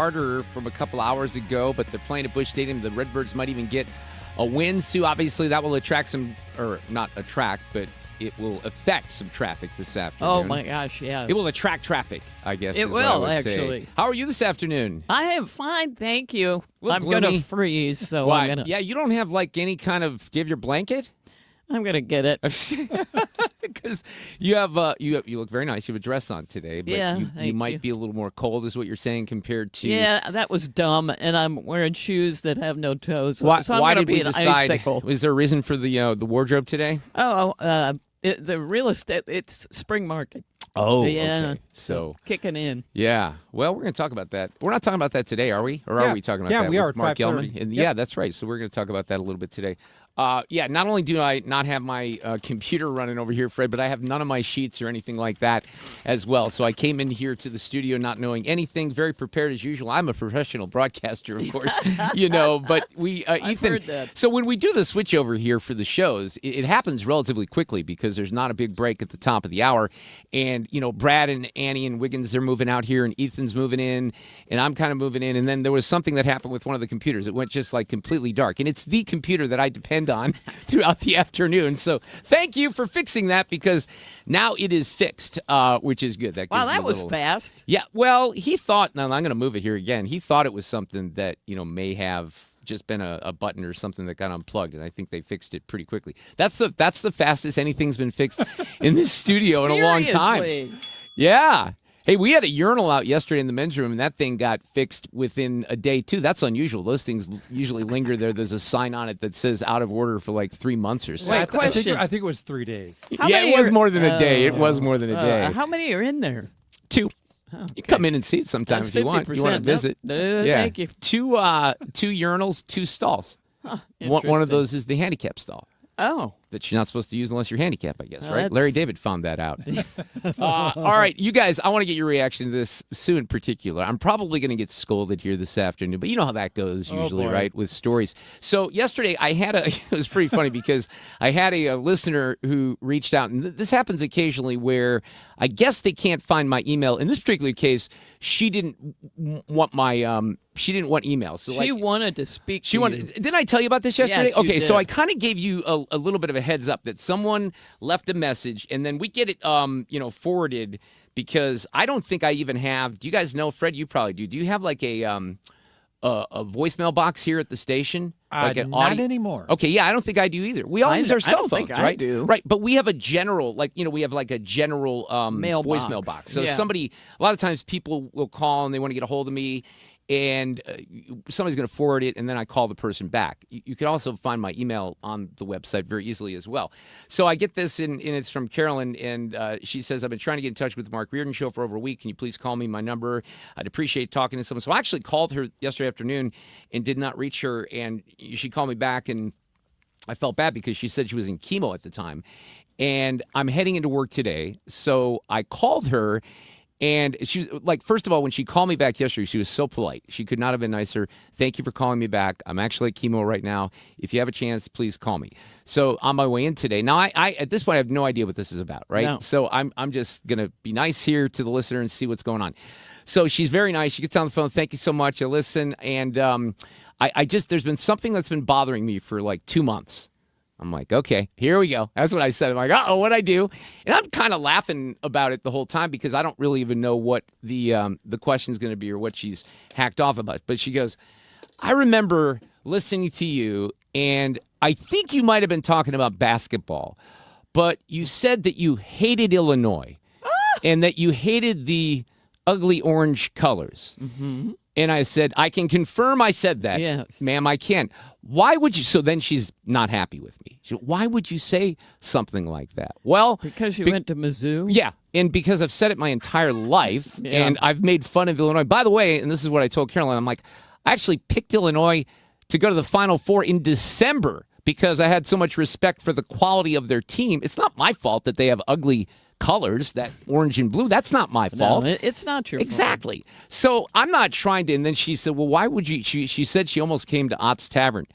Harder from a couple hours ago, but they're playing at Busch Stadium. The Redbirds might even get a win, Sue. Obviously, that will attract some, or not attract, but it will affect some traffic this afternoon. Oh, my gosh, yeah. It will attract traffic, I guess. It will, actually. How are you this afternoon? I am fine, thank you. I'm gloomy. going to freeze, so Why? I'm going to... Yeah, you don't have, like, any kind of... Do you have your blanket? I'm going to get it. Because you have you look very nice. You have a dress on today, but Yeah, you might be a little more cold, is what you're saying, compared to... Yeah, that was dumb, and I'm wearing shoes that have no toes. Why, so I'm why going did to be we an decide? icicle. Is there a reason for the wardrobe today? The real estate, it's spring market. Oh, yeah. Okay. So kicking in. Yeah. Well, we're going to talk about that. We're not talking about that today, are we? Or are we talking about that? Yeah, we are with Mark at 5:30. Gellman? And Yep. Yeah, that's right. So we're going to talk about that a little bit today. Not only do I not have my computer running over here, Fred, but I have none of my sheets or anything like that as well. So I came in here to the studio not knowing anything, very prepared as usual. I'm a professional broadcaster, of course, but I've Ethan, heard that. so when we do the switch over here for the shows, it happens relatively quickly because there's not a big break at the top of the hour. And, Brad and Annie and Wiggins, they're moving out here, and Ethan's moving in, and I'm kind of moving in. And then there was something that happened with one of the computers. It went just like completely dark. And it's the computer that I depend on throughout the afternoon. So thank you for fixing that, because now it is fixed, which is good. Wow, that was fast. Yeah, well, he thought, now I'm going to move it here again. He thought it was something that, may have just been a button or something that got unplugged, and I think they fixed it pretty quickly. That's the fastest anything's been fixed in this studio in a long time. Seriously? Yeah. Hey, we had a urinal out yesterday in the men's room, and that thing got fixed within a day, too. That's unusual. Those things usually linger there. There's a sign on it that says out of order for like 3 months or so. Wait, I question. think it was 3 days. How Yeah, many it was are- more than a day. It was more than a day. How many are in there? 2. Oh, You come in and see it sometimes That's if you want. 50%. You want to visit. Nope. Yeah. Thank you. 2 urinals, 2 stalls. One of Interesting. those is the handicap stall Oh. that you're not supposed to use unless you're handicapped, I guess, Oh, right? that's- Larry David found that out. All right, you guys, I want to get your reaction to this, Sue in particular. I'm probably going to get scolded here this afternoon, but you know how that goes usually, boy. right, with stories. So yesterday I had it was pretty funny because I had a listener who reached out, and this happens occasionally where I guess they can't find my email. In this particular case, she didn't want my she didn't want email. So She like, wanted to speak she to wanted. you. Didn't I tell you about this yesterday? Yes, you Okay, so did. I kind of gave you a little bit of a heads up that someone left a message, and then we get it, forwarded because I don't think I even have. Do you guys know, Fred? You probably do. Do you have like a voicemail box here at the station? Like an Not audio- anymore. Okay, yeah, I don't think I do either. We all use our I cell don't phones, think I right? do. Right, but we have a general, we have like a general Mailbox. voicemail box. So Yeah. a lot of times people will call and they want to get a hold of me, and somebody's going to forward it, and then I call the person back. You can also find my email on the website very easily as well. So I get this, and it's from Carolyn, and she says, I've been trying to get in touch with the Mark Reardon Show for over a week. Can you please call me? My number. I'd appreciate talking to someone. So I actually called her yesterday afternoon and did not reach her, and she called me back, and I felt bad because she said she was in chemo at the time. And I'm heading into work today, so I called her. And she was like, first of all, when she called me back yesterday, she was so polite. She could not have been nicer. Thank you for calling me back. I'm actually at chemo right now. If you have a chance, please call me. So on my way in today, now I at this point I have no idea what this is about, right? No. So I'm just gonna be nice here to the listener and see what's going on. So she's very nice. She gets on the phone. Thank you so much. I listen, and I just there's been something that's been bothering me for like 2 months. I'm like, okay, here we go. That's what I said. I'm like, what'd I do? And I'm kind of laughing about it the whole time because I don't really even know what the question's going to be or what she's hacked off about. But she goes, I remember listening to you, and I think you might have been talking about basketball, but you said that you hated Illinois and that you hated the ugly orange colors. Mm-hmm. And I said, I can confirm I said that. Yes. Ma'am, I can. Why would you? So then she's not happy with me. Why would you say something like that? Well, Because you went to Mizzou? yeah, and because I've said it my entire life, Yeah. and I've made fun of Illinois. By the way, and this is what I told Caroline, I'm like, I actually picked Illinois to go to the Final Four in December because I had so much respect for the quality of their team. It's not my fault that they have ugly colors, that orange and blue. That's not my fault. No, it's not your fault. Exactly. So I'm not trying to. And then she said, well, why would you? She said she almost came to Ott's Tavern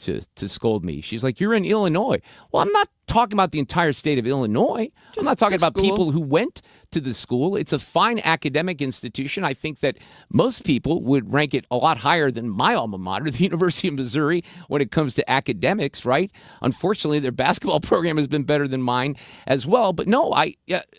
to scold me. She's like, "You're in Illinois." Well, I'm not talking about the entire state of Illinois. I'm not talking about people who went to the school. It's a fine academic institution. I think that most people would rank it a lot higher than my alma mater, the University of Missouri, when it comes to academics, right? Unfortunately, their basketball program has been better than mine as well. But no,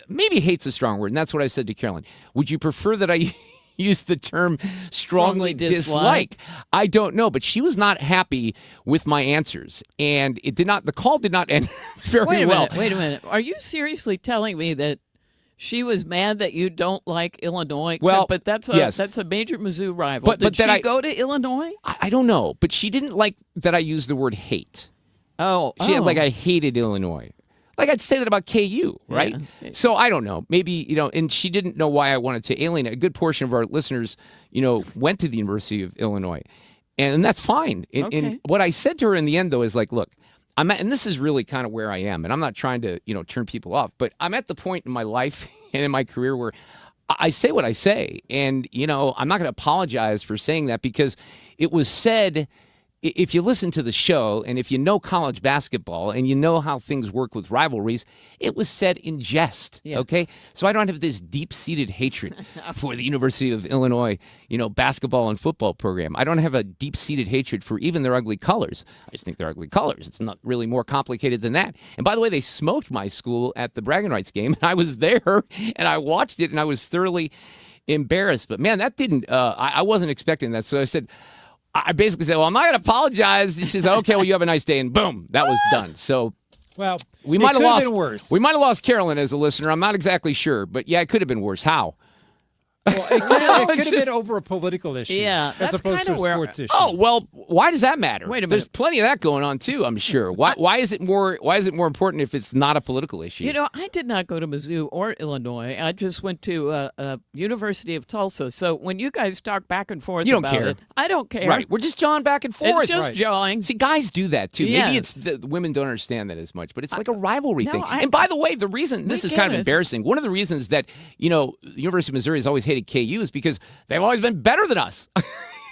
maybe hate's a strong word, and that's what I said to Carolyn. Would you prefer that I use the term strongly dislike? I don't know, but she was not happy with my answers, and the call did not end very well. Wait a minute. Are you seriously telling me that she was mad that you don't like Illinois? Well, but that's a major Mizzou rival. But did she go to Illinois? I don't know, but she didn't like that I used the word hate. She had, like, I hated Illinois. Like, I'd say that about KU, right? Yeah. So I don't know. Maybe, and she didn't know why I wanted to alienate. A good portion of our listeners, went to the University of Illinois. And that's fine. And what I said to her in the end, though, is like, look, and this is really kind of where I am. And I'm not trying to, turn people off. But I'm at the point in my life and in my career where I say what I say. And, I'm not going to apologize for saying that, because it was said. If you listen to the show and if you know college basketball and you know how things work with rivalries, it was said in jest, okay? So I don't have this deep-seated hatred for the University of Illinois, basketball and football program. I don't have a deep-seated hatred for even their ugly colors. I just think they're ugly colors. It's not really more complicated than that. And by the way, they smoked my school at the bragging rights game, and I was there, and I watched it, and I was thoroughly embarrassed. But, man, that didn't I wasn't expecting that. So I basically said, well, I'm not going to apologize. She says, okay, well, you have a nice day. And boom, that was done. So, well, we might have lost. Been worse. We might have lost Carolyn as a listener. I'm not exactly sure. But, yeah, it could have been worse. How? Well, it could have been over a political issue, as opposed to a sports issue. Oh, well, why does that matter? Wait a minute. There's plenty of that going on too, I'm sure. Why is it more important if it's not a political issue? I did not go to Mizzou or Illinois. I just went to University of Tulsa. So when you guys talk back and forth about it, I don't care. Right. We're just jawing back and forth. It's just jawing. See, guys do that too. Yes. Maybe it's the women don't understand that as much, but it's like a rivalry thing. And by the way, the reason this is kind of embarrassing. One of the reasons that the University of Missouri has always hated KU is because they've always been better than us,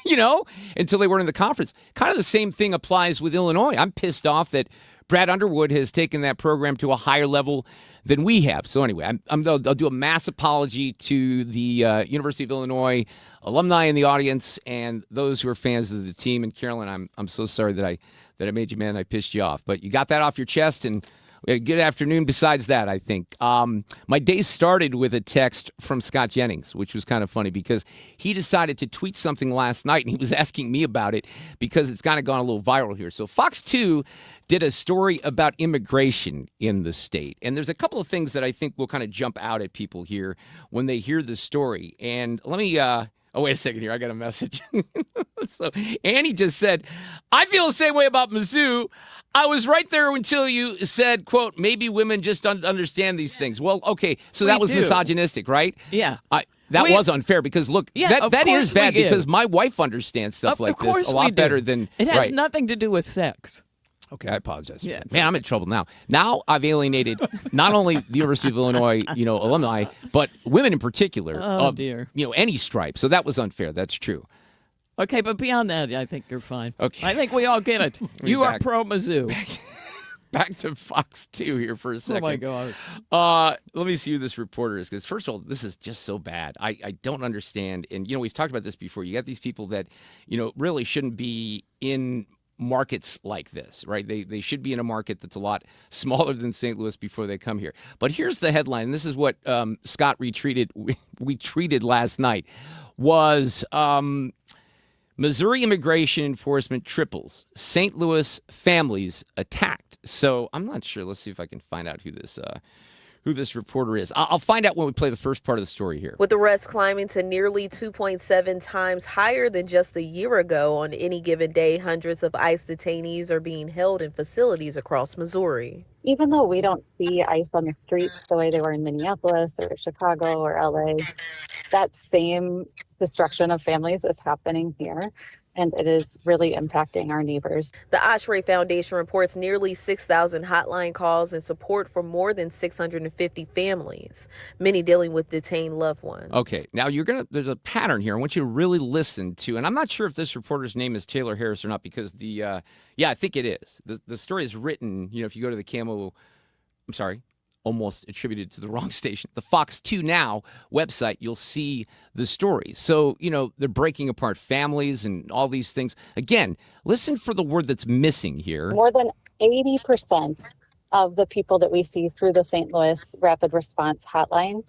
until they were in the conference. Kind of the same thing applies with Illinois. I'm pissed off that Brad Underwood has taken that program to a higher level than we have. So anyway, I'll do a mass apology to the University of Illinois alumni in the audience and those who are fans of the team. And Carolyn, I'm so sorry that I made you mad and I pissed you off. But you got that off your chest, and we had a good afternoon besides that, I think. My day started with a text from Scott Jennings, which was kind of funny because he decided to tweet something last night, and he was asking me about it because it's kind of gone a little viral here. So Fox 2 did a story about immigration in the state. And there's a couple of things that I think will kind of jump out at people here when they hear the story. And let me... Oh, wait a second here. I got a message. So Annie just said, I feel the same way about Mizzou. I was right there until you said, quote, maybe women just don't understand these things. Well, okay, so that was misogynistic, right? Yeah. That was unfair because, look, that is bad because my wife understands stuff like this a lot better than... It has nothing to do with sex. Okay, I apologize. Yeah, man, I'm in trouble now. Now I've alienated not only the University of Illinois, alumni, but women in particular of, dear. Any stripe. So that was unfair. That's true. Okay, but beyond that, I think you're fine. Okay. I think we all get it. You are pro Mizzou. Back to Fox 2 here for a second. Oh, my God. Let me see who this reporter is, because first of all, this is just so bad. I don't understand. And, we've talked about this before. You got these people that, really shouldn't be in markets like this, right? They should be in a market that's a lot smaller than St. Louis before they come here. But here's the headline, and this is what Scott retweeted last night, was Missouri immigration enforcement triples. St. Louis families attacked. So I'm not sure. Let's see if I can find out who this reporter is. I'll find out when we play the first part of the story here. With arrests climbing to nearly 2.7 times higher than just a year ago, on any given day, hundreds of ICE detainees are being held in facilities across Missouri. Even though we don't see ICE on the streets the way they were in Minneapolis or Chicago or LA, that same destruction of families is happening here. and it is really impacting our neighbors. The Osprey Foundation reports nearly 6,000 hotline calls and support for more than 650 families, many dealing with detained loved ones. Okay, now there's a pattern here. I want you to really listen to, and I'm not sure if this reporter's name is Taylor Harris or not, because I think it is. The story is written, if you go to the almost attributed to the wrong station, the Fox 2 Now website, you'll see the story. So, they're breaking apart families and all these things. Again, listen for the word that's missing here. More than 80% of the people that we see through the St. Louis Rapid Response Hotline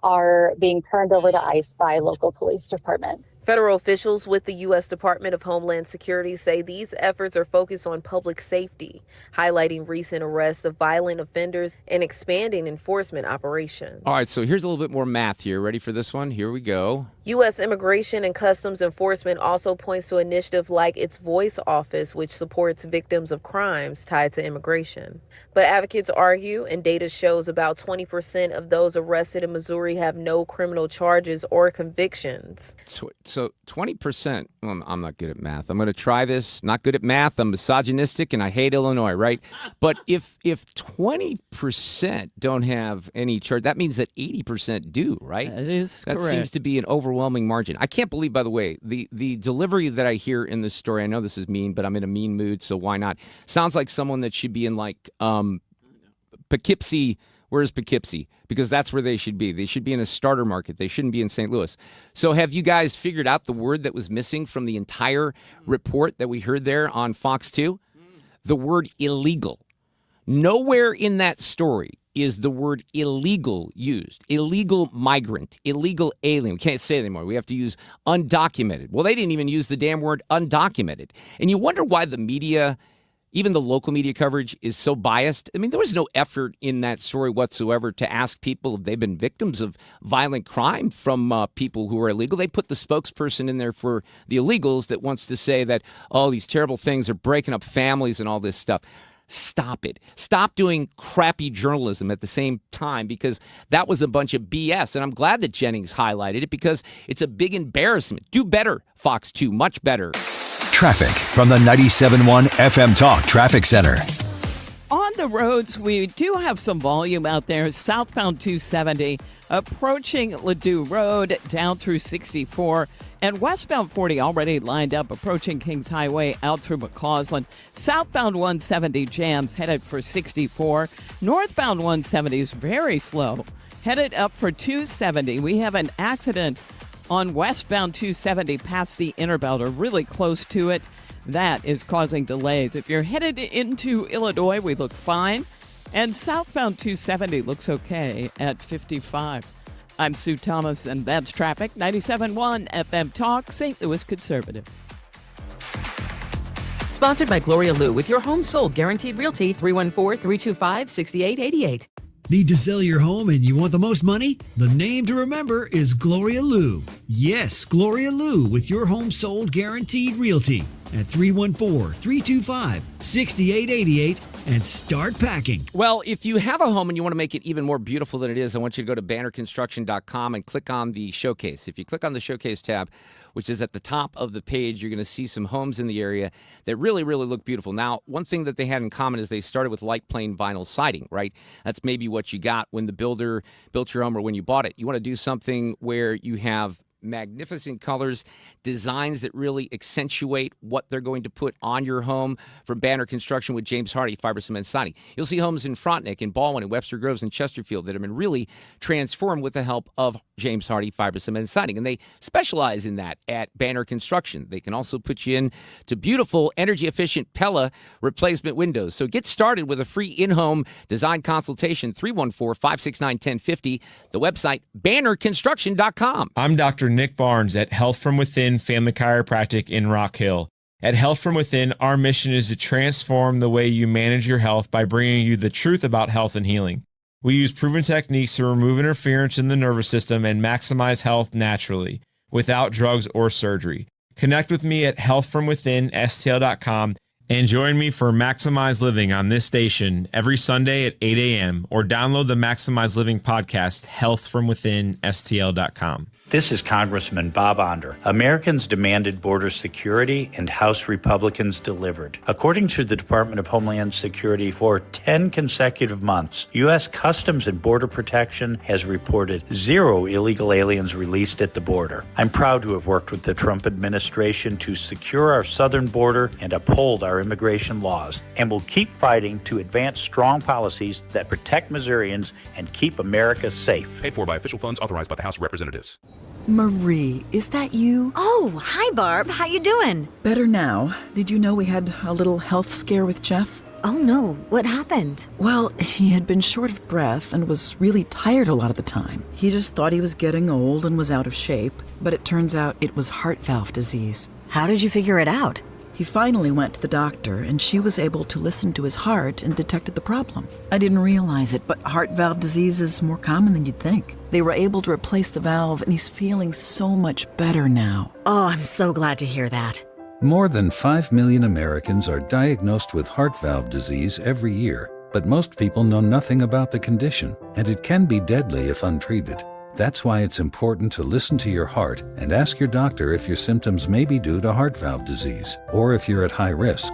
are being turned over to ICE by local police department. Federal officials with the U.S. Department of Homeland Security say these efforts are focused on public safety, highlighting recent arrests of violent offenders and expanding enforcement operations. All right, so here's a little bit more math here. Ready for this one? Here we go. U.S. Immigration and Customs Enforcement also points to initiatives like its Voice Office, which supports victims of crimes tied to immigration. But advocates argue, and data shows about 20% of those arrested in Missouri have no criminal charges or convictions. So 20%, I'm not good at math. I'm going to try this. Not good at math. I'm misogynistic, and I hate Illinois, right? But if 20% don't have any charge, that means that 80% do, right? That is correct. That seems to be an overwhelming margin. I can't believe, by the way, the delivery that I hear in this story, I know this is mean, but I'm in a mean mood, so why not? Sounds like someone that should be in Poughkeepsie. Where's Poughkeepsie? Because that's where they should be. They should be in a starter market. They shouldn't be in St. Louis. So have you guys figured out the word that was missing from the entire report that we heard there on Fox 2? The word illegal. Nowhere in that story is the word illegal used. Illegal migrant, illegal alien. We can't say it anymore. We have to use undocumented. Well, they didn't even use the damn word undocumented. And you wonder why the media, even the local media coverage, is so biased. I mean, there was no effort in that story whatsoever to ask people if they've been victims of violent crime from people who are illegal. They put the spokesperson in there for the illegals that wants to say that, oh, these terrible things are breaking up families and all this stuff. Stop it. Stop doing crappy journalism at the same time, because that was a bunch of BS. And I'm glad that Jennings highlighted it, because it's a big embarrassment. Do better, Fox 2, much better. Traffic from the 97.1 FM Talk Traffic Center. On the roads, we do have some volume out there. Southbound 270 approaching Ladue Road down through 64. And westbound 40 already lined up approaching Kings Highway out through McCausland. Southbound 170 jams headed for 64. Northbound 170 is very slow, headed up for 270. We have an accident on westbound 270 past the Interbelt, or really close to it. That is causing delays. If you're headed into Illinois, we look fine. And southbound 270 looks okay at 55. I'm Sue Thomas, and that's traffic. 97.1 FM Talk, St. Louis Conservative. Sponsored by Gloria Lou, with your home sold guaranteed realty, 314-325-6888. Need to sell your home and you want the most money? The name to remember is Gloria Lou. Yes, Gloria Lou, with your home sold guaranteed realty at 314-325-6888 and start packing. Well, if you have a home and you want to make it even more beautiful than it is, I want you to go to bannerconstruction.com and click on the showcase. If you click on the showcase tab, which is at the top of the page, you're going to see some homes in the area that really, really look beautiful. Now, one thing that they had in common is they started with light plain vinyl siding, right? That's maybe what you got when the builder built your home or when you bought it. You want to do something where you have magnificent colors, designs that really accentuate what they're going to put on your home. From Banner Construction with James Hardy Fiber Cement Siding, you'll see homes in Frontenac, in Baldwin, in Webster Groves, and Chesterfield that have been really transformed with the help of James Hardy Fiber Cement Siding, and they specialize in that at Banner Construction. They can also put you in to beautiful, energy-efficient Pella replacement windows. So get started with a free in-home design consultation, 314-569-1050. The website, bannerconstruction.com. I'm Dr. Nick Barnes at Health From Within Family Chiropractic in Rock Hill. At Health From Within, our mission is to transform the way you manage your health by bringing you the truth about health and healing. We use proven techniques to remove interference in the nervous system and maximize health naturally, without drugs or surgery. Connect with me at healthfromwithinstl.com and join me for Maximize Living on this station every Sunday at 8 a.m. or download the Maximize Living podcast, healthfromwithinstl.com. This is Congressman Bob Onder. Americans demanded border security, and House Republicans delivered. According to the Department of Homeland Security, for 10 consecutive months, U.S. Customs and Border Protection has reported 0 illegal aliens released at the border. I'm proud to have worked with the Trump administration to secure our southern border and uphold our immigration laws, and will keep fighting to advance strong policies that protect Missourians and keep America safe. Paid for by official funds authorized by the House of Representatives. Marie, is that you? Oh, hi, Barb. How you doing? Better now. Did you know we had a little health scare with Jeff? Oh, no. What happened? Well, he had been short of breath and was really tired a lot of the time. He just thought he was getting old and was out of shape, but it turns out it was heart valve disease. How did you figure it out? He finally went to the doctor, and she was able to listen to his heart and detected the problem. I didn't realize it, but heart valve disease is more common than you'd think. They were able to replace the valve, and he's feeling so much better now. Oh, I'm so glad to hear that. More than 5 million Americans are diagnosed with heart valve disease every year, but most people know nothing about the condition, and it can be deadly if untreated. That's why it's important to listen to your heart and ask your doctor if your symptoms may be due to heart valve disease or if you're at high risk.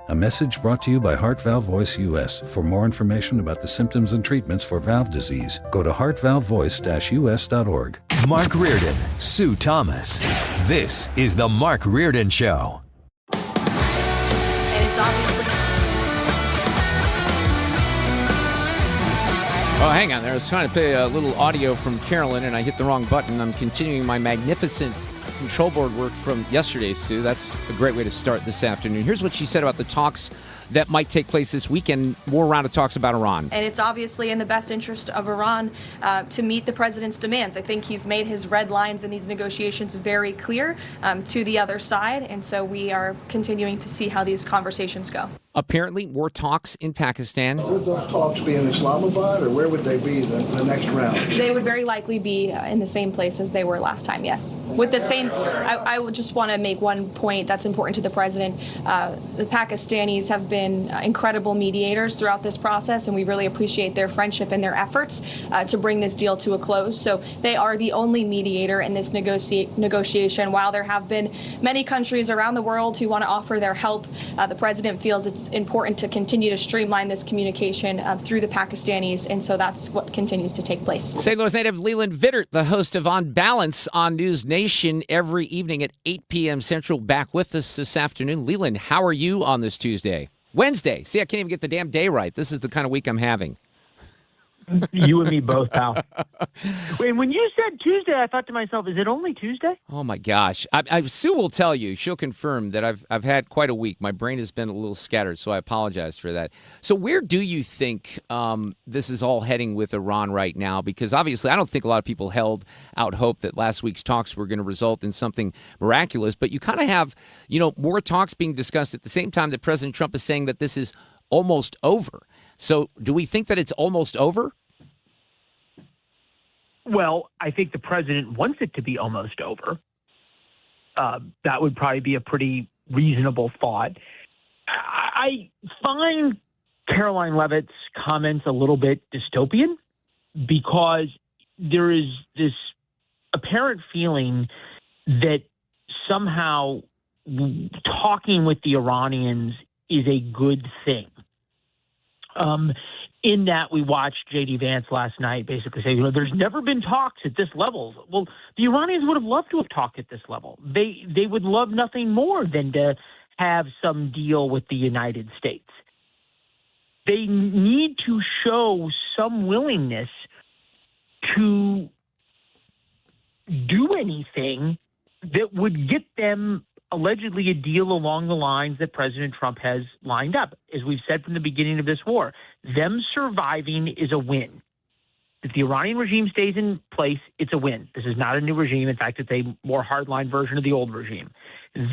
A message brought to you by Heart Valve Voice US. For more information about the symptoms and treatments for valve disease, go to heartvalvevoice-us.org. Mark Reardon, Sue Thomas. This is The Mark Reardon Show. And it's obviously... Oh, hang on there. I was trying to play a little audio from Carolyn, and I hit the wrong button. I'm continuing my magnificent control board work from yesterday, Sue. That's a great way to start this afternoon. Here's what she said about the talks that might take place this weekend. More round of talks about Iran. And it's obviously in the best interest of Iran to meet the president's demands. I think he's made his red lines in these negotiations very clear to the other side. And so we are continuing to see how these conversations go. Apparently, more talks in Pakistan. Would those talks be in Islamabad, or where would they be the next round? They would very likely be in the same place as they were last time, yes. With the same, I would just want to make one point that's important to the president. The Pakistanis have been incredible mediators throughout this process, and we really appreciate their friendship and their efforts to bring this deal to a close. So they are the only mediator in this negotiation. While there have been many countries around the world who want to offer their help, the president feels it's important to continue to streamline this communication through the Pakistanis, and so that's what continues to take place. St. Louis native Leland Vittert, the host of On Balance on News Nation every evening at 8 p.m. Central, back with us this afternoon. Leland, how are you on this Tuesday? Wednesday. See, I can't even get the damn day right. This is the kind of week I'm having. You and me both, pal. Wait, when you said Tuesday, I thought to myself, is it only Tuesday? Oh, my gosh. Sue will tell you. She'll confirm that I've had quite a week. My brain has been a little scattered, so I apologize for that. So where do you think this is all heading with Iran right now? Because obviously I don't think a lot of people held out hope that last week's talks were going to result in something miraculous. But you kind of have, more talks being discussed at the same time that President Trump is saying that this is almost over. So do we think that it's almost over? Well, I think the president wants it to be almost over. That would probably be a pretty reasonable thought. I find Caroline Leavitt's comments a little bit dystopian because there is this apparent feeling that somehow talking with the Iranians is a good thing. In that we watched J.D. Vance last night basically say, there's never been talks at this level. Well, the Iranians would have loved to have talked at this level. They would love nothing more than to have some deal with the United States. They need to show some willingness to do anything that would get them allegedly a deal along the lines that President Trump has lined up. As we've said from the beginning of this war, them surviving is a win. If the Iranian regime stays in place, it's a win. This is not a new regime. In fact, it's a more hardline version of the old regime.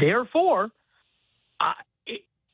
Therefore,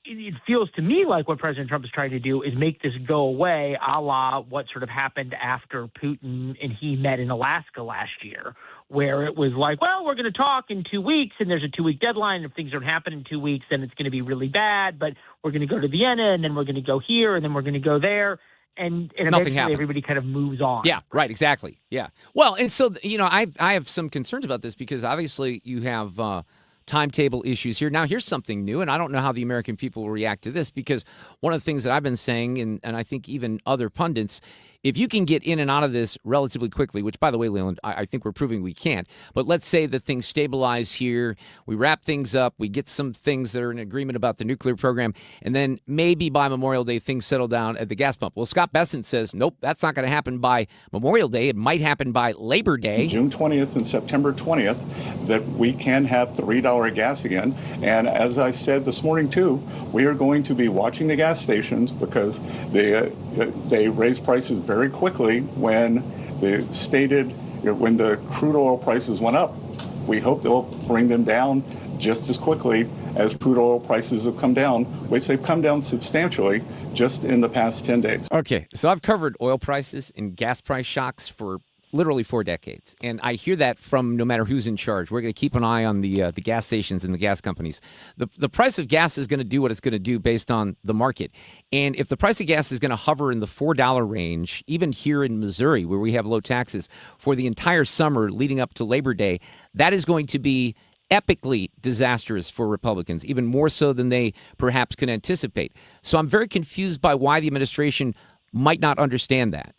it feels to me like what President Trump is trying to do is make this go away, a la what sort of happened after Putin and he met in Alaska last year, where it was like, well, we're going to talk in 2 weeks, and there's a 2-week deadline. If things don't happen in 2 weeks, then it's going to be really bad, but we're going to go to Vienna, and then we're going to go here, and then we're going to go there. And Nothing eventually happened. everybody kind of moves on. Yeah, right, exactly. Yeah. Well, and so, I have some concerns about this because obviously you have timetable issues here. Now, here's something new, and I don't know how the American people will react to this because one of the things that I've been saying, and I think even other pundits, if you can get in and out of this relatively quickly, which, by the way, Leland, I think we're proving we can't, but let's say that things stabilize here, we wrap things up, we get some things that are in agreement about the nuclear program, and then maybe by Memorial Day, things settle down at the gas pump. Well, Scott Bessent says, nope, that's not going to happen by Memorial Day. It might happen by Labor Day. June 20th and September 20th, that we can have $3 gas again. And as I said this morning, too, we are going to be watching the gas stations because they raise prices very quickly when when the crude oil prices went up. We hope they'll bring them down just as quickly as crude oil prices have come down, which they've come down substantially just in the past 10 days. Okay, so I've covered oil prices and gas price shocks for literally 4 decades. And I hear that from no matter who's in charge. We're going to keep an eye on the gas stations and the gas companies. The price of gas is going to do what it's going to do based on the market. And if the price of gas is going to hover in the $4 range, even here in Missouri, where we have low taxes, for the entire summer leading up to Labor Day, that is going to be epically disastrous for Republicans, even more so than they perhaps can anticipate. So I'm very confused by why the administration might not understand that.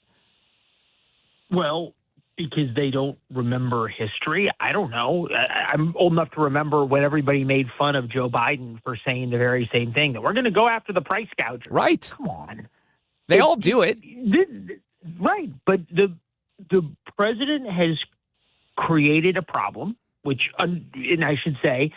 Well, because they don't remember history. I don't know. I'm old enough to remember when everybody made fun of Joe Biden for saying the very same thing, that we're going to go after the price gougers. Right. Come on. They all do it. Right. But the president has created a problem, which, and I should say,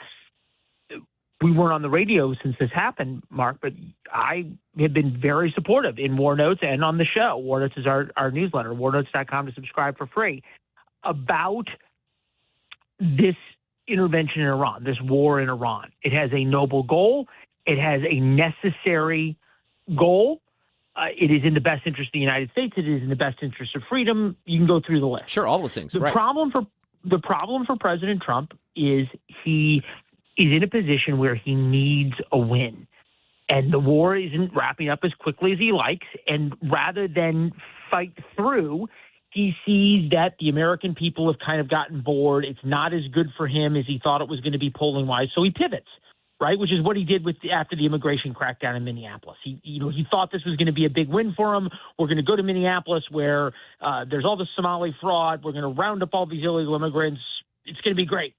we weren't on the radio since this happened, Mark, but I have been very supportive in War Notes and on the show. War Notes is our newsletter, warnotes.com to subscribe for free, about this intervention in Iran, this war in Iran. It has a noble goal. It has a necessary goal. It is in the best interest of the United States. It is in the best interest of freedom. You can go through the list. Sure, all those things. The right. problem for President Trump is he is in a position where he needs a win. And the war isn't wrapping up as quickly as he likes. And rather than fight through, he sees that the American people have kind of gotten bored. It's not as good for him as he thought it was going to be polling-wise. So he pivots, right, which is what he did after the immigration crackdown in Minneapolis. He thought this was going to be a big win for him. We're going to go to Minneapolis where there's all the Somali fraud. We're going to round up all these illegal immigrants. It's going to be great.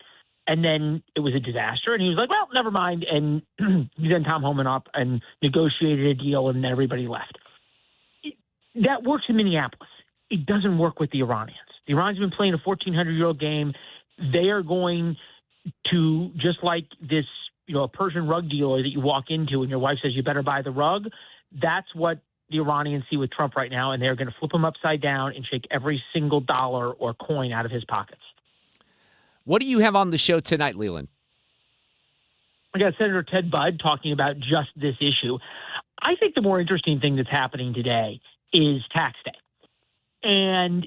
And then it was a disaster, and he was like, well, never mind. And he sent Tom Homan up and negotiated a deal, and everybody left. That works in Minneapolis. It doesn't work with the Iranians. The Iranians have been playing a 1,400-year-old game. They are going to, just like this, a Persian rug dealer that you walk into and your wife says, you better buy the rug. That's what the Iranians see with Trump right now, and they're going to flip him upside down and shake every single dollar or coin out of his pockets. What do you have on the show tonight, Leland? I got Senator Ted Budd talking about just this issue. I think the more interesting thing that's happening today is tax day. And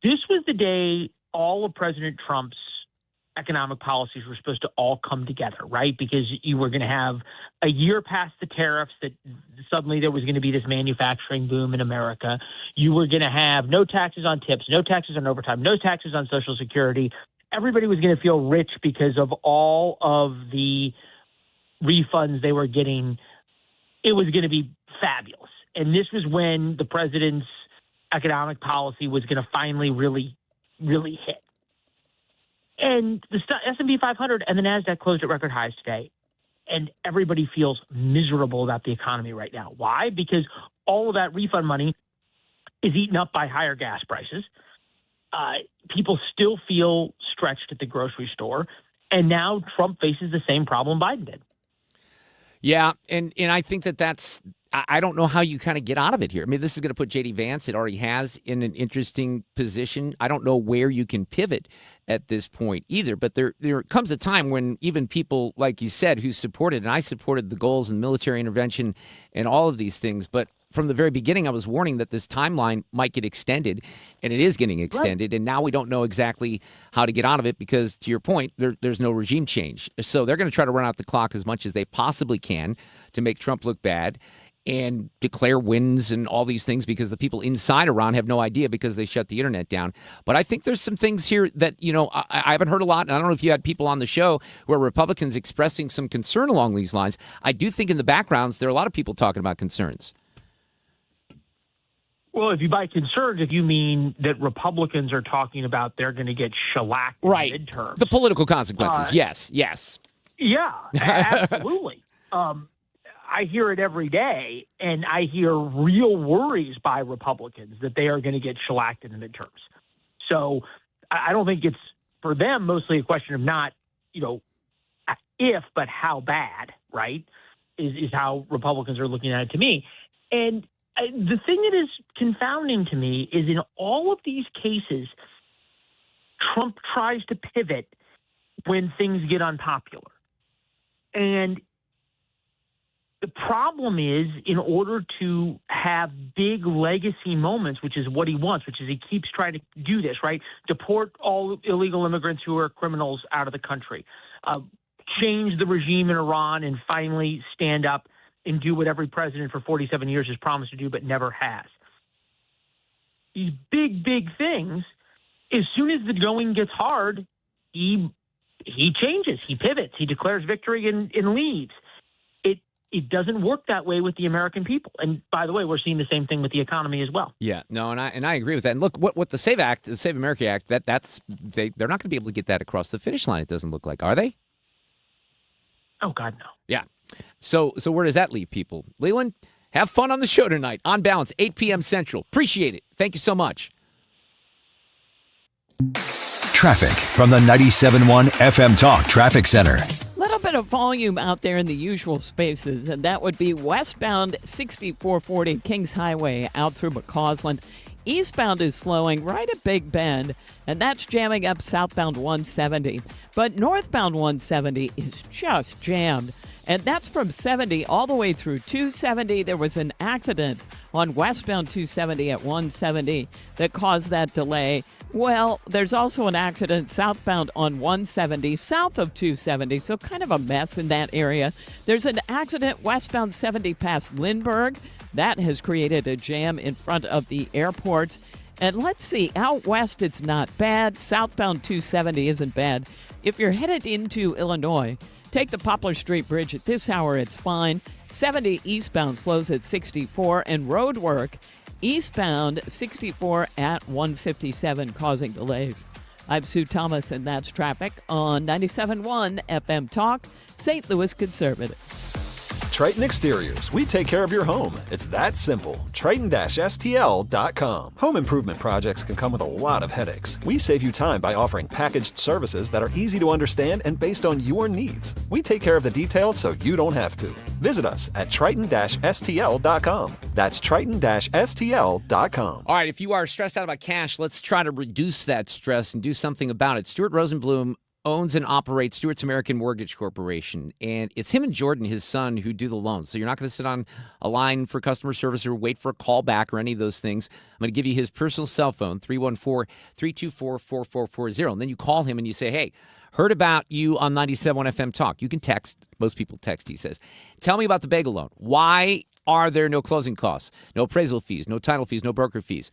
this was the day all of President Trump's economic policies were supposed to all come together, right? Because you were going to have a year past the tariffs that suddenly there was going to be this manufacturing boom in America. You were going to have no taxes on tips, no taxes on overtime, no taxes on Social Security. Everybody was going to feel rich because of all of the refunds they were getting. It was going to be fabulous. And this was when the president's economic policy was going to finally really, really hit. And the S&P 500 and the NASDAQ closed at record highs today. And everybody feels miserable about the economy right now. Why? Because all of that refund money is eaten up by higher gas prices. People still feel stretched at the grocery store. And now Trump faces the same problem Biden did. Yeah, and I think that's – I don't know how you kind of get out of it here. I mean, this is going to put J.D. Vance, it already has, in an interesting position. I don't know where you can pivot at this point either. But there comes a time when even people, like you said, who supported – and I supported the goals and military intervention and all of these things. But from the very beginning, I was warning that this timeline might get extended, and it is getting extended. Right. And now we don't know exactly how to get out of it because, to your point, there's no regime change. So they're going to try to run out the clock as much as they possibly can to make Trump look bad. and declare wins and all these things because the people inside Iran have no idea because they shut the internet down. But I think there's some things here that, I haven't heard a lot. And I don't know if you had people on the show who are Republicans expressing some concern along these lines. I do think in the backgrounds, there are a lot of people talking about concerns. Well, if you by concerns, if you mean that Republicans are talking about they're going to get shellacked right. in midterms. The political consequences, yes. Yeah, absolutely. I hear it every day, and I hear real worries by Republicans that they are going to get shellacked in the midterms. So I don't think it's, for them, mostly a question of not, if, but how bad, right, is how Republicans are looking at it to me. And the thing that is confounding to me is in all of these cases, Trump tries to pivot when things get unpopular. And the problem is, in order to have big legacy moments, which is what he wants, which is he keeps trying to do this, right? Deport all illegal immigrants who are criminals out of the country, change the regime in Iran, and finally stand up and do what every president for 47 years has promised to do but never has. These big, big things, as soon as the going gets hard, he changes, he pivots, he declares victory and leaves. It doesn't work that way with the American people. And by the way, we're seeing the same thing with the economy as well. Yeah, no, and I agree with that. And look, what the SAVE Act, the Save America Act, they're not going to be able to get that across the finish line, it doesn't look like, are they? Oh, God, no. Yeah. So where does that leave people? Leland, have fun on the show tonight. On Balance, 8 p.m. Central. Appreciate it. Thank you so much. Traffic from the 97.1 FM Talk Traffic Center. Little bit of volume out there in the usual spaces, and that would be westbound 6440 Kings Highway out through McCausland. Eastbound is slowing right at Big Bend, and that's jamming up southbound 170. But northbound 170 is just jammed, and that's from 70 all the way through 270. There was an accident on westbound 270 at 170 that caused that delay. Well, there's also an accident southbound on 170, south of 270, so kind of a mess in that area. There's an accident westbound 70 past Lindbergh. That has created a jam in front of the airport. And let's see, out west it's not bad. Southbound 270 isn't bad. If you're headed into Illinois, take the Poplar Street Bridge. At this hour, it's fine. 70 eastbound slows at 64, and road work eastbound 64 at 157, causing delays. I'm Sue Thomas, and that's traffic on 97.1 FM Talk, St. Louis Conservative. Triton Exteriors. We take care of your home. It's that simple. Triton-STL.com. Home improvement projects can come with a lot of headaches. We save you time by offering packaged services that are easy to understand and based on your needs. We take care of the details so you don't have to. Visit us at Triton-STL.com. That's Triton-STL.com. All right, if you are stressed out about cash, let's try to reduce that stress and do something about it. Stuart Rosenblum owns and operates Stewart's American Mortgage Corporation, and it's him and Jordan, his son, who do the loans. So you're not going to sit on a line for customer service or wait for a call back or any of those things. I'm going to give you his personal cell phone, 314-324-4440, and then you call him and you say, hey, heard about you on 97.1 FM Talk. You can text. Most people text, he says. Tell me about the bagel loan. Why are there no closing costs, no appraisal fees, no title fees, no broker fees?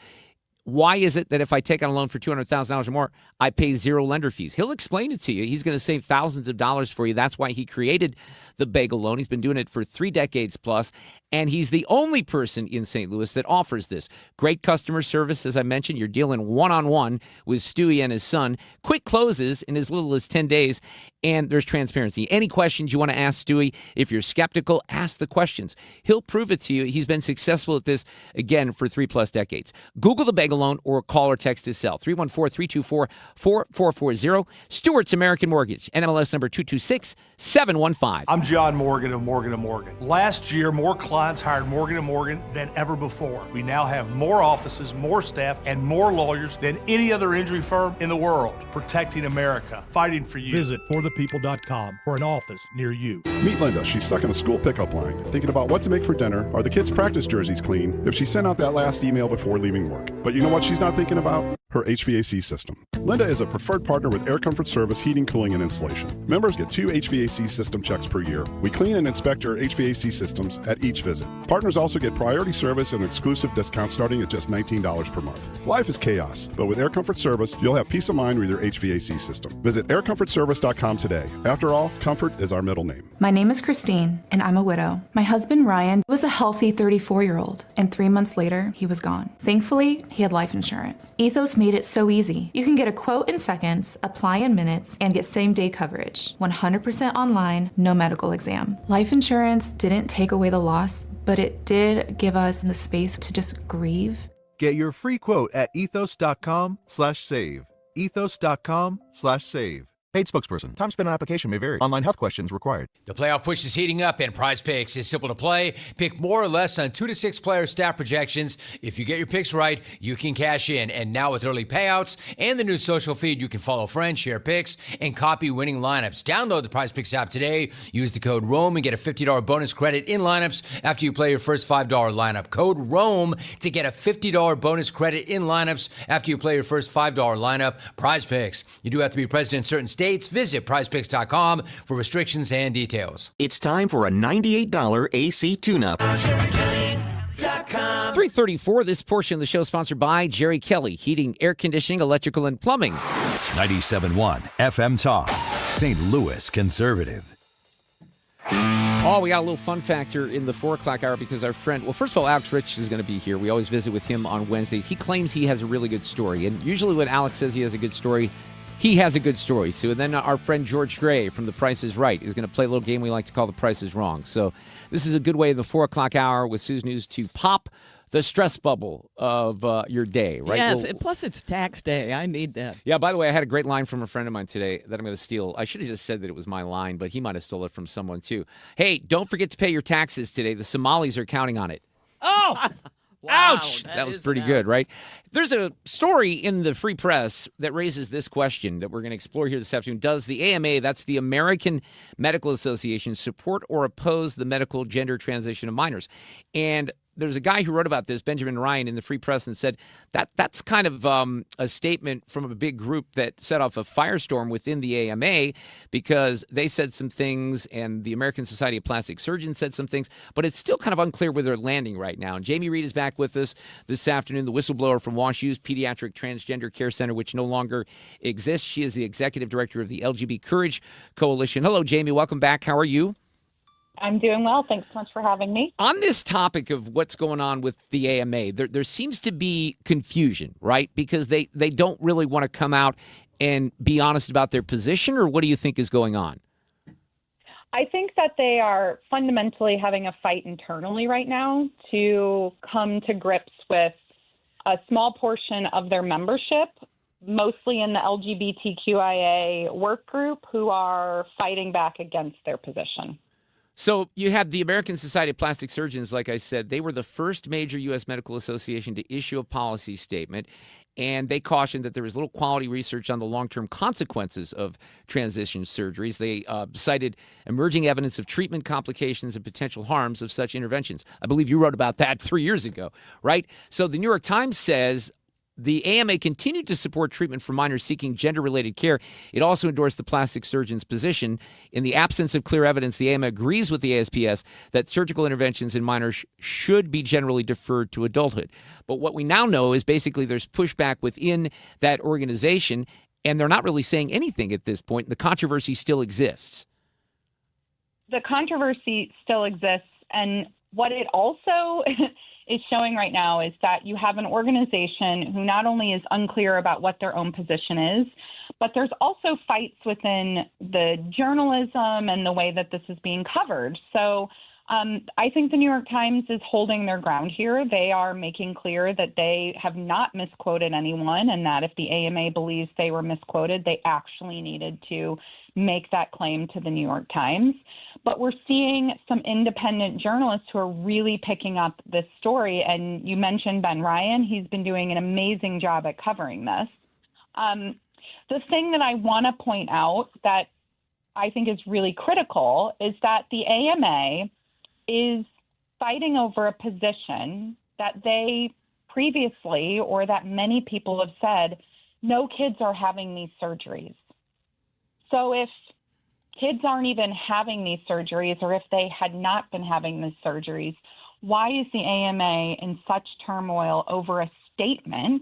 Why is it that if I take out a loan for $200,000 or more, I pay zero lender fees? He'll explain it to you. He's going to save thousands of dollars for you. That's why he created the bagel loan. He's been doing it for 3 decades plus, and he's the only person in St. Louis that offers this. Great customer service, as I mentioned. You're dealing one-on-one with Stewie and his son. Quick closes in as little as 10 days, and there's transparency. Any questions you want to ask Stewie, if you're skeptical, ask the questions. He'll prove it to you. He's been successful at this, again, for 3+ decades. Google the bagel loan or call or text his cell, 314-324-4440. Stewart's American Mortgage, NMLS number 226715. I'm John Morgan of Morgan & Morgan. Last year, more clients hired Morgan & Morgan than ever before. We now have more offices, more staff, and more lawyers than any other injury firm in the world, protecting America, fighting for you. Visit forthepeople.com for an office near you. Meet Linda. She's stuck in a school pickup line, thinking about what to make for dinner. Are the kids' practice jerseys clean? If she sent out that last email before leaving work. But you know what she's not thinking about? her HVAC system. Linda is a preferred partner with Air Comfort Service Heating, Cooling, and Installation. Members get 2 HVAC system checks per year. We clean and inspect your HVAC systems at each visit. Partners also get priority service and exclusive discounts starting at just $19 per month. Life is chaos, but with Air Comfort Service, you'll have peace of mind with your HVAC system. Visit aircomfortservice.com today. After all, comfort is our middle name. My name is Christine, and I'm a widow. My husband, Ryan, was a healthy 34-year-old, and 3 months later, he was gone. Thankfully, he had life insurance. Ethos made it so easy. You can get a quote in seconds, apply in minutes, and get same-day coverage. 100% online, no medical exam. Life insurance didn't take away the loss, but it did give us the space to just grieve. Get your free quote at ethos.com/save. Ethos.com/save. Paid spokesperson. Time spent on application may vary. Online health questions required. The playoff push is heating up, and Prize Picks is simple to play. Pick more or less on 2 to 6 player stat projections. If you get your picks right, you can cash in. And now with early payouts and the new social feed, you can follow friends, share picks, and copy winning lineups. Download the Prize Picks app today. Use the code ROAM and get a $50 bonus credit in lineups after you play your first $5 lineup. Code ROAM to get a $50 bonus credit in lineups after you play your first $5 lineup. Prize Picks. You do have to be present in certain states. Visit prizepicks.com for restrictions and details. It's time for a $98 AC tune-up. 3:34. This portion of the show sponsored by Jerry Kelly, heating, air conditioning, electrical, and plumbing. 97.1 FM Talk, St. Louis Conservative. Oh, we got a little fun factor in the 4 o'clock hour because our friend, well, first of all, Alex Rich is going to be here. We always visit with him on Wednesdays. He claims he has a really good story. And usually when Alex says he has a good story, he has a good story. So then our friend George Gray from The Price is Right is going to play a little game we like to call The Price is Wrong. So this is a good way in the 4 o'clock hour with Sue's News to pop the stress bubble of your day, right? Yes, plus it's tax day. I need that. Yeah, by the way, I had a great line from a friend of mine today that I'm going to steal. I should have just said that it was my line, but he might have stole it from someone too. Hey, don't forget to pay your taxes today. The Somalis are counting on it. Oh! Wow, Ouch! That was pretty good, right? There's a story in the Free Press that raises this question that we're going to explore here this afternoon. Does the AMA, that's the American Medical Association, support or oppose the medical gender transition of minors? And there's a guy who wrote about this, Benjamin Ryan, in the Free Press, and said that's kind of a statement from a big group that set off a firestorm within the AMA because they said some things and the American Society of Plastic Surgeons said some things, but it's still kind of unclear where they're landing right now. And Jamie Reed is back with us this afternoon, the whistleblower from WashU's Pediatric Transgender Care Center, which no longer exists. She is the executive director of the LGBT Courage Coalition. Hello, Jamie. Welcome back. How are you? I'm doing well. Thanks so much for having me. On this topic of what's going on with the AMA, there seems to be confusion, right? Because they don't really want to come out and be honest about their position, or what do you think is going on? I think that they are fundamentally having a fight internally right now to come to grips with a small portion of their membership, mostly in the LGBTQIA work group, who are fighting back against their position. So you had the American Society of Plastic Surgeons, like I said. They were the first major U.S. medical association to issue a policy statement, and they cautioned that there was little quality research on the long-term consequences of transition surgeries. They cited emerging evidence of treatment complications and potential harms of such interventions. I believe you wrote about that 3 years ago, right? So the New York Times says the AMA continued to support treatment for minors seeking gender-related care. It also endorsed the plastic surgeon's position. In the absence of clear evidence, the AMA agrees with the ASPS that surgical interventions in minors should be generally deferred to adulthood. But what we now know is basically there's pushback within that organization, and they're not really saying anything at this point. The controversy still exists. The controversy still exists, and what it also is showing right now is that you have an organization who not only is unclear about what their own position is, but there's also fights within the journalism and the way that this is being covered. So I think the New York Times is holding their ground here. They are making clear that they have not misquoted anyone, and that if the AMA believes they were misquoted, they actually needed to make that claim to the New York Times. But we're seeing some independent journalists who are really picking up this story. And you mentioned Ben Ryan. He's been doing an amazing job at covering this. The thing that I want to point out that I think is really critical is that the AMA is fighting over a position that they previously, or that many people have said, no kids are having these surgeries. So if kids aren't even having these surgeries, or if they had not been having these surgeries, why is the AMA in such turmoil over a statement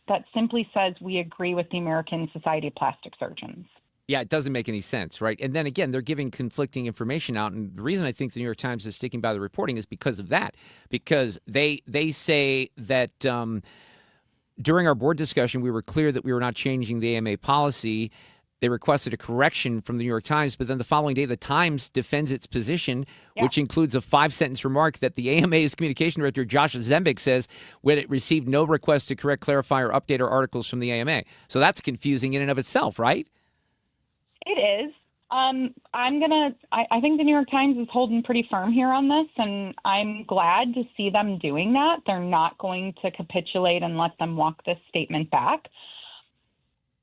that simply says we agree with the American Society of Plastic Surgeons? Yeah, it doesn't make any sense, right? And then again, they're giving conflicting information out. And the reason I think the New York Times is sticking by the reporting is because of that. Because they say that during our board discussion, we were clear that we were not changing the AMA policy. They requested a correction from the New York Times, but then the following day, the Times defends its position, which includes a 5-sentence remark that the AMA's communication director, Josh Zembick, says when it received no request to correct, clarify, or update our articles from the AMA. So that's confusing in and of itself, right? It is. I think the New York Times is holding pretty firm here on this, and I'm glad to see them doing that. They're not going to capitulate and let them walk this statement back.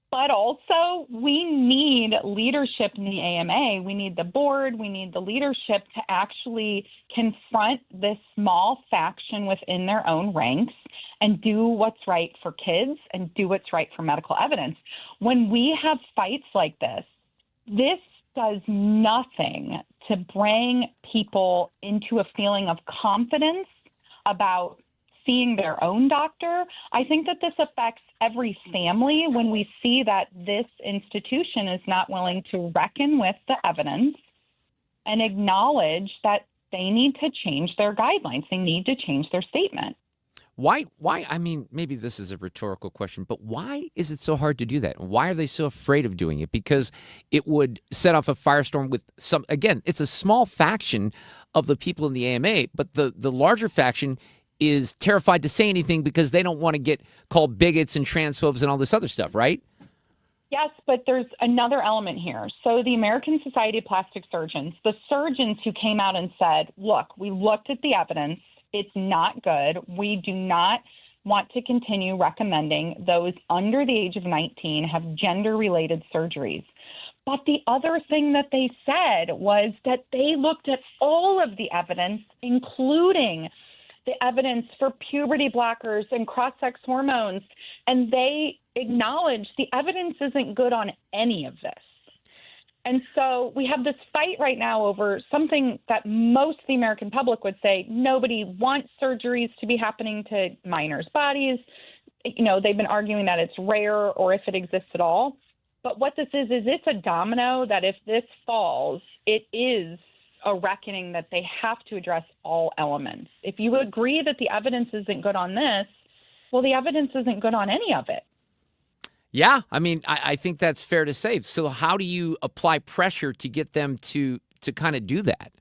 But also, we need leadership in the AMA. We need the board. We need the leadership to actually confront this small faction within their own ranks and do what's right for kids and do what's right for medical evidence. When we have fights like this does nothing to bring people into a feeling of confidence about seeing their own doctor. I think that this affects every family when we see that this institution is not willing to reckon with the evidence and acknowledge that they need to change their guidelines. They need to change their statement. Why? I mean, maybe this is a rhetorical question, but why is it so hard to do that? Why are they so afraid of doing it? Because it would set off a firestorm with some, again, it's a small faction of the people in the AMA, but the larger faction is terrified to say anything because they don't want to get called bigots and transphobes and all this other stuff, right? Yes, but there's another element here. So the American Society of Plastic Surgeons, the surgeons who came out and said, look, we looked at the evidence. It's not good. We do not want to continue recommending those under the age of 19 have gender-related surgeries. But the other thing that they said was that they looked at all of the evidence, including the evidence for puberty blockers and cross-sex hormones, and they acknowledged the evidence isn't good on any of this. And so we have this fight right now over something that most of the American public would say nobody wants surgeries to be happening to minors' bodies. You know, they've been arguing that it's rare or if it exists at all. But what this is it's a domino that if this falls, it is a reckoning that they have to address all elements. If you agree that the evidence isn't good on this, well, the evidence isn't good on any of it. Yeah, I mean, I think that's fair to say. So how do you apply pressure to get them to kind of do that?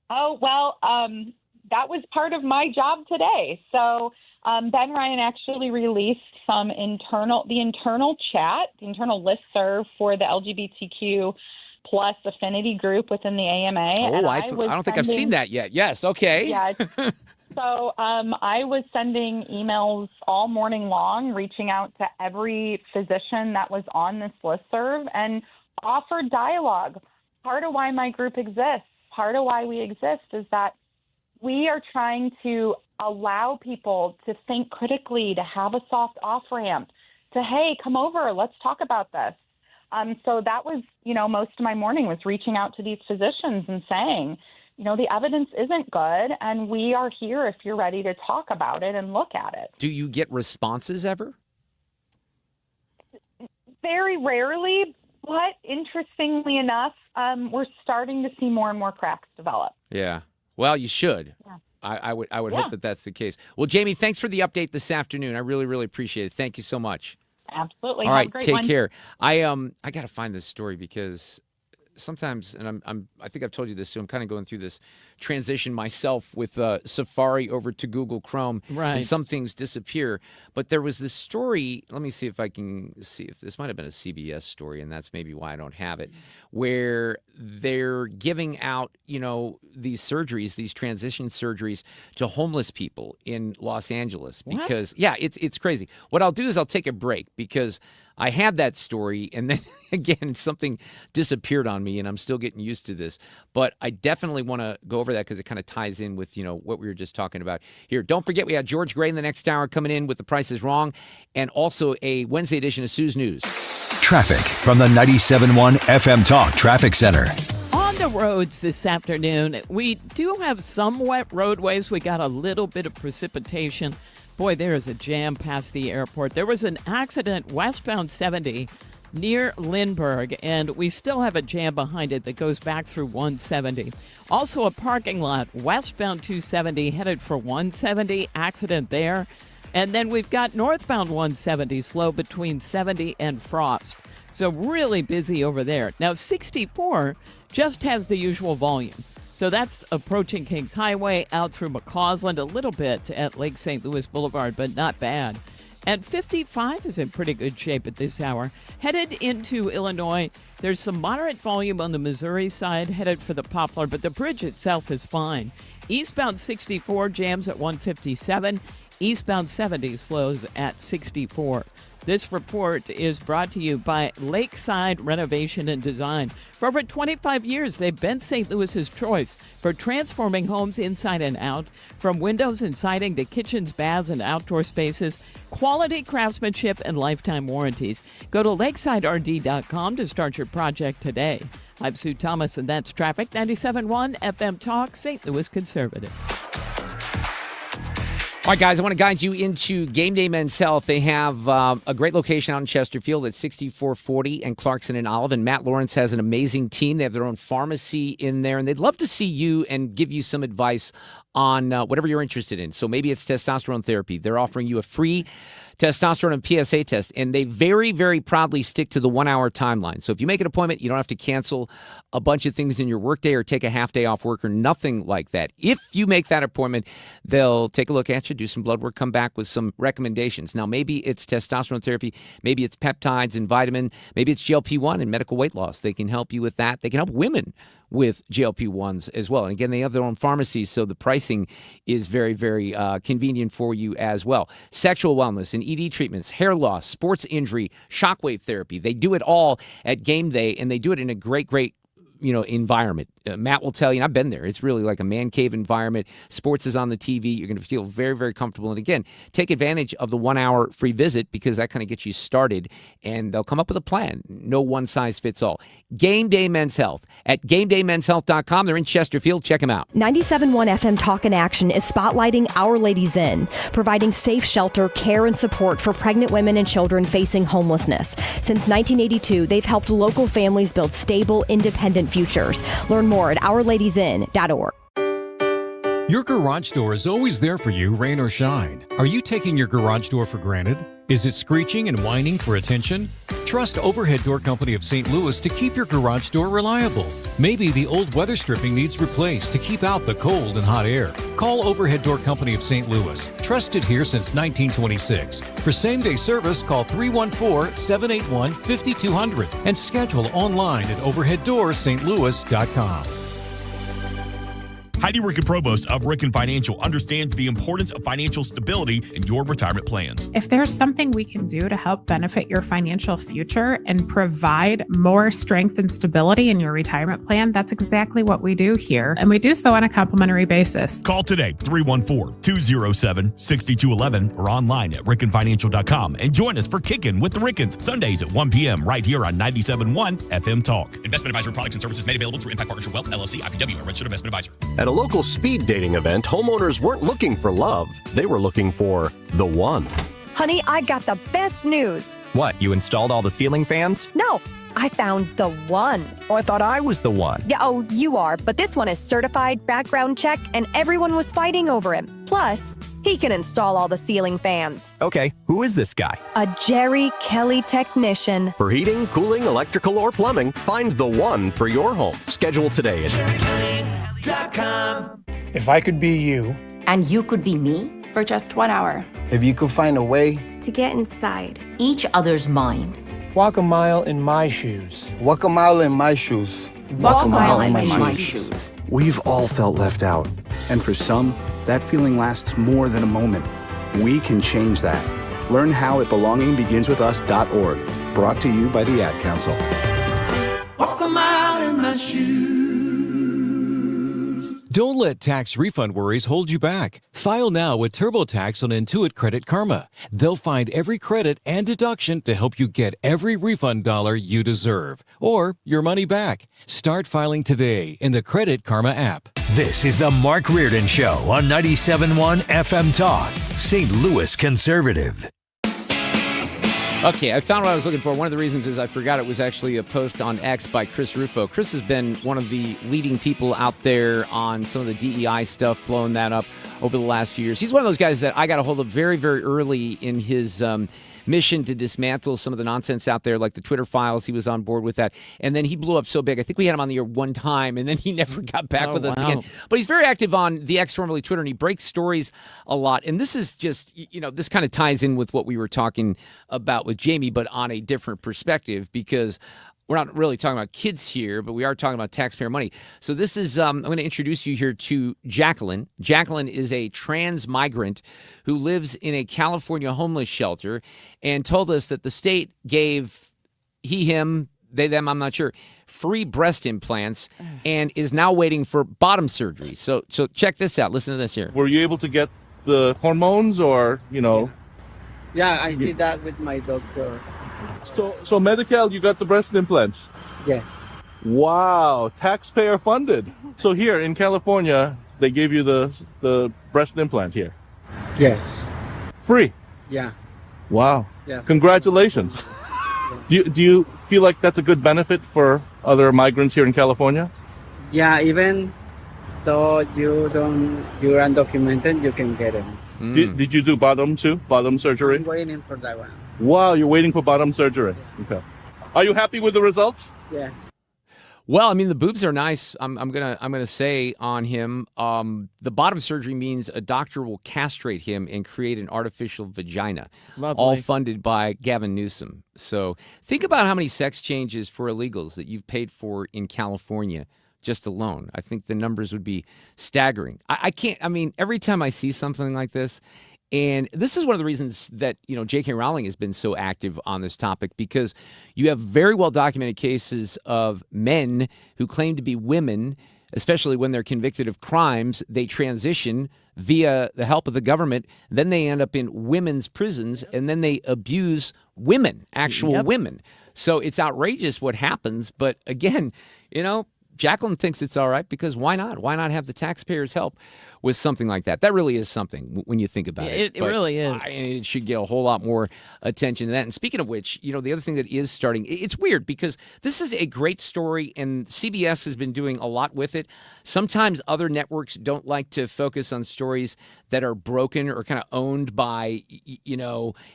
Oh, well, that was part of my job today. So Ben Ryan actually released the internal chat, the internal listserv for the LGBTQ plus affinity group within the AMA. Oh, I don't think I've seen that yet. Yes, okay. Yeah. So I was sending emails all morning long, reaching out to every physician that was on this listserv and offered dialogue. Part of why my group exists, part of why we exist is that we are trying to allow people to think critically, to have a soft off-ramp, to, hey, come over, let's talk about this. So that was, most of my morning was reaching out to these physicians and saying, the evidence isn't good, and we are here if you're ready to talk about it and look at it. Do you get responses ever? Very rarely, but interestingly enough, we're starting to see more and more cracks develop. Yeah. Well, you should. Yeah. I would hope that that's the case. Well, Jamie, thanks for the update this afternoon. I really, really appreciate it. Thank you so much. Absolutely. All Have right, a great take one. care. I got to find this story because sometimes, and I think I've told you this too, I'm kind of going through this transition myself with Safari over to Google Chrome. Right. And some things disappear. But there was this story, let me see if I can see if this might have been a CBS story, and that's maybe why I don't have it, where they're giving out, these surgeries, these transition surgeries to homeless people in Los Angeles. Because, yeah, it's crazy. What I'll do is I'll take a break because I had that story, and then again, something disappeared on me, and I'm still getting used to this. But I definitely want to go over that because it kind of ties in with, what we were just talking about here. Don't forget, we have George Gray in the next hour coming in with The Price is Wrong, and also a Wednesday edition of Sue's News. Traffic from the 97.1 FM Talk Traffic Center. On the roads this afternoon, we do have some wet roadways. We got a little bit of precipitation. Boy, there is a jam past the airport. There was an accident westbound 70 near Lindbergh, and we still have a jam behind it that goes back through 170. Also a parking lot westbound 270 headed for 170, accident there. And then we've got northbound 170 slow between 70 and Frost. So really busy over there. Now 64 just has the usual volume. So that's approaching Kings Highway out through McCausland, a little bit at Lake St. Louis Boulevard, but not bad. And 55 is in pretty good shape at this hour. Headed into Illinois, there's some moderate volume on the Missouri side headed for the Poplar, but the bridge itself is fine. Eastbound 64 jams at 157. Eastbound 70 slows at 64. This report is brought to you by Lakeside Renovation and Design. For over 25 years, they've been St. Louis's choice for transforming homes inside and out. From windows and siding to kitchens, baths, and outdoor spaces, quality craftsmanship and lifetime warranties. Go to lakesiderd.com to start your project today. I'm Sue Thomas, and that's Traffic. 97.1 FM Talk, St. Louis Conservative. All right, guys, I want to guide you into Game Day Men's Health. They have a great location out in Chesterfield at 6440 and Clarkson and Olive. And Matt Lawrence has an amazing team. They have their own pharmacy in there. And they'd love to see you and give you some advice on whatever you're interested in. So maybe it's testosterone therapy. They're offering you a free testosterone and PSA test, and they very, very proudly stick to the 1 hour timeline. So if you make an appointment, you don't have to cancel a bunch of things in your workday or take a half day off work or nothing like that. If you make that appointment, they'll take a look at you, do some blood work, come back with some recommendations. Now, maybe it's testosterone therapy, maybe it's peptides and vitamin, maybe it's GLP-1 and medical weight loss. They can help you with that. They can help women with GLP-1s as well. And again, they have their own pharmacies, so the pricing is very, very convenient for you as well. Sexual wellness and ED treatments, hair loss, sports injury, shockwave therapy. They do it all at Game Day, and they do it in a great, great environment. Matt will tell you, and I've been there, it's really like a man cave environment. Sports is on the TV. You're going to feel very, very comfortable. And again, take advantage of the 1 hour free visit because that kind of gets you started, and they'll come up with a plan. No one size fits all. Game Day Men's Health at GameDayMen'sHealth.com. They're in Chesterfield. Check them out. 97.1 FM Talk in Action is spotlighting Our Ladies Inn, providing safe shelter, care, and support for pregnant women and children facing homelessness. Since 1982, they've helped local families build stable, independent futures. Learn more at OurLadiesInn.org. Your garage door is always there for you, rain or shine. Are you taking your garage door for granted? Is it screeching and whining for attention? Trust Overhead Door Company of St. Louis to keep your garage door reliable. Maybe the old weather stripping needs replaced to keep out the cold and hot air. Call Overhead Door Company of St. Louis, trusted here since 1926. For same-day service, call 314-781-5200 and schedule online at overheaddoorsstlouis.com. Heidi Ricken Provost of Ricken Financial understands the importance of financial stability in your retirement plans. If there's something we can do to help benefit your financial future and provide more strength and stability in your retirement plan, that's exactly what we do here. And we do so on a complimentary basis. Call today, 314-207-6211 or online at rickenfinancial.com and join us for Kickin' with the Rickens, Sundays at 1 p.m. right here on 97.1 FM Talk. Investment advisory products and services made available through Impact Partnership Wealth, LLC, IPW, a registered investment advisor. At a local speed dating event, homeowners weren't looking for love. They were looking for the one. Honey, I got the best news. What, you installed all the ceiling fans? No, I found the one. Oh, I thought I was the one. Yeah, oh, you are, but this one is certified, background check, and everyone was fighting over him. Plus, he can install all the ceiling fans. Okay, who is this guy? A Jerry Kelly technician. For heating, cooling, electrical, or plumbing, find the one for your home. Schedule today at JerryKelly.com. If I could be you. And you could be me. For just 1 hour. If you could find a way. To get inside each other's mind. Walk a mile in my shoes. Walk a mile in my shoes. Walk a mile in my shoes. We've all felt left out. And for some, that feeling lasts more than a moment. We can change that. Learn how at belongingbeginswithus.org. Brought to you by the Ad Council. Walk a mile in my shoes. Don't let tax refund worries hold you back. File now with TurboTax on Intuit Credit Karma. They'll find every credit and deduction to help you get every refund dollar you deserve or your money back. Start filing today in the Credit Karma app. This is the Mark Reardon Show on 97.1 FM Talk, St. Louis Conservative. Okay, I found what I was looking for. One of the reasons is I forgot it was actually a post on X by Chris Rufo. Chris has been one of the leading people out there on some of the DEI stuff, blowing that up over the last few years. He's one of those guys that I got a hold of very, very early in his mission to dismantle some of the nonsense out there, like the Twitter files. He was on board with that. And then he blew up so big. I think we had him on the air one time, and then he never got back with us again. But he's very active on the X, formerly Twitter, and he breaks stories a lot. And this is just, this kind of ties in with what we were talking about with Jamie, but on a different perspective, because we're not really talking about kids here, but we are talking about taxpayer money. So this is, I'm going to introduce you here to Jacqueline. Jacqueline is a trans migrant who lives in a California homeless shelter and told us that the state gave him, they, them, I'm not sure, free breast implants and is now waiting for bottom surgery. So check this out. Listen to this here. Were you able to get the hormones or, Yeah, I did that with my doctor. So Medi-Cal, you got the breast implants? Yes. Wow, taxpayer funded. So here in California, they gave you the breast implant here? Yes. Free? Yeah. Wow. Yeah. Congratulations. Yeah. Do you feel like that's a good benefit for other migrants here in California? Yeah, even though you're undocumented, you can get it. Did you do bottom too? Bottom surgery? I'm waiting for that one. Wow, you're waiting for bottom surgery. Okay. Are you happy with the results? Yes. Well, I mean, the boobs are nice. I'm gonna say on him, the bottom surgery means a doctor will castrate him and create an artificial vagina. Lovely. All funded by Gavin Newsom. So think about how many sex changes for illegals that you've paid for in California just alone. I think the numbers would be staggering. I mean, every time I see something like this, and this is one of the reasons that, J.K. Rowling has been so active on this topic, because you have very well-documented cases of men who claim to be women, especially when they're convicted of crimes. They transition via the help of the government. Then they end up in women's prisons, and then they abuse women, actual women. So it's outrageous what happens. But again, Jacqueline thinks it's all right because why not? Why not have the taxpayers help with something like that? That really is something when you think about it. It really is. It should get a whole lot more attention to that. And speaking of which, the other thing that is starting, it's weird because this is a great story and CBS has been doing a lot with it. Sometimes other networks don't like to focus on stories that are broken or kind of owned by,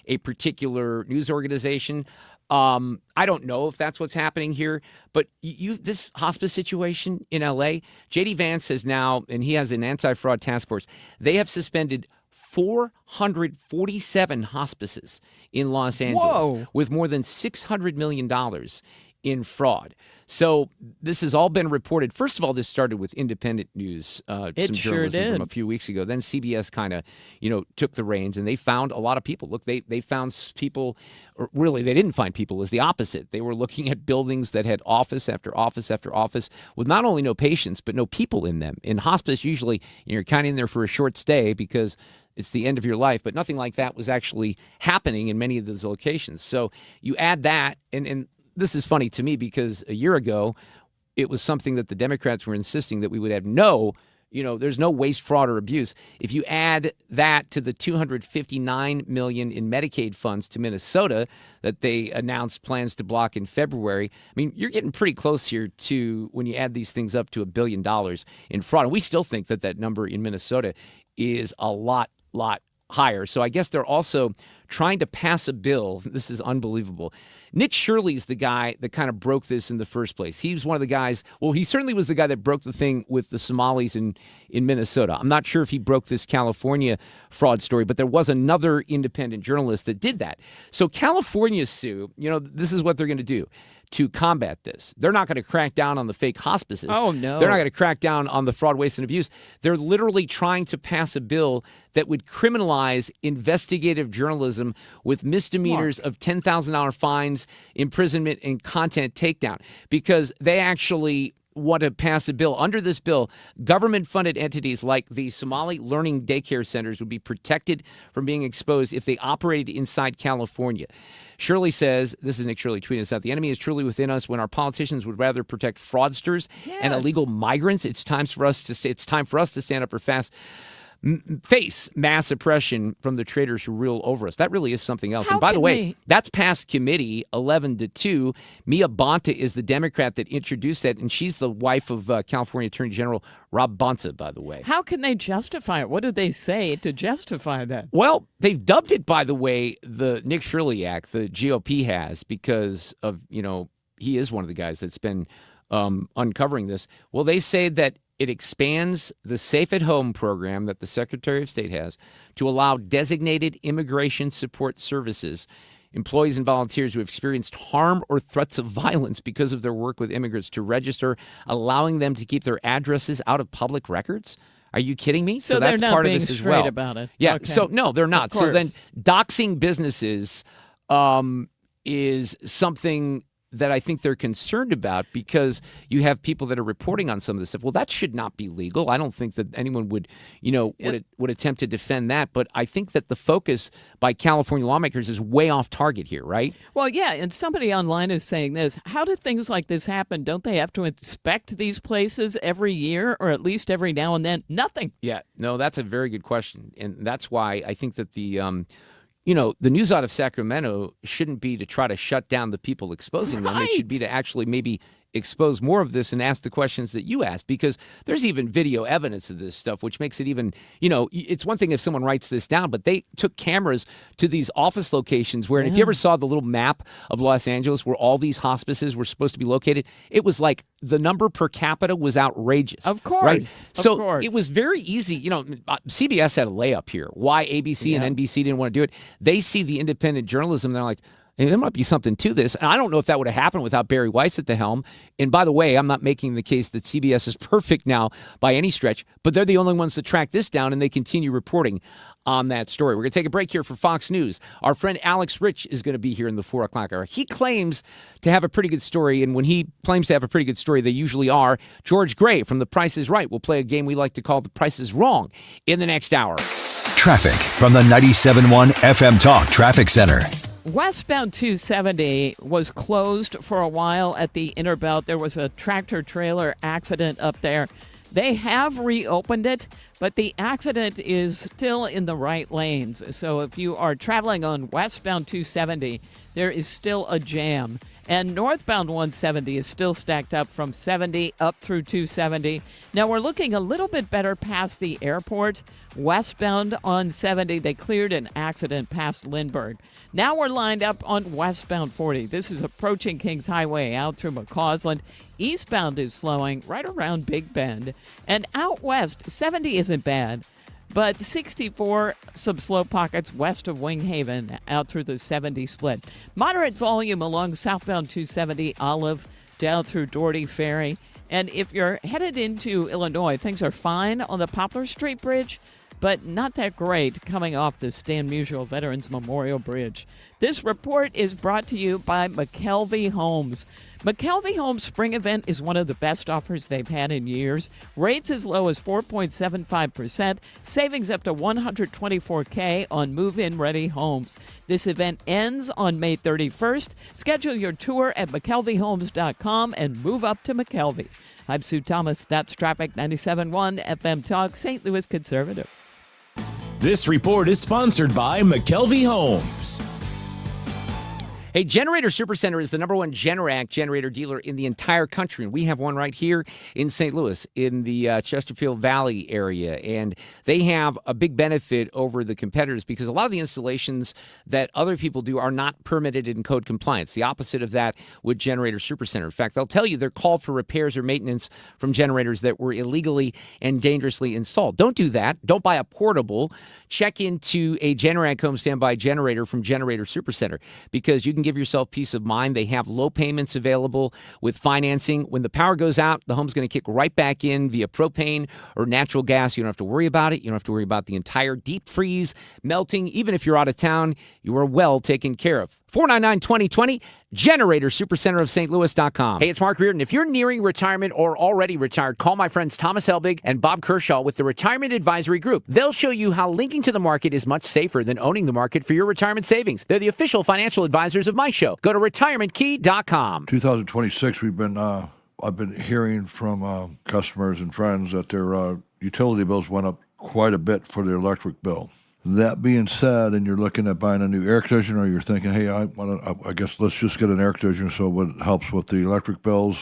a particular news organization. I don't know if that's what's happening here, but this hospice situation in L.A., J.D. Vance has now, and he has an anti-fraud task force, they have suspended 447 hospices in Los Angeles with more than $600 million in fraud. So this has all been reported. First of all, this started with independent news, some journalism from a few weeks ago. Then CBS kind of, took the reins, and they found a lot of people. Look, they found people, or really they didn't find people. It was the opposite. They were looking at buildings that had office after office after office with not only no patients, but no people in them. In hospice, usually you're kind of in there for a short stay because it's the end of your life, but nothing like that was actually happening in many of those locations. So you add that, and this is funny to me because a year ago, it was something that the Democrats were insisting that we would have there's no waste, fraud, or abuse. If you add that to the $259 million in Medicaid funds to Minnesota that they announced plans to block in February, I mean, you're getting pretty close here to when you add these things up to $1 billion in fraud. And we still think that number in Minnesota is a lot higher. So I guess they're also trying to pass a bill. This is unbelievable. Nick Shirley's the guy that kind of broke this in the first place. He was one of the guys, he certainly was the guy that broke the thing with the Somalis in Minnesota. I'm not sure if he broke this California fraud story, but there was another independent journalist that did that. So California, Sue, this is what they're going to do to combat this. They're not going to crack down on the fake hospices. Oh, no. They're not going to crack down on the fraud, waste, and abuse. They're literally trying to pass a bill that would criminalize investigative journalism with misdemeanors of $10,000 fines fines, imprisonment, and content takedown, because they actually want to pass a bill. Under this bill, government-funded entities like the Somali Learning Daycare Centers would be protected from being exposed if they operated inside California. Shirley says, this is Nick Shirley tweeting this out, the enemy is truly within us when our politicians would rather protect fraudsters and illegal migrants. It's time for us to stand up or face mass oppression from the traitors who rule over us. That really is something else. And by the way, that's passed committee 11-2. Mia Bonta is the Democrat that introduced that, and she's the wife of California Attorney General Rob Bonta, by the way. How can they justify it? What did they say to justify that? Well, they've dubbed it, by the way, the Nick Shirley Act, the GOP has, because of, he is one of the guys that's been uncovering this. Well, they say that it expands the Safe at Home program that the Secretary of State has to allow designated immigration support services, employees and volunteers who have experienced harm or threats of violence because of their work with immigrants to register, allowing them to keep their addresses out of public records. Are you kidding me? So that's they're not part being of this as straight well. about it. Yeah. Okay. So no, they're not. So then doxing businesses is something that I think they're concerned about, because you have people that are reporting on some of this stuff. Well, that should not be legal. I don't think that anyone would, would attempt to defend that. But I think that the focus by California lawmakers is way off target here, right? Well, yeah, and somebody online is saying this. How do things like this happen? Don't they have to inspect these places every year, or at least every now and then? Nothing. Yeah, no, that's a very good question. And that's why I think that the news out of Sacramento shouldn't be to try to shut down the people exposing them. It should be to actually maybe expose more of this and ask the questions that you asked, because there's even video evidence of this stuff, which makes it even, it's one thing if someone writes this down, but they took cameras to these office locations where, and if you ever saw the little map of Los Angeles where all these hospices were supposed to be located, it was like the number per capita was outrageous. Of course. Right? So it was very easy. CBS had a layup here. Why ABC and NBC didn't want to do it. They see the independent journalism, and they're like, hey, there might be something to this. And I don't know if that would have happened without Barry Weiss at the helm. And by the way, I'm not making the case that CBS is perfect now by any stretch, but they're the only ones that track this down, and they continue reporting on that story. We're going to take a break here for Fox News. Our friend Alex Rich is going to be here in the 4 o'clock hour. He claims to have a pretty good story, and when he claims to have a pretty good story, they usually are. George Gray from The Price is Right will play a game we like to call The Price is Wrong in the next hour. Traffic from the 97.1 FM Talk Traffic Center. Westbound 270 was closed for a while at the inner belt. There was a tractor-trailer accident up there. They have reopened it, but the accident is still in the right lanes. So if you are traveling on westbound 270, there is still a jam. And northbound 170 is still stacked up from 70 up through 270. Now we're looking a little bit better past the airport. Westbound on 70, they cleared an accident past Lindbergh. Now we're lined up on westbound 40. This is approaching Kings Highway out through McCausland. Eastbound is slowing right around Big Bend. And out west, 70 isn't bad. But 64, some slow pockets west of Wing Haven out through the 70 split. Moderate volume along southbound 270 Olive down through Doherty Ferry. And if you're headed into Illinois, things are fine on the Poplar Street Bridge, but not that great coming off the Stan Musial Veterans Memorial Bridge. This report is brought to you by McKelvey Homes. McKelvey Homes Spring Event is one of the best offers they've had in years. Rates as low as 4.75%, savings up to $124K on move-in ready homes. This event ends on May 31st. Schedule your tour at McKelveyHomes.com and move up to McKelvey. I'm Sue Thomas. That's Traffic 97.1 FM Talk, St. Louis Conservative. This report is sponsored by McKelvey Homes. Hey, Generator Supercenter is the #1 Generac generator dealer in the entire country. And we have one right here in St. Louis in the Chesterfield Valley area. And they have a big benefit over the competitors because a lot of the installations that other people do are not permitted in code compliance. The opposite of that with Generator Supercenter. In fact, they'll tell you they're called for repairs or maintenance from generators that were illegally and dangerously installed. Don't do that. Don't buy a portable. Check into a Generac home standby generator from Generator Supercenter because you can can give yourself peace of mind. They have low payments available with financing. When the power goes out, the home's going to kick right back in via propane or natural gas. You don't have to worry about it. You don't have to worry about the entire deep freeze melting. Even if you're out of town, you are well taken care of. 499-2020, GeneratorSuperCenterofSt. Louis.com. Hey, it's Mark Reardon. If you're nearing retirement or already retired, call my friends Thomas Helbig and Bob Kershaw with the Retirement Advisory Group. They'll show you how linking to the market is much safer than owning the market for your retirement savings. They're the official financial advisors of my show. Go to retirementkey.com. 2026, I've been hearing from customers and friends that their utility bills went up quite a bit for their electric bill. That being said, and you're looking at buying a new air conditioner, or you're thinking, hey, I guess let's just get an air conditioner so it helps with the electric bills.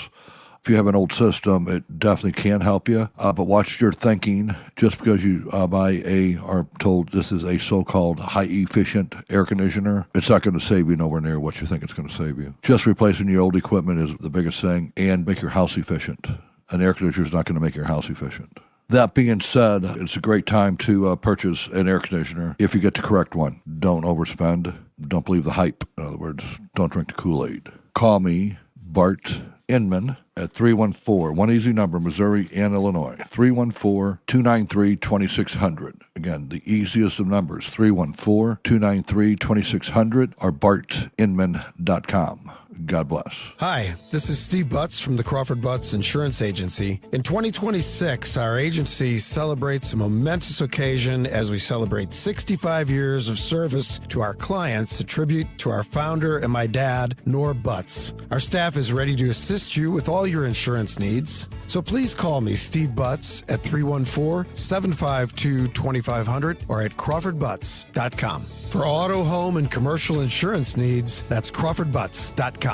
If you have an old system, it definitely can help you. But watch your thinking. Just because you are told this is a so-called high-efficient air conditioner, it's not going to save you nowhere near what you think it's going to save you. Just replacing your old equipment is the biggest thing, and make your house efficient. An air conditioner is not going to make your house efficient. That being said, it's a great time to purchase an air conditioner if you get the correct one. Don't overspend. Don't believe the hype. In other words, don't drink the Kool-Aid. Call me, Bart Inman, at 314, one easy number, Missouri and Illinois, 314-293-2600. Again, the easiest of numbers, 314-293-2600 or bartinman.com. God bless. Hi, this is Steve Butts from the Crawford Butts Insurance Agency. In 2026, our agency celebrates a momentous occasion as we celebrate 65 years of service to our clients, a tribute to our founder and my dad, Nor Butts. Our staff is ready to assist you with all your insurance needs. So please call me, Steve Butts, at 314-752-2500 or at crawfordbutts.com. For auto, home, and commercial insurance needs, that's crawfordbutts.com.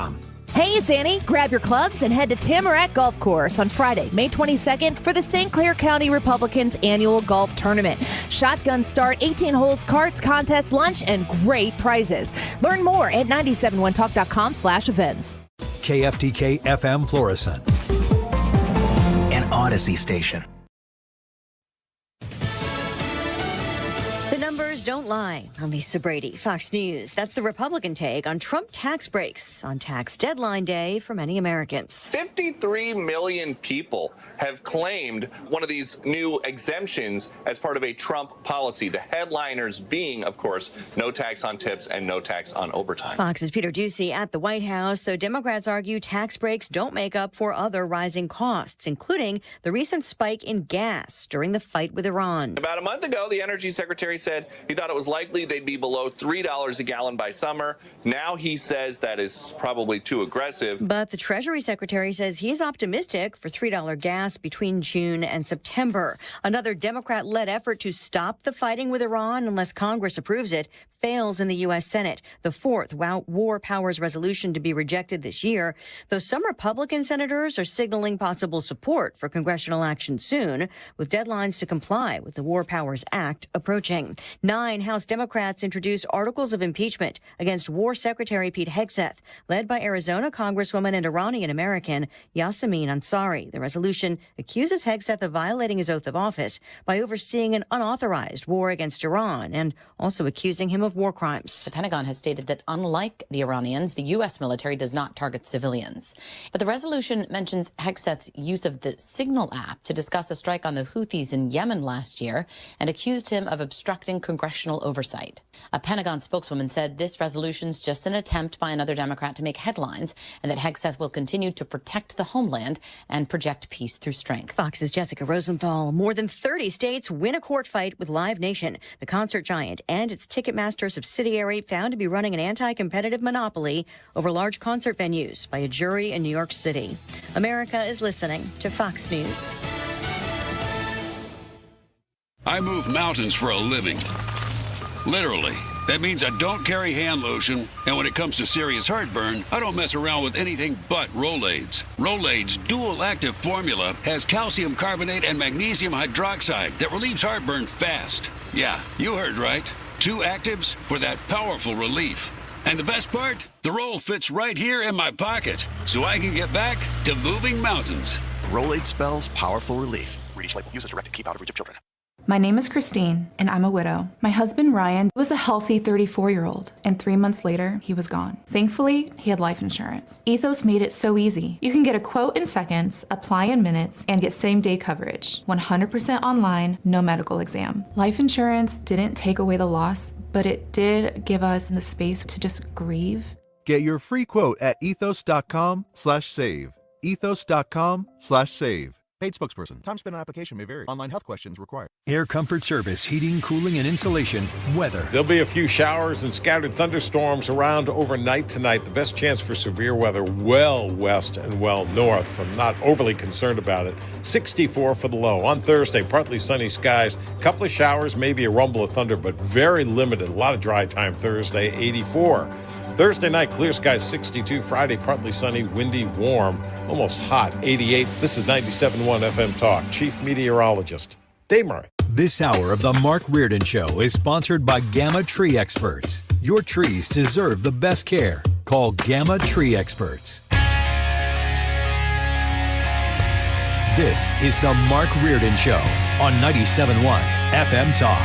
Hey, it's Annie. Grab your clubs and head to Tamarack Golf Course on Friday, May 22nd for the St. Clair County Republicans annual golf tournament. Shotgun start, 18 holes, carts, contest, lunch, and great prizes. Learn more at 971talk.com/events. KFTK FM Florissant, an Odyssey station. The numbers don't lie. I'm Lisa Brady, Fox News. That's the Republican take on Trump tax breaks on tax deadline day for many Americans. 53 million people have claimed one of these new exemptions as part of a Trump policy. The headliners being, of course, no tax on tips and no tax on overtime. Fox's Peter Doocy at the White House, though Democrats argue tax breaks don't make up for other rising costs, including the recent spike in gas during the fight with Iran. About a month ago, the Energy Secretary said he thought it was likely they'd be below $3 a gallon by summer. Now he says that is probably too aggressive. But the Treasury Secretary says he's optimistic for $3 gas between June and September. Another Democrat-led effort to stop the fighting with Iran unless Congress approves it fails in the U.S. Senate, the fourth war powers resolution to be rejected this year, though some Republican senators are signaling possible support for congressional action soon, with deadlines to comply with the War Powers Act approaching. 9 House Democrats introduced articles of impeachment against War Secretary Pete Hegseth, led by Arizona Congresswoman and Iranian-American Yasamin Ansari. The resolution accuses Hegseth of violating his oath of office by overseeing an unauthorized war against Iran and also accusing him of war crimes. The Pentagon has stated that unlike the Iranians, the U.S. military does not target civilians. But the resolution mentions Hegseth's use of the Signal app to discuss a strike on the Houthis in Yemen last year and accused him of obstructing congressional oversight. A Pentagon spokeswoman said this resolution's just an attempt by another Democrat to make headlines and that Hegseth will continue to protect the homeland and project peace through strength. Fox's Jessica Rosenthal. More than 30 states win a court fight with Live Nation, the concert giant and its Ticketmaster subsidiary found to be running an anti-competitive monopoly over large concert venues by a jury in New York City. America is listening to Fox News. I move mountains for a living. Literally. That means I don't carry hand lotion, and when it comes to serious heartburn, I don't mess around with anything but Rolaids. Rolaids' dual-active formula has calcium carbonate and magnesium hydroxide that relieves heartburn fast. Yeah, you heard right. 2 actives for that powerful relief. And the best part? The roll fits right here in my pocket, so I can get back to moving mountains. Rolaids spells powerful relief. Read each label. Use as directed. Keep out of reach of children. My name is Christine, and I'm a widow. My husband, Ryan, was a healthy 34-year-old, and 3 months later, he was gone. Thankfully, he had life insurance. Ethos made it so easy. You can get a quote in seconds, apply in minutes, and get same-day coverage. 100% online, no medical exam. Life insurance didn't take away the loss, but it did give us the space to just grieve. Get your free quote at ethos.com/save. Ethos.com/save. Paid spokesperson. Time spent on application may vary. Online health questions required. Air Comfort Service, heating, cooling, and insulation. Weather. There'll be a few showers and scattered thunderstorms around overnight tonight. The best chance for severe weather well west and well north. I'm not overly concerned about it. 64 for the low. On Thursday, partly sunny skies. Couple of showers, maybe a rumble of thunder, but very limited. A lot of dry time Thursday, 84. Thursday night, clear skies, 62. Friday, partly sunny, windy, warm, almost hot, 88. This is 97.1 FM Talk. Chief Meteorologist Dave Murray. This hour of the Mark Reardon Show is sponsored by Gamma Tree Experts. Your trees deserve the best care. Call Gamma Tree Experts. This is the Mark Reardon Show on 97.1 FM Talk.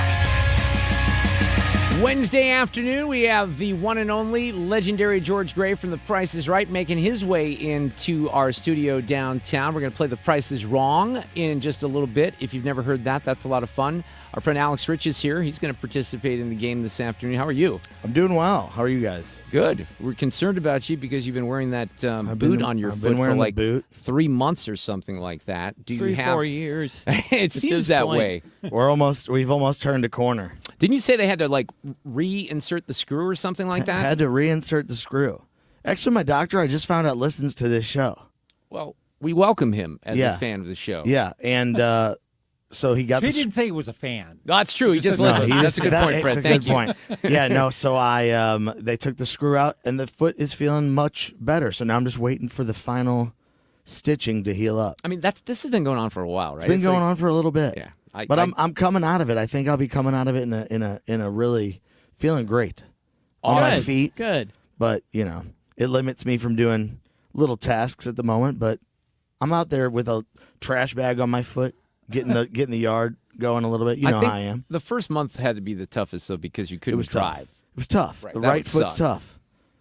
Wednesday afternoon, we have the one and only legendary George Gray from The Price is Right making his way into our studio downtown. We're going to play The Price is Wrong in just a little bit. If you've never heard that, that's a lot of fun. Our friend Alex Rich is here. He's going to participate in the game this afternoon. How are you? I'm doing well. How are you guys? Good. We're concerned about you because you've been wearing that boot on your foot for like 3 months or something like that. Do you have 4 years? It seems that way. We've almost turned a corner. Didn't you say they had to like reinsert the screw or something like that? Had to reinsert the screw. Actually, my doctor, I just found out, listens to this show. Well, we welcome him as a fan of the show. Yeah, and so he got. He didn't say he was a fan. That's true. He just listens. That's a good point, Fred. Thank you. Point. Yeah, no. So they took the screw out, and the foot is feeling much better. So now I'm just waiting for the final stitching to heal up. I mean, this has been going on for a while, right? It's been going on for a little bit. Yeah. But I'm coming out of it. I think I'll be coming out of it in a really feeling great on my feet. Good. But it limits me from doing little tasks at the moment. But I'm out there with a trash bag on my foot, getting the yard going a little bit. You know how I am. The first month had to be the toughest though because you couldn't drive. Tough. It was tough. Right, the right foot's tough.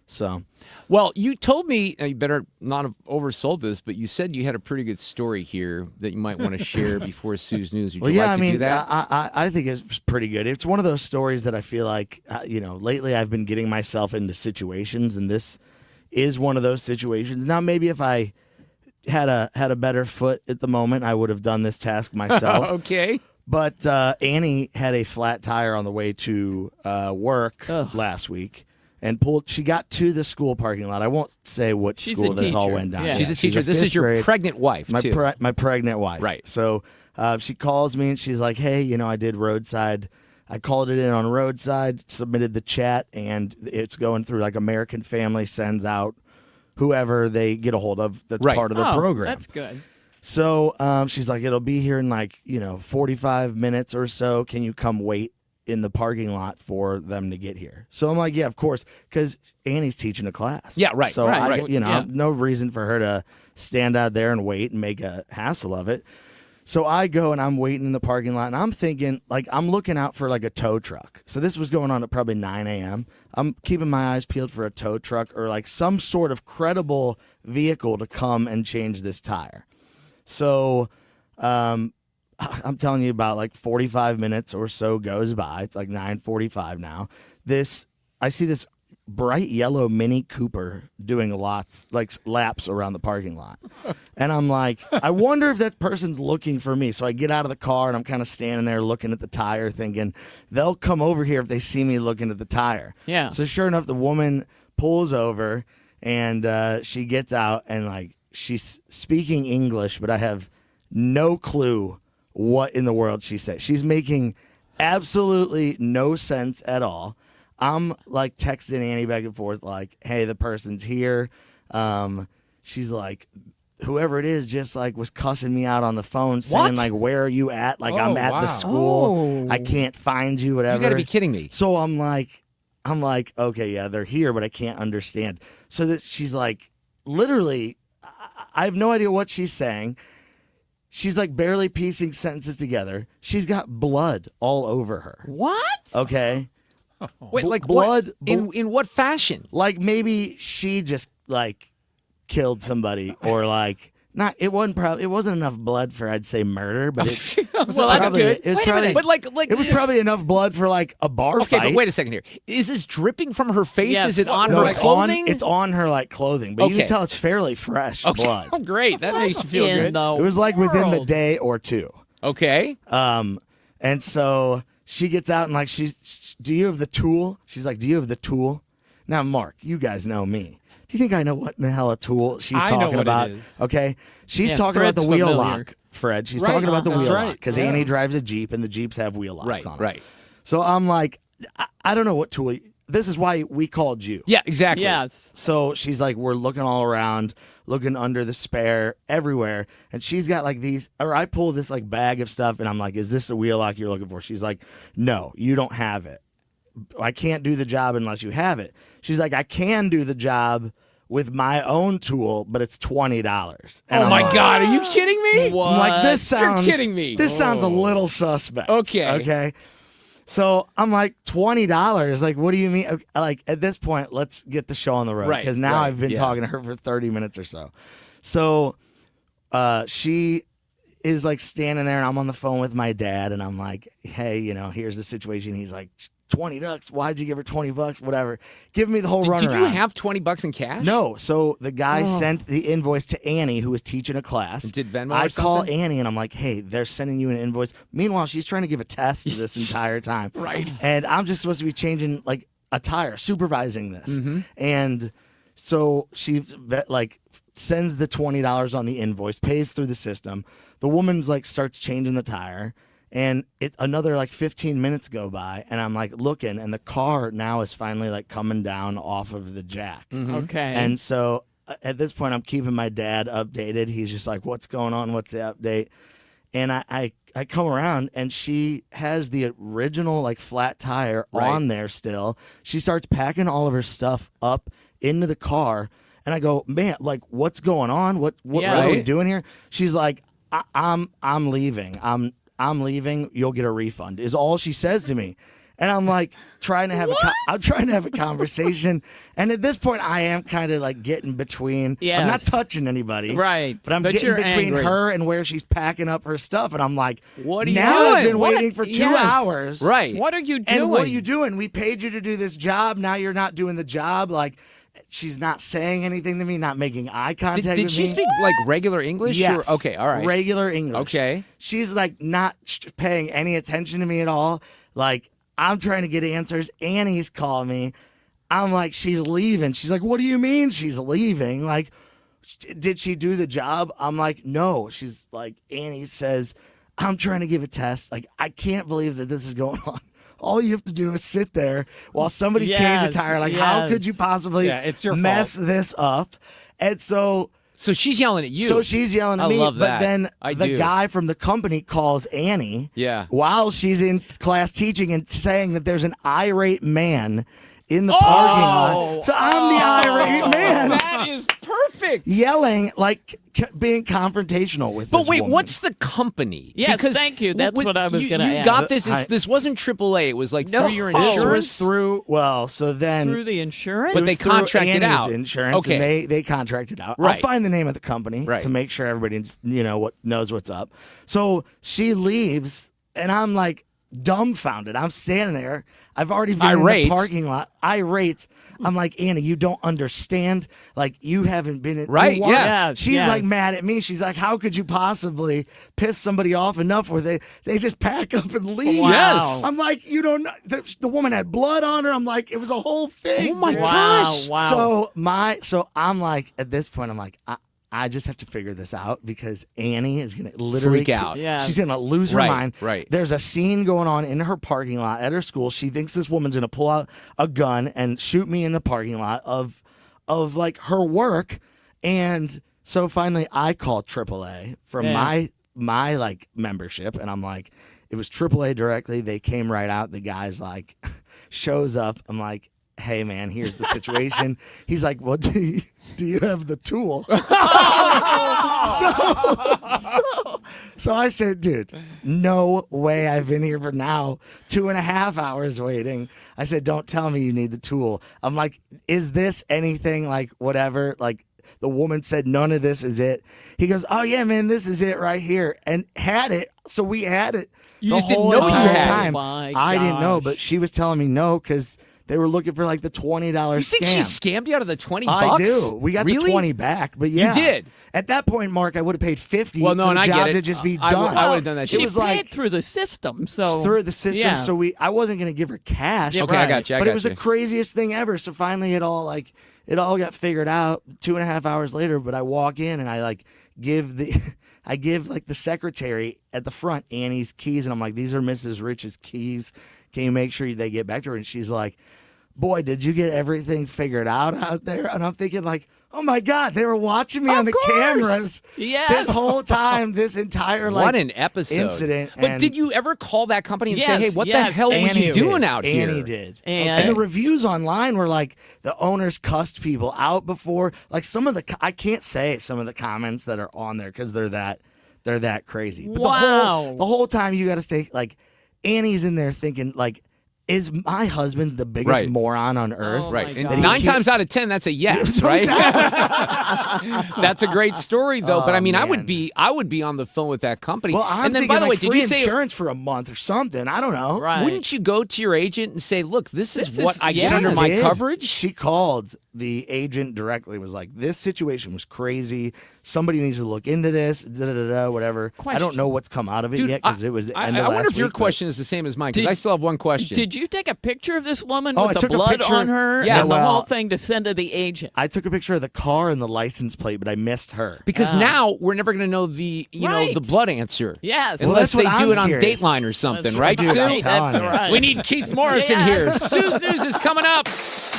So, well, you told me, you better not have oversold this, but you said you had a pretty good story here that you might want to share before Sue's News. Would you like to do that? I think it's pretty good. It's one of those stories that I feel like, lately I've been getting myself into situations, and this is one of those situations. Now, maybe if I had a better foot at the moment, I would have done this task myself. Okay. But Annie had a flat tire on the way to work last week. And she got to the school parking lot. I won't say which school this all went down. Yeah. She's a teacher. This is your pregnant wife, too. My pregnant wife. Right. So she calls me and she's like, hey, I did roadside. I called it in on roadside, submitted the chat, and it's going through like American Family sends out whoever they get a hold of that's part of the program. That's good. So she's like, it'll be here in 45 minutes or so. Can you come wait in the parking lot for them to get here? So I'm like, yeah, of course, because Annie's teaching a class. Yeah, right. So right. No reason for her to stand out there and wait and make a hassle of it. So I go and I'm waiting in the parking lot, and I'm thinking, I'm looking out for a tow truck. So this was going on at probably 9 a.m. I'm keeping my eyes peeled for a tow truck or some sort of credible vehicle to come and change this tire. So I'm telling you, about 45 minutes or so goes by. It's 9:45 now. I see this bright yellow Mini Cooper doing laps around the parking lot. And I'm like, I wonder if that person's looking for me. So I get out of the car and I'm kind of standing there looking at the tire thinking, they'll come over here if they see me looking at the tire. Yeah. So sure enough, the woman pulls over and she gets out and she's speaking English, but I have no clue what in the world she said. She's making absolutely no sense at all. I'm texting Annie back and forth hey, the person's here. She's like, whoever it is just was cussing me out on the phone saying where are you at? I'm at the school. I can't find you, whatever. You gotta be kidding me. So I'm like, okay, yeah, they're here, but I can't understand. So that she's literally, I have no idea what she's saying. She's like barely piecing sentences together. She's got blood all over her. What? Okay. Wait, like blood what? In what fashion? Like maybe she just like killed somebody, or like not. It wasn't enough blood for, I'd say, murder, but well, that's good. It was Wait a probably, minute, but like it was probably enough blood for like a bar okay, fight. but wait a second here. Is this dripping from her face? Yes. Is it on No, her clothing? it's on her like clothing, but you Okay. can tell it's fairly fresh blood. Oh, great. That makes you feel good. It was like within the day or two. Okay. And so she gets out and like do you have the tool? She's like, do you have the tool? Now, Mark, you guys know me. Do you think I know what in the hell a tool she's I know talking what it about? is. Okay. She's Yeah, talking about the Fred's wheel familiar. lock, Fred. She's Right, talking about the that's wheel right. lock because Yeah. Annie drives a Jeep and the Jeeps have wheel locks on them. Right. So I'm like, I don't know what tool. This is why we called you. Yeah, exactly. Yes. So she's like, we're looking all around, looking under the spare, everywhere. And she's got like these, or I pull this like bag of stuff and I'm like, is this a wheel lock you're looking for? She's like, no, you don't have it. I can't do the job unless you have it. She's like, I can do the job with my own tool, but it's $20. And Oh I'm my like, God, are you kidding me? I'm like, this sounds, You're kidding me. This sounds a little suspect. Okay. Okay. So I'm like, $20. Like, what do you mean? Okay, like, at this point, let's get the show on the road. Right, Because now right, I've been yeah. talking to her for 30 minutes or so. So she is like standing there and I'm on the phone with my dad and I'm like, hey, here's the situation. He's like, $20. Why'd you give her $20? Whatever. Give me the whole runaround. Did you have $20 in cash? No. So the guy Oh. sent the invoice to Annie, who was teaching a class. Did Venmo I or call something? Annie and I'm like, hey, they're sending you an invoice. Meanwhile, she's trying to give a test this entire time. Right. And I'm just supposed to be changing like a tire, supervising this. Mhm. And so she like sends the $20 on the invoice, pays through the system. The woman's like starts changing the tire. And it's another like 15 minutes go by, and I'm like looking, and the car now is finally like coming down off of the jack. Okay. And so at this point, I'm keeping my dad updated. He's just like, "What's going on? What's the update?" And I come around, and she has the original like flat tire Right. on there still. She starts packing all of her stuff up into the car, and I go, "Man, like what's going on? What Yeah. are we Right. doing here?" She's like, I'm leaving. I'm leaving. You'll get a refund," is all she says to me. And I'm like trying to have I'm trying to have a conversation. And at this point, I am kind of like getting between. I'm not Yes. touching anybody. Right. But I'm But getting you're between angry. her and where she's packing up her stuff. And I'm like, What are you now I've doing? been What? waiting for 2 Yes. hours. Right. What are you doing? And what are you doing? We paid you to do this job. Now you're not doing the job. Like, she's not saying anything to me, not making eye contact Did with she me. speak like regular English? Yes. Or, okay, all right. Regular English. Okay. She's like not paying any attention to me at all. Like, I'm trying to get answers. Annie's calling me. I'm like, she's leaving. She's like, what do you mean she's leaving? Like, did she do the job? I'm like, no. She's like, Annie says, I'm trying to give a test. Like, I can't believe that this is going on. All you have to do is sit there while somebody changes a Yes, tire. Like, how yes. could you possibly Yeah, it's your mess this up? And so she's yelling at you. So she's yelling at I me, love but that. then I the do. guy from the company calls Annie Yeah. while she's in class teaching and saying that there's an irate man in the parking lot. So I'm the irate man. That is perfect. Yelling, like being confrontational with But this wait, woman. what's the company? Yes, thank you. That's what I was gonna You ask. got this. I- This wasn't AAA. It was like through your It was insurance. through, well, so then. Through the insurance? But it they was through contracted Annie's out. insurance, Okay. and they contracted out. Right. I'll find the name of the company Right. to make sure everybody knows what's up. So she leaves, and I'm like dumbfounded. I'm standing there. I've already been Irate. in the parking lot. Irate. I'm like, Annie, you don't understand. Like, you haven't been in. Right, why- yeah. Yes, She's yes. like mad at me. She's like, how could you possibly piss somebody off enough where they just pack up and leave? Wow. Yes. I'm like, you don't know. The woman had blood on her. I'm like, it was a whole thing. Oh my dude. gosh. Wow. So I'm like, at this point, I'm like, I just have to figure this out because Annie is gonna literally Freak out. Yes. She's gonna lose her Right, mind. right. There's a scene going on in her parking lot at her school. She thinks this woman's gonna pull out a gun and shoot me in the parking lot of like her work. And so finally I call AAA from Yeah. my like membership, and I'm like, it was AAA directly. They came right out. The guy's like shows up. I'm like, hey, man, here's the situation. He's like, well, do you have the tool? So I said, dude, no way. I've been here for now 2.5 hours waiting. I said, don't tell me you need the tool. I'm like, is this anything like whatever? Like, the woman said, none of this is it. He goes, oh, yeah, man, this is it right here. And had it. So we had it You the just didn't whole know you entire had it. time. Oh, my I didn't know, gosh. but she was telling me no because they were looking for like the $20 You think scam. she scammed you out of the $20? I do. We got really? the 20 back, but yeah. You did? At that point, Mark, I would have paid 50 Well, no, for and the I job get it. to just be I done. would have done that She too. was paid like- through the system, so through the system, yeah. so I wasn't going to give her cash. Okay, I got you. But it was the craziest thing ever. So finally, it all got figured out 2.5 hours later. But I walk in and I give the secretary at the front Annie's keys, and I'm like, these are Mrs. Rich's keys. Can you make sure they get back to her? And she's like, boy, did you get everything figured out there? And I'm thinking like, oh my God, they were watching me on the cameras this whole time, this entire what an episode. incident. But And did you ever call that company and say, Yes, hey, what the yes, hell were Annie you doing did. out here? Annie did. And- And the reviews online were like, the owners cussed people out before. Like I can't say some of the comments that are on there because they're that crazy. But Wow. the whole time you got to think like Annie's in there thinking like, is my husband the biggest Right. moron on earth? Oh, Right. my And God. 9 times out of 10, that's a yes, right? That's a great story, though. But I mean, I would be on the phone with that company. Well, I'm and then, thinking by the way, like did free you say insurance for a month or something? I don't know. Right. wouldn't you go to your agent and say, look, this is This what is- I get yeah. under my Did. coverage? She called the agent directly, was like, this situation was crazy. Somebody needs to look into this, whatever. I don't know what's come out of it Dude, yet because it was the end of I wonder last if your week, but- question is the same as mine, because Did- I still have one question. Did you take a picture of this woman Oh, I with the took a blood picture- on her Yeah, and the well- whole thing to send to the agent? I took a picture of the car and the license plate, but I missed her. Because now we're never going to know the Right. the blood answer. Yes. Well, Unless that's what they do I'm it on curious. Dateline or something, That's right, Dude, Sue? I'm telling That's you. right. We need Keith Morris in here. Sue's News is coming up.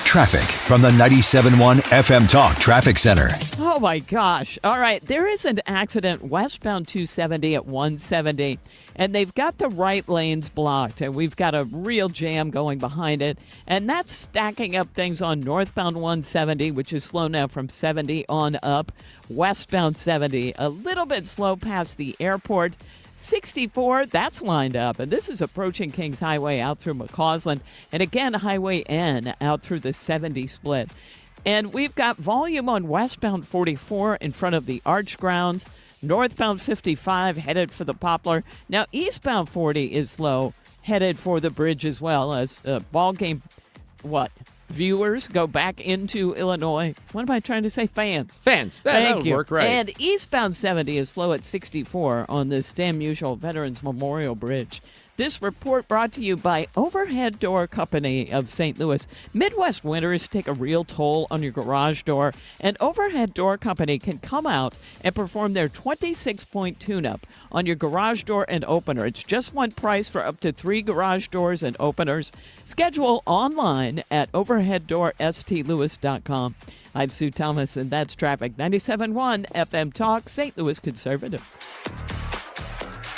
Traffic from the 97.1 FM Talk Traffic Center. Oh my gosh. All right. There is an accident westbound 270 at 170, and they've got the right lanes blocked, and we've got a real jam going behind it. And that's stacking up things on northbound 170, which is slow now from 70 on up. Westbound 70, a little bit slow past the airport. 64, that's lined up. And this is approaching Kings Highway out through McCausland. And again, Highway N out through the 70 split. And we've got volume on westbound 44 in front of the Arch Grounds. Northbound 55 headed for the Poplar. Now, eastbound 40 is slow, headed for the bridge as well as ball game, viewers go back into Illinois. What am I trying to say? Fans. Fans. That Thank would you. work, right. And eastbound 70 is slow at 64 on the Stan Musial Veterans Memorial Bridge. This report brought to you by Overhead Door Company of St. Louis. Midwest winters take a real toll on your garage door, and Overhead Door Company can come out and perform their 26-point tune-up on your garage door and opener. It's just one price for up to 3 garage doors and openers. Schedule online at overheaddoorstlewis.com. I'm Sue Thomas, and that's Traffic 97.1 FM Talk, St. Louis Conservative.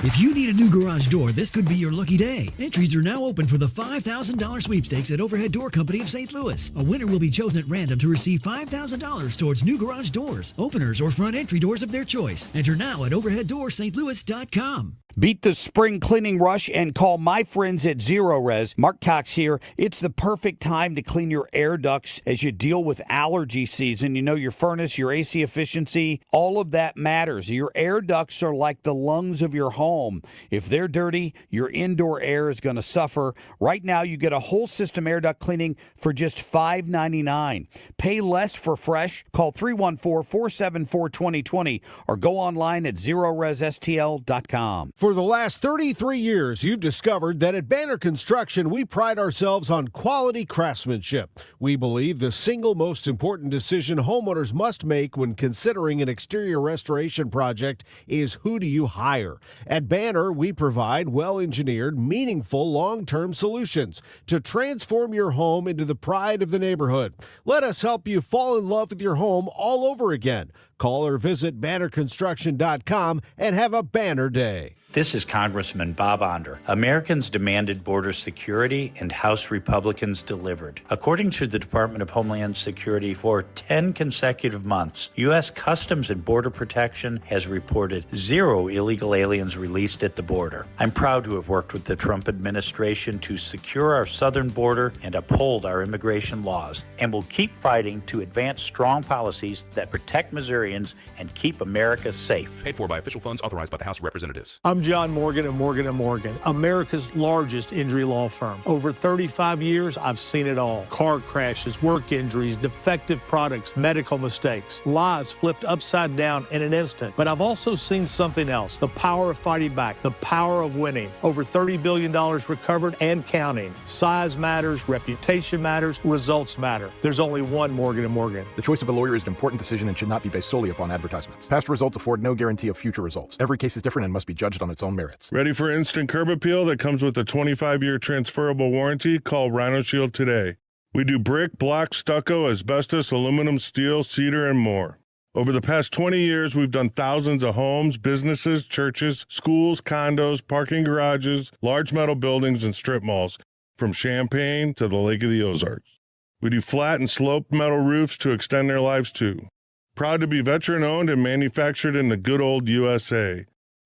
If you need a new garage door, this could be your lucky day. Entries are now open for the $5,000 sweepstakes at Overhead Door Company of St. Louis. A winner will be chosen at random to receive $5,000 towards new garage doors, openers, or front entry doors of their choice. Enter now at overheaddoorstlewis.com. Beat the spring cleaning rush and call my friends at Zero Res. Mark Cox here. It's the perfect time to clean your air ducts as you deal with allergy season. You know, your furnace, your AC efficiency, all of that matters. Your air ducts are like the lungs of your home. If they're dirty, your indoor air is going to suffer. Right now, you get a whole system air duct cleaning for just $5.99. Pay less for fresh. Call 314-474-2020 or go online at ZeroResSTL.com. For the last 33 years, you've discovered that at Banner Construction, we pride ourselves on quality craftsmanship. We believe the single most important decision homeowners must make when considering an exterior restoration project is who do you hire. At Banner, we provide well-engineered, meaningful, long-term solutions to transform your home into the pride of the neighborhood. Let us help you fall in love with your home all over again. Call or visit bannerconstruction.com and have a banner day. This is Congressman Bob Onder. Americans demanded border security, and House Republicans delivered. According to the Department of Homeland Security, for 10 consecutive months, U.S. Customs and Border Protection has reported 0 illegal aliens released at the border. I'm proud to have worked with the Trump administration to secure our southern border and uphold our immigration laws, and will keep fighting to advance strong policies that protect Missourians and keep America safe. Paid for by official funds authorized by the House of Representatives. I'm John Morgan of Morgan & Morgan, America's largest injury law firm. Over 35 years, I've seen it all. Car crashes, work injuries, defective products, medical mistakes, lives flipped upside down in an instant. But I've also seen something else, the power of fighting back, the power of winning. Over $30 billion recovered and counting. Size matters, reputation matters, results matter. There's only one Morgan & Morgan. The choice of a lawyer is an important decision and should not be based solely upon advertisements. Past results afford no guarantee of future results. Every case is different and must be judged on its own merits. Ready for instant curb appeal that comes with a 25-year transferable warranty? Call Rhino Shield today. We do brick, block, stucco, asbestos, aluminum, steel, cedar, and more. Over the past 20 years, we've done thousands of homes, businesses, churches, schools, condos, parking garages, large metal buildings, and strip malls, from Champaign to the Lake of the Ozarks. We do flat and sloped metal roofs to extend their lives too. Proud to be veteran-owned and manufactured in the good old USA.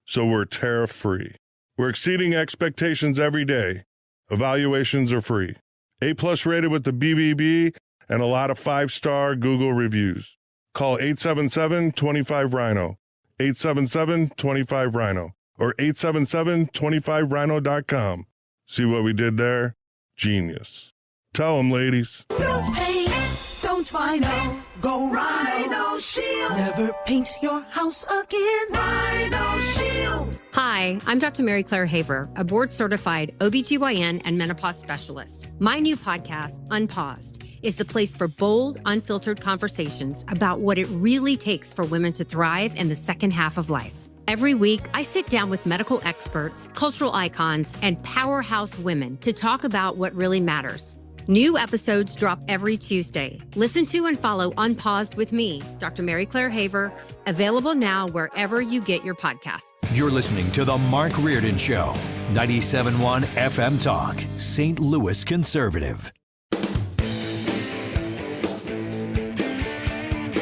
So we're tariff-free. We're exceeding expectations every day. Evaluations are free. A+ rated with the BBB and a lot of 5-star Google reviews. Call 877-25-RHINO, 877-25-RHINO, or 877-25rhino.com. See what we did there? Genius. Tell them, ladies. Don't paint, don't Rhino, go Rhino Shield. Never paint your house again. Rhino Shield. Hi, I'm Dr. Mary Claire Haver, a board-certified OBGYN and menopause specialist. My new podcast, Unpaused, is the place for bold, unfiltered conversations about what it really takes for women to thrive in the second half of life. Every week, I sit down with medical experts, cultural icons, and powerhouse women to talk about what really matters. New episodes drop every Tuesday. Listen to and follow Unpaused with me, Dr. Mary Claire Haver, available now wherever you get your podcasts. You're listening to The Mark Reardon Show, 97.1 FM Talk, St. Louis Conservative.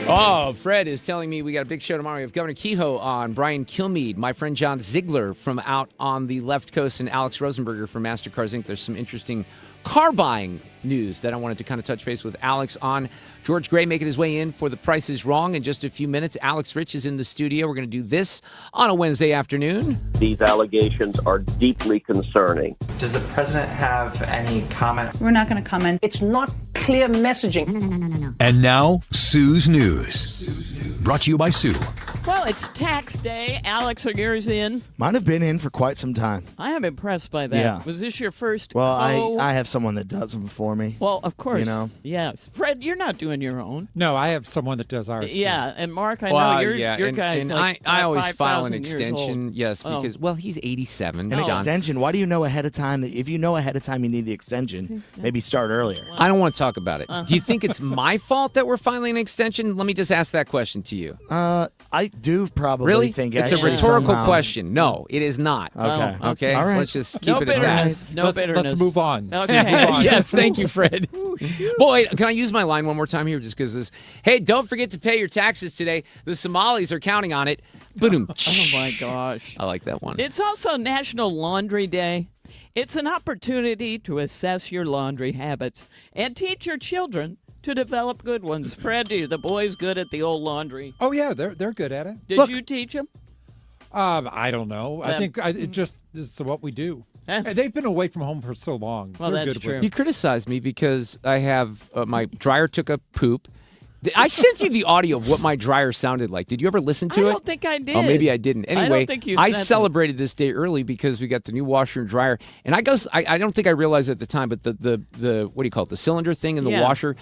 Oh, Fred is telling me we got a big show tomorrow. We have Governor Kehoe on, Brian Kilmeade, my friend John Ziegler from out on the left coast, and Alex Rosenberger from MasterCars Inc. There's some interesting car buying news that I wanted to kind of touch base with Alex on. George Gray making his way in for The Price is Wrong in just a few minutes. Alex Rich is in the studio. We're going to do this on a Wednesday afternoon. These allegations are deeply concerning. Does the president have any comment? We're not going to comment. It's not clear messaging. No. And now, Sue's News. Brought to you by Sue. Well, it's tax day. Alex, are yours in? Mine have been in for quite some time. I am impressed by that. Yeah. Was this your first Well, I have someone that does them for me. Well, of course. You know? Yes. Fred, you're not doing your own. No, I have someone that does ours. Yeah, and Mark, I Well, know your and, guy's and like I always file an 5,000 years extension, old. yes, because, well, he's 87. An John. extension? Why do you know ahead of time that if you know ahead of time you need the extension, maybe start earlier? I don't want to talk about it. Do you think it's my fault that we're filing an extension? Let me just ask that question to you. I do probably Really? think it's a rhetorical question. No, it is not. Okay. Okay. All right. Let's just keep No it at that. bitterness. No bitterness. Let's move on. Okay. Yes, thank you, Fred. Boy, can I use my line one more time here just because this? Hey, don't forget to pay your taxes today. The Somalis are counting on it. Boom. Oh, my gosh. I like that one. It's also National Laundry Day. It's an opportunity to assess your laundry habits and teach your children to develop good ones. Fred, are the boys good at the old laundry? Oh, yeah, they're good at it. Did you teach them? I don't know. I think it just is what we do. They've been away from home for so long. Well, They're that's good true. with You criticize me because I have my dryer took a poop. I sent you the audio of what my dryer sounded like. Did you ever listen to it? I don't think I did. Oh, maybe I didn't. Anyway, I don't think you I sent celebrated this day early because we got the new washer and dryer. And I don't think I realized at the time, but the what do you call it? The cylinder thing in the washer.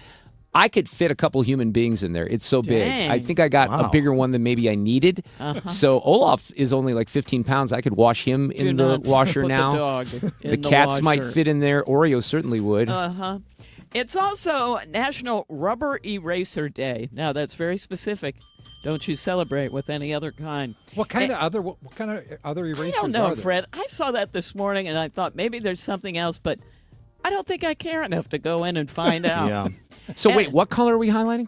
I could fit a couple human beings in there. It's so big. I think I got a bigger one than maybe I needed. So Olaf is only like 15 pounds. I could wash him in the washer put now. The dog The in cats might washer. fit in there. Oreo certainly would. Uh-huh. It's also National Rubber Eraser Day. Now, that's very specific. Don't you celebrate with any other kind. What kind of other erasers I don't know, are there? Fred. I saw that this morning, and I thought maybe there's something else, but I don't think I care enough to go in and find out. Yeah. So wait, what color are we highlighting?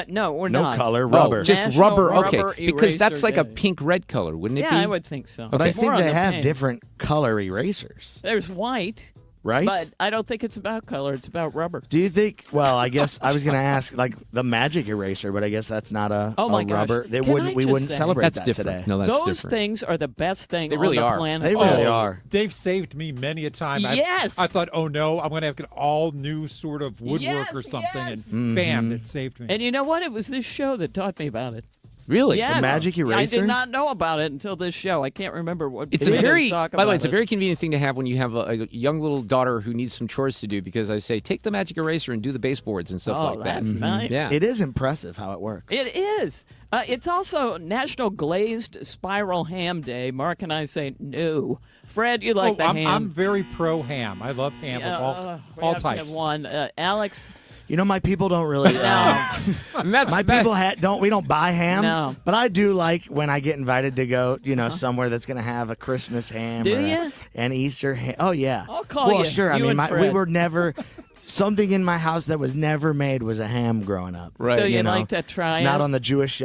No, we're No not. color, rubber. Oh, just National rubber. Okay, Rubber because that's Eraser like a Day. pink-red color, wouldn't it Yeah, be? I would think so. But I More think on they the have pink. different color erasers, There's white, right? but I don't think it's about color. It's about rubber. Do you think? Well, I guess I was going to ask like the magic eraser, but I guess that's not a, Oh my a gosh. rubber. They Can wouldn't. I We just wouldn't say- celebrate That's that different. today. No, that's Those different. things are the best thing They really on the are. planet. They really are. They've saved me many a time. Yes. I thought, oh no, I'm going to have to get all new sort of woodwork or Yes, something, yes. and bam, it saved me. And you know what? It was this show that taught me about it. Really? Yes. The magic I eraser? did not know about it until this show. I can't remember what It's it a was very, talk by the way, about it's a it. very convenient thing to have when you have a young little daughter who needs some chores to do, because I say, take the magic eraser and do the baseboards and stuff Oh, like that. that's nice. Yeah. It is impressive how it works. It is. It's also National Glazed Spiral Ham Day. Mark and I say no. Fred, you like the I'm, ham? I'm very pro ham. I love ham of we all have to have types. one. Alex. You know, my people don't really. Don't. We don't buy ham. No. But I do like when I get invited to go. Somewhere that's going to have a Christmas ham. Do or ya? an Easter ham. Oh yeah. I'll call well, you. sure. I You mean, and we Fred. were never. Something in my house that was never made was a ham growing up. Right. So you know? like to try It's it? not on the Jewish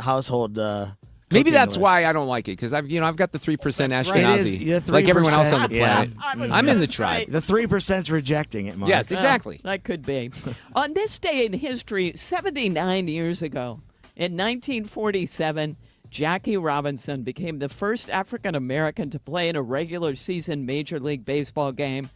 household. Maybe cooking that's list. why I don't like it, because I've got the 3% Ashkenazi, It is, yeah, like everyone else on the 3%, yeah. planet. I'm in the tribe. The 3%'s rejecting it, Mark. Yes, exactly. That could be. On this day in history, 79 years ago, in 1947, Jackie Robinson became the first African American to play in a regular season Major League Baseball game.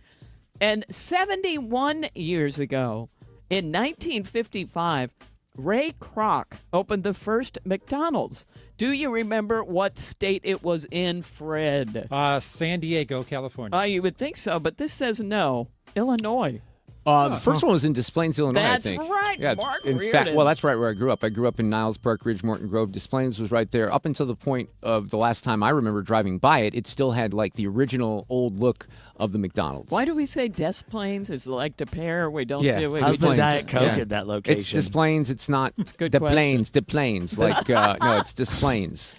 And 71 years ago, in 1955, Ray Kroc opened the first McDonald's. Do you remember what state it was in, Fred? San Diego, California. You would think so, but this says no. Illinois. The first one was in Des Plaines, Illinois, That's I think. right, Yeah, Mark in Reardon. fact, well, that's right where I grew up. I grew up in Niles Park, Ridge, Morton Grove. Des Plaines was right there. Up until the point of the last time I remember driving by it, it still had like the original old look of the McDonald's. Why do we say Des Plaines? Is it like to pair? We don't Yeah. say we How's the Plaines. Diet Coke Yeah. at that location? It's Des Plaines. It's not good Des question. Plaines. Des Plaines. Like no, it's Des Plaines.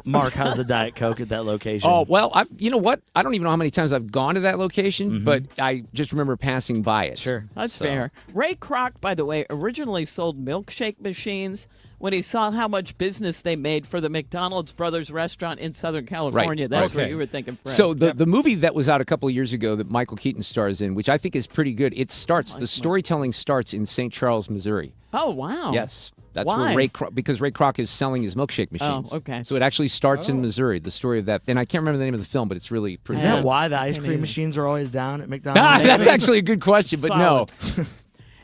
Mark, how's the Diet Coke at that location? Oh, well, you know what? I don't even know how many times I've gone to that location, but I just remember passing by it. Sure. That's fair. Ray Kroc, by the way, originally sold milkshake machines when he saw how much business they made for the McDonald's Brothers restaurant in Southern California. That's what you were thinking, Fred. So the movie that was out a couple of years ago that Michael Keaton stars in, which I think is pretty good, the storytelling starts in St. Charles, Missouri. Oh, wow. Yes. That's Why? where because Ray Kroc is selling his milkshake machines. Oh, okay. So it actually starts in Missouri, the story of that. And I can't remember the name of the film, but it's really pretty Is that good. why the ice cream machines are always down at McDonald's? That's actually a good question, but no.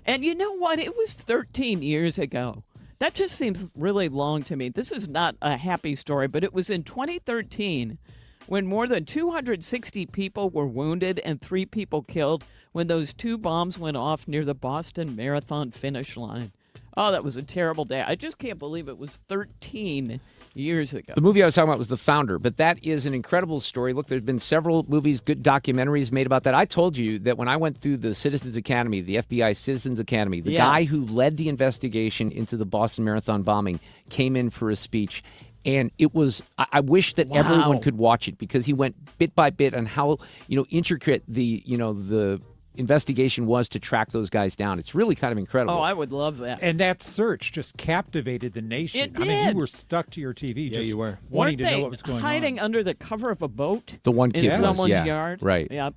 And you know what? It was 13 years ago. That just seems really long to me. This is not a happy story, but it was in 2013 when more than 260 people were wounded and 3 people killed when those 2 bombs went off near the Boston Marathon finish line. Oh, that was a terrible day. I just can't believe it was 13 years ago. The movie I was talking about was The Founder, but that is an incredible story. Look, there's been several movies, good documentaries made about that. I told you that when I went through the Citizens Academy, the FBI Citizens Academy, the guy who led the investigation into the Boston Marathon bombing came in for a speech. And it was, I wish that everyone could watch it, because he went bit by bit on how, intricate the investigation was to track those guys down. It's really kind of incredible. Oh, I would love that. And that search just captivated the nation. It I mean, did. you were stuck to your TV. Yeah, you were. Wanting Weren't to know they what was going hiding on. under the cover of a boat? The one kid in was, someone's yeah. yard. Right. Yeah.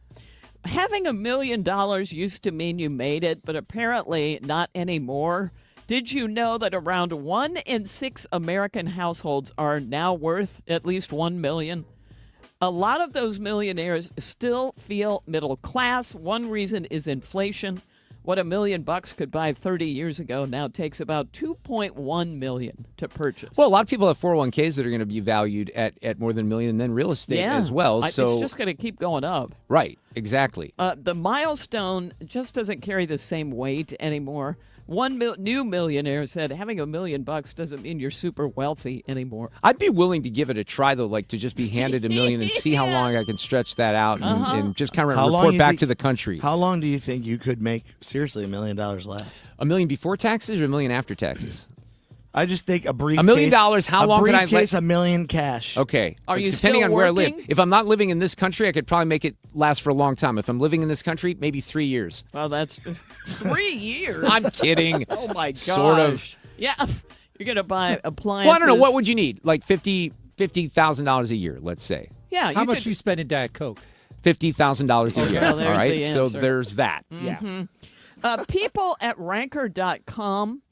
Having $1 million used to mean you made it, but apparently not anymore. Did you know that around 1 in 6 American households are now worth at least $1 million? A lot of those millionaires still feel middle class. One reason is inflation. What $1 million could buy 30 years ago now takes about $2.1 million to purchase. Well, a lot of people have 401ks that are going to be valued at more than $1 million, and then real estate as well. So it's just going to keep going up. Right, exactly. The milestone just doesn't carry the same weight anymore. New millionaire said having $1 million doesn't mean you're super wealthy anymore. I'd be willing to give it a try, though, like to just be handed $1 million and see how long I can stretch that out and just kind of report back to the country. How long do you think you could make, seriously, $1 million last? $1 million before taxes or $1 million after taxes? I just think a briefcase. $1 million, how long could I briefcase, $1 million cash. Okay. Are you depending still on where I live. working? If I'm not living in this country, I could probably make it last for a long time. If I'm living in this country, maybe 3 years. Well, that's 3 years. I'm kidding. Oh, my gosh. Sort of. Yeah. You're going to buy appliances. Well, I don't know. What would you need? Like $50,000 a year, let's say. Yeah. How much you spend in Diet Coke? $50,000 a year. Well, there's all right. the So answer. there's that. Mm-hmm. People at Ranker.com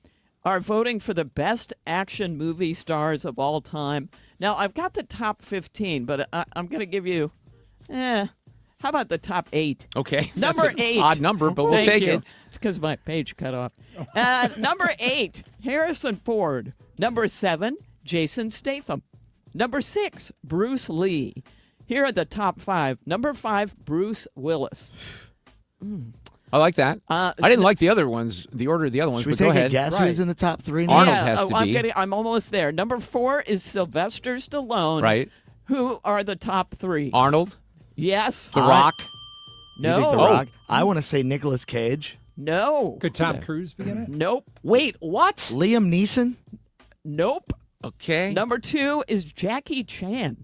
are voting for the best action movie stars of all time. Now, I've got the top 15, but I'm going to give you, how about the top 8? Okay. Number That's an 8. odd number, but we'll Thank take you. it. It's because my page cut off. Number 8, Harrison Ford. Number 7, Jason Statham. Number 6, Bruce Lee. Here are the top 5. Number 5, Bruce Willis. I like that. I didn't like the other ones, the order of the other ones, Should we but go take ahead. a guess who's in the top 3 now? Arnold has to be. I'm almost there. Number 4 is Sylvester Stallone. Right. Who are the top 3? Arnold? Yes. The Rock? You think The Rock? I want to say Nicolas Cage. No. Could Tom Cruise be in it? Nope. Wait, what? Liam Neeson? Nope. Okay. Number 2 is Jackie Chan.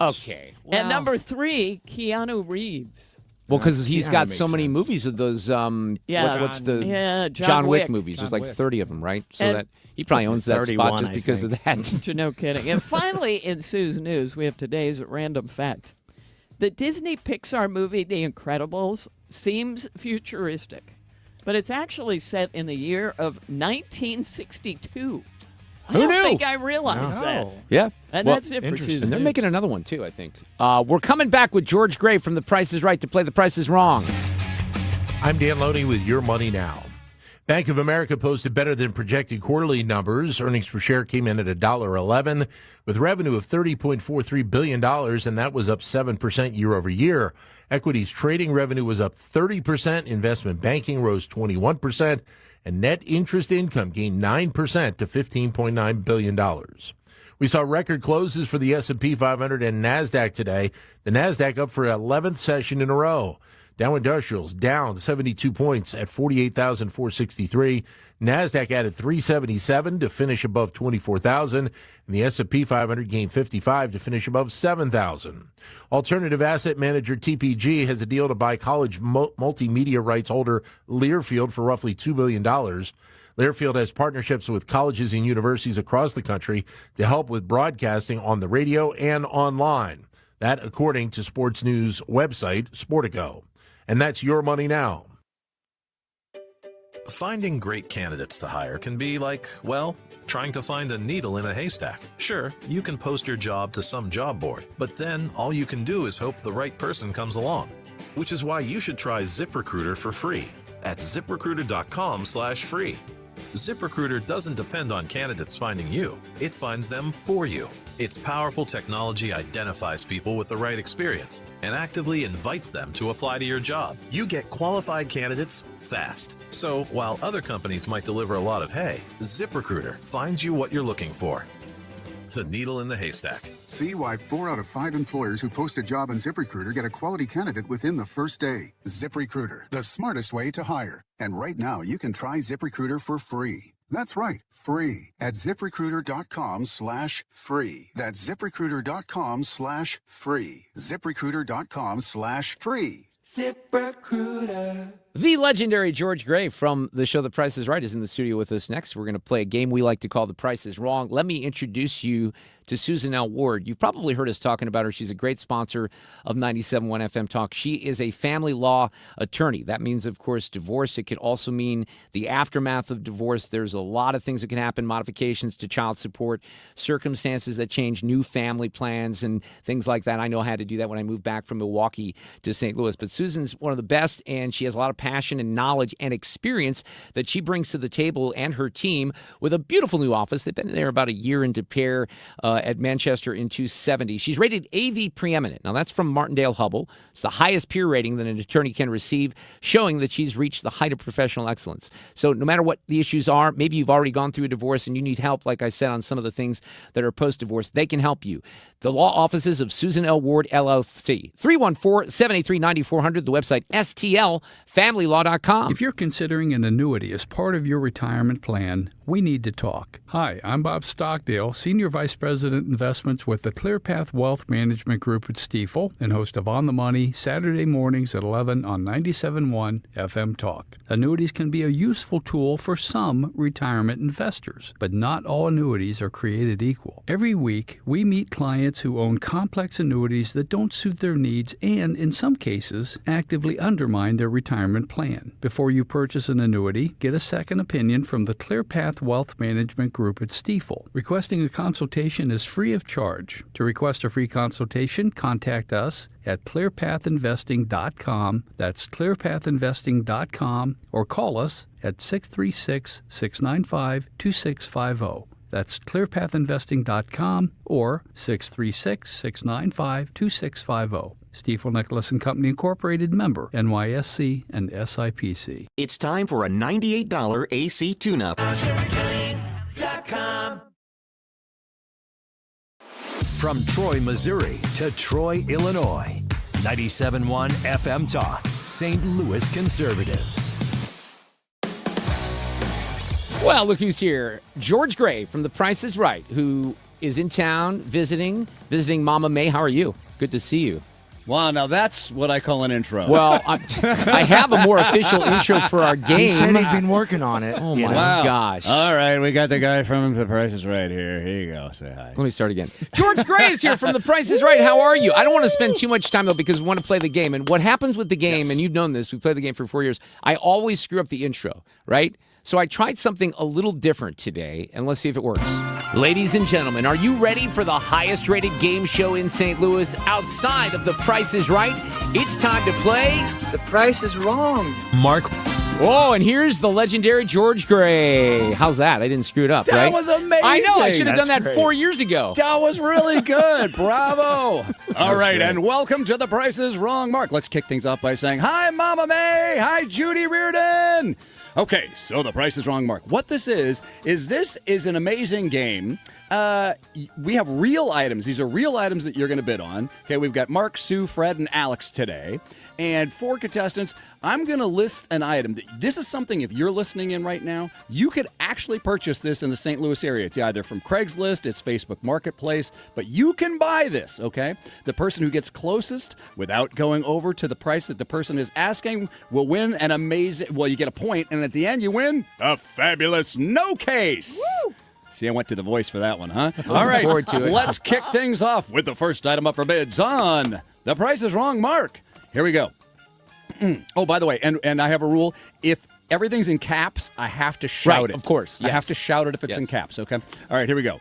Okay. And number 3, Keanu Reeves. Well, because he's Keanu got makes so many sense. movies of those. Yeah. John Wick Wick. movies. There's like Wick. 30 of them, right? So And- that he probably owns that 31, spot just I because think. of that. No kidding. And finally, in Sue's news, we have today's random fact. The Disney Pixar movie The Incredibles seems futuristic, but it's actually set in the year of 1962. I Who don't knew? think I realized that. Yeah. And Well, that's it for interesting. Sue's And they're news. making another one, too, I think. We're coming back with George Gray from The Price is Right to play The Price is Wrong. I'm Dan Loney with Your Money Now. Bank of America posted better than projected quarterly numbers. Earnings per share came in at $1.11 with revenue of $30.43 billion, and that was up 7% year over year. Equities trading revenue was up 30%. Investment banking rose 21%. And net interest income gained 9% to $15.9 billion. We saw record closes for the S&P 500 and NASDAQ today. The NASDAQ up for 11th session in a row. Dow Industrials down 72 points at 48,463. NASDAQ added 377 to finish above 24,000. And the S&P 500 gained 55 to finish above 7,000. Alternative asset manager TPG has a deal to buy college multimedia rights holder Learfield for roughly $2 billion. Learfield has partnerships with colleges and universities across the country to help with broadcasting on the radio and online. That according to sports news website Sportico. And that's Your Money Now. Finding great candidates to hire can be like, well, trying to find a needle in a haystack. Sure, you can post your job to some job board, but then all you can do is hope the right person comes along. Which is why you should try ZipRecruiter for free at ZipRecruiter.com/free. ZipRecruiter doesn't depend on candidates finding you. It finds them for you. Its powerful technology identifies people with the right experience and actively invites them to apply to your job. You get qualified candidates fast. So while other companies might deliver a lot of hay, ZipRecruiter finds you what you're looking for. The needle in the haystack. See why 4 out of 5 employers who post a job on ZipRecruiter get a quality candidate within the first day. ZipRecruiter, the smartest way to hire. And right now, you can try ZipRecruiter for free. That's right, free at ZipRecruiter.com/free. That's ZipRecruiter.com/free. ZipRecruiter.com/free. ZipRecruiter. The legendary George Gray from the show The Price is Right is in the studio with us next. We're going to play a game we like to call The Price is Wrong. Let me introduce you to Susan L. Ward. You've probably heard us talking about her. She's a great sponsor of 97.1 FM Talk. She is a family law attorney. That means, of course, divorce. It could also mean the aftermath of divorce. There's a lot of things that can happen, modifications to child support, circumstances that change, new family plans, and things like that. I know I had to do that when I moved back from Milwaukee to St. Louis. But Susan's one of the best, and she has a lot of passion and knowledge and experience that she brings to the table and her team with a beautiful new office. They've been there about a year in De Pere at Manchester in 270. She's rated AV Preeminent. Now, that's from Martindale-Hubbell. It's the highest peer rating that an attorney can receive, showing that she's reached the height of professional excellence. So no matter what the issues are, maybe you've already gone through a divorce and you need help, like I said, on some of the things that are post-divorce, they can help you. The law offices of Susan L. Ward, LLC. 314-783-9400. The website, stlfamilylaw.com. If you're considering an annuity as part of your retirement plan, we need to talk. Hi, I'm Bob Stockdale, Senior Vice President Investments with the ClearPath Wealth Management Group at Stifel and host of On the Money, Saturday mornings at 11 on 97.1 FM Talk. Annuities can be a useful tool for some retirement investors, but not all annuities are created equal. Every week, we meet clients who own complex annuities that don't suit their needs and, in some cases, actively undermine their retirement plan. Before you purchase an annuity, get a second opinion from the ClearPath Wealth Management Group at Stifel. Requesting a consultation is free of charge. To request a free consultation, contact us at clearpathinvesting.com. That's clearpathinvesting.com, or call us at 636-695-2650. That's clearpathinvesting.com or 636-695-2650. Stifel Nicholas and Company Incorporated, member NYSE and SIPC. It's time for a $98 AC tune-up. From Troy, Missouri to Troy, Illinois. 97.1 FM Talk, St. Louis Conservative. Well, look who's here. George Gray from The Price is Right, who is in town visiting Mama May. How are you? Good to see you. Wow, now that's what I call an intro. Well, I have a more official intro for our game. He said he'd been working on it. Oh, my gosh. All right, we got the guy from The Price is Right here. Here you go. Say hi. Let me start again. George Gray is here from The Price is Right. How are you? I don't want to spend too much time, though, because we want to play the game. And what happens with the game, and you've known this, we played the game for 4 years, I always screw up the intro, right? So I tried something a little different today, and let's see if it works. Ladies and gentlemen, are you ready for the highest-rated game show in St. Louis outside of The Price is Right? It's time to play The Price is Wrong. Mark. Oh, and here's the legendary George Gray. How's that? I didn't screw it up, right? That was amazing. I know. I should have done that great. 4 years ago. That was really good. Bravo. All right, great. and welcome to The Price is Wrong. Mark, let's kick things off by saying, hi, Mama May. Hi, Judy Reardon. Okay, so The Price is Wrong, Mark. What this is this is an amazing game. We have real items. These are real items that you're going to bid on. Okay, we've got Mark, Sue, Fred, and Alex today. And 4 contestants, I'm going to list an item. This is something, if you're listening in right now, you could actually purchase this in the St. Louis area. It's either from Craigslist, it's Facebook Marketplace, but you can buy this, okay? The person who gets closest without going over to the price that the person is asking will win an amazing, well, you get a point, and at the end you win a fabulous no case. Woo! See, I went to The Voice for that one, huh? All right, let's kick things off with the first item up for bids on The Price is Wrong, Mark. Here we go. Oh, by the way, and I have a rule. If everything's in caps, I have to shout it. Of course. I have to shout it if it's in caps, okay? All right, here we go.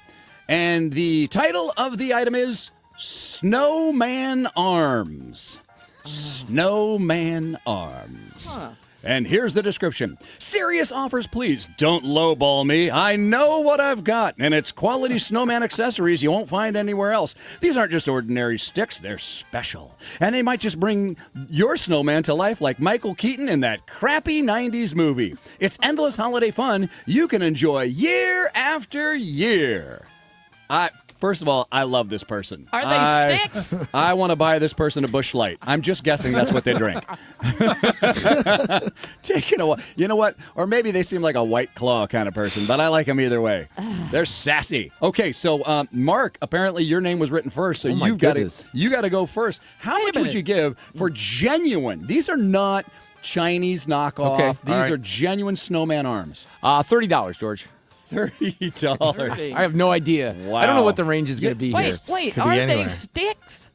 And the title of the item is Snowman Arms. Snowman Arms. Huh. And here's the description. Serious offers, please. Don't lowball me. I know what I've got, and it's quality snowman accessories you won't find anywhere else. These aren't just ordinary sticks. They're special. And they might just bring your snowman to life like Michael Keaton in that crappy 90s movie. It's endless holiday fun you can enjoy year after year. First of all, I love this person. Are they sticks? I want to buy this person a Busch Light. I'm just guessing that's what they drink. Taking a while. You know what? Or maybe they seem like a White Claw kind of person, but I like them either way. They're sassy. Okay, so Mark, apparently your name was written first, so you got to go first. How much would you give for genuine? These are not Chinese knockoff. Okay, these are genuine snowman arms. $30, George. $30. I have no idea. Wow. I don't know what the range is going to be here. Wait, are they sticks?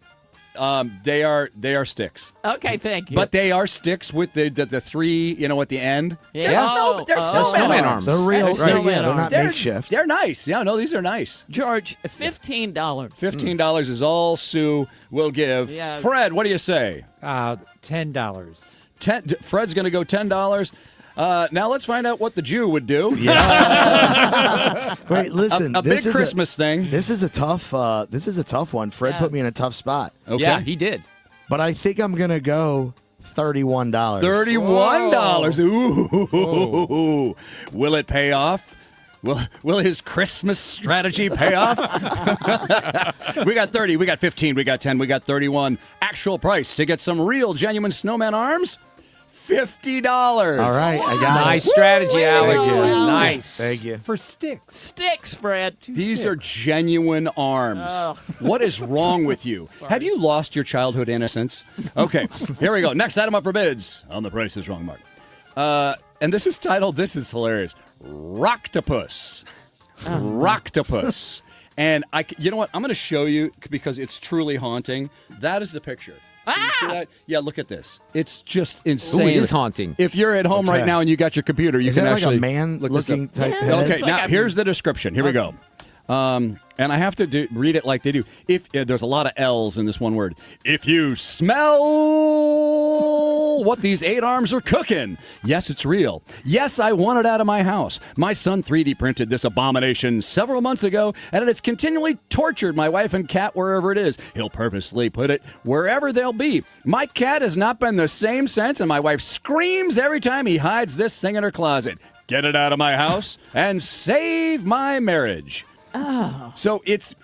They are sticks. Okay, thank you. But they are sticks with the 3, at the end. Yeah. They're snowman arms. They're real. Snowman They're arms. not makeshift. They're nice. Yeah, no, these are nice. George, $15. $15 is all Sue will give. Yeah. Fred, what do you say? $10. Fred's going to go $10. Now let's find out what the Jew would do. Yeah. Wait, listen. A big Christmas thing. This is a tough one. Fred put me in a tough spot. Okay. Yeah, he did. But I think I'm gonna go $31. $31. Ooh. Will it pay off? Will his Christmas strategy pay off? We got 30, we got 15, we got 10, we got 31. Actual price to get some real, genuine snowman arms? $50. All right, I got Nice it. strategy, Alex. Thank you. Nice. Thank you. For sticks. Sticks, Fred. These are genuine arms. What is wrong with you? Have you lost your childhood innocence? Okay, here we go. Next item up for bids on The Price is Wrong, Mark. And this is titled, this is hilarious, Rocktopus. Rocktopus. And you know what? I'm going to show you because it's truly haunting. That is the picture. Can you see that? Yeah, look at this. It's just insane. Ooh, it is haunting. If you're at home right now and you got your computer, you Is can that actually like a man look this looking up. type head? Okay, It's now like here's the description. Here we go. And I have to read it like they do. If there's a lot of L's in this one word. If you smell what these 8 arms are cooking, yes, it's real. Yes, I want it out of my house. My son 3D printed this abomination several months ago, and it has continually tortured my wife and cat wherever it is. He'll purposely put it wherever they'll be. My cat has not been the same since, and my wife screams every time he hides this thing in her closet. Get it out of my house and save my marriage. Oh. So it's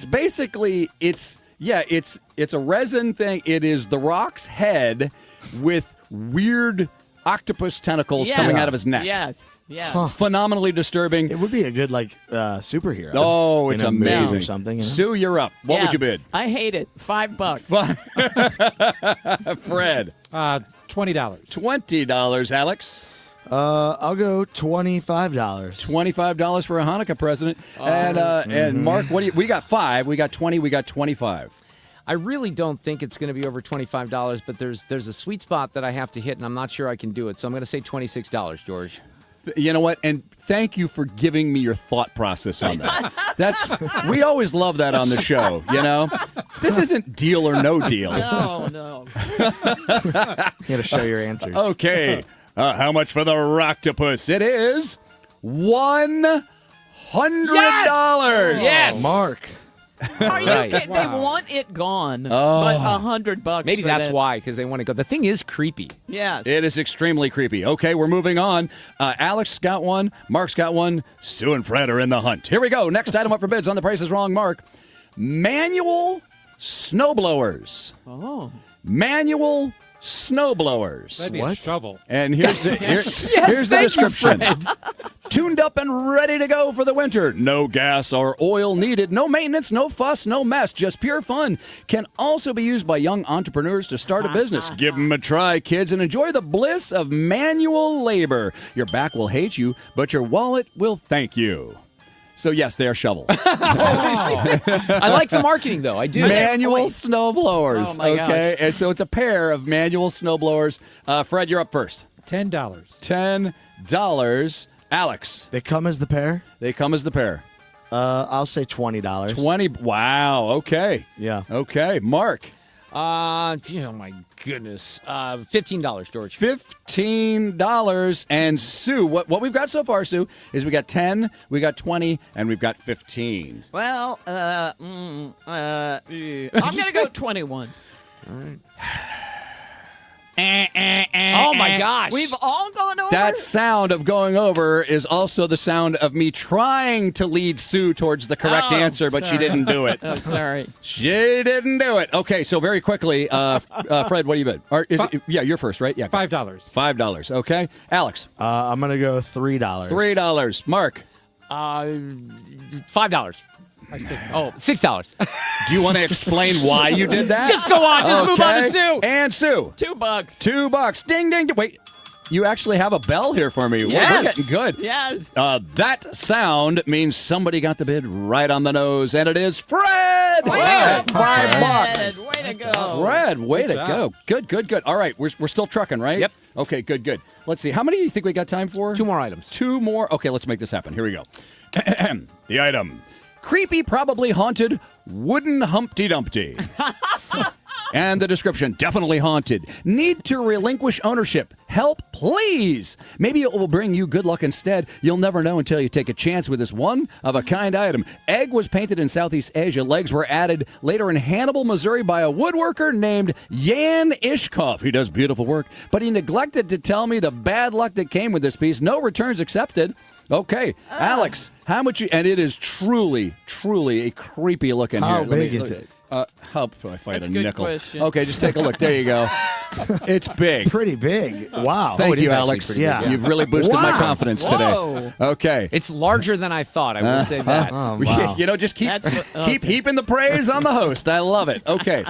basically it's a resin thing. It is The Rock's head with weird octopus tentacles coming out of his neck. Yes. Yeah. Huh. Phenomenally disturbing. It would be a good superhero. Oh, it's in a movie amazing. Or something. You know? Sue, you're up. What would you bid? I hate it. $5. Fred. $20. $20, Alex. I'll go $25. $25 for a Hanukkah present. And Mark, what do we got 5, we got 20, we got 25. I really don't think it's going to be over $25, but there's a sweet spot that I have to hit, and I'm not sure I can do it. So I'm going to say $26, George. You know what? And thank you for giving me your thought process on that. We always love that on the show, you know? This isn't deal or no deal. No. You got to show your answers. Okay. How much for the Rocktopus? It is $100. Yes! Mark. Are you kidding? They want it gone. But $100. Maybe for that's that. why, because they want to go. The thing is creepy. Yes. It is extremely creepy. Okay, we're moving on. Alex got one. Mark's got one. Sue and Fred are in the hunt. Here we go. Next item up for bids on The Price is Wrong, Mark. Manual snowblowers. Oh. Manual snowblowers. That'd be a shovel. And here's the here's the description. Tuned up and ready to go for the winter. No gas or oil needed. No maintenance, no fuss, no mess. Just pure fun. Can also be used by young entrepreneurs to start a business. Give them a try, kids, and enjoy the bliss of manual labor. Your back will hate you, but your wallet will thank you. So, yes, they are shovels. I like the marketing, though. I do. Manual snowblowers. Oh, my gosh. Okay, and so it's a pair of manual snowblowers. Fred, you're up first. $10. $10. Alex. They come as the pair? They come as the pair. I'll say $20. 20. Wow. Okay. Yeah. Okay. Mark. Oh my goodness. $15, George. $15. And Sue, what we've got so far, Sue, is we got 10, we got 20, and we've got 15. Well, I'm going to go 21. All right. Oh my gosh. We've all gone over. That sound of going over is also the sound of me trying to lead Sue towards the correct answer, but she didn't do it. Oh, sorry. She didn't do it. Okay, so very quickly, Fred, what do you bid? Or you're first, right? Yeah. $5. $5. Okay. Alex. I'm going to go $3. $3. Mark. $5. $6. Do you want to explain why you did that? Just go on. Just move on to Sue. And Sue. $2. $2. Ding, ding, ding. Wait. You actually have a bell here for me. Yes. We're getting good. Yes. That sound means somebody got the bid right on the nose, and it is Fred. Wow. $5. Way to go. Fred, way to go. Good. All right, we're still trucking, right? Yep. Okay, good. Let's see. How many do you think we got time for? 2 more items. 2 more. Okay, let's make this happen. Here we go. The item. Creepy, probably haunted, wooden Humpty Dumpty. And the description, definitely haunted. Need to relinquish ownership. Help, please. Maybe it will bring you good luck instead. You'll never know until you take a chance with this one-of-a-kind item. Egg was painted in Southeast Asia. Legs were added later in Hannibal, Missouri by a woodworker named Jan Ishkov. He does beautiful work, but he neglected to tell me the bad luck that came with this piece. No returns accepted. Okay, Alex, how much? And it is truly, truly a creepy look in here. How big is it? How do I find That's a a good nickel? question. Okay, just take a look. There you go. It's big. Pretty big. Wow. Thank it you, is actually Alex. pretty big, yeah. You've really boosted my Wow. confidence Whoa. today. Okay. It's larger than I thought. I will say that. Oh, wow. You know, just keep That's- keep heaping the praise on the host. I love it. Okay.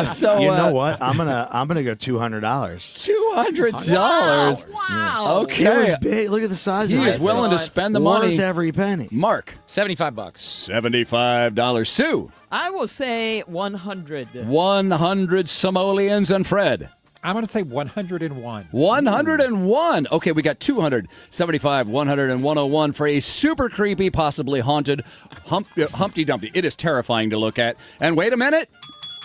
So You know what? I'm gonna go $200. $200. Wow. Okay. It was big. Look at the size He of it. is willing to spend the Worth money. every penny. Mark, $75. $75. Sue, I will say 100. 100 simoleons, and Fred. I'm going to say 101. 101. Okay, we got 275, 100, and 101 for a super creepy, possibly haunted Humpty Dumpty. It is terrifying to look at. And wait a minute.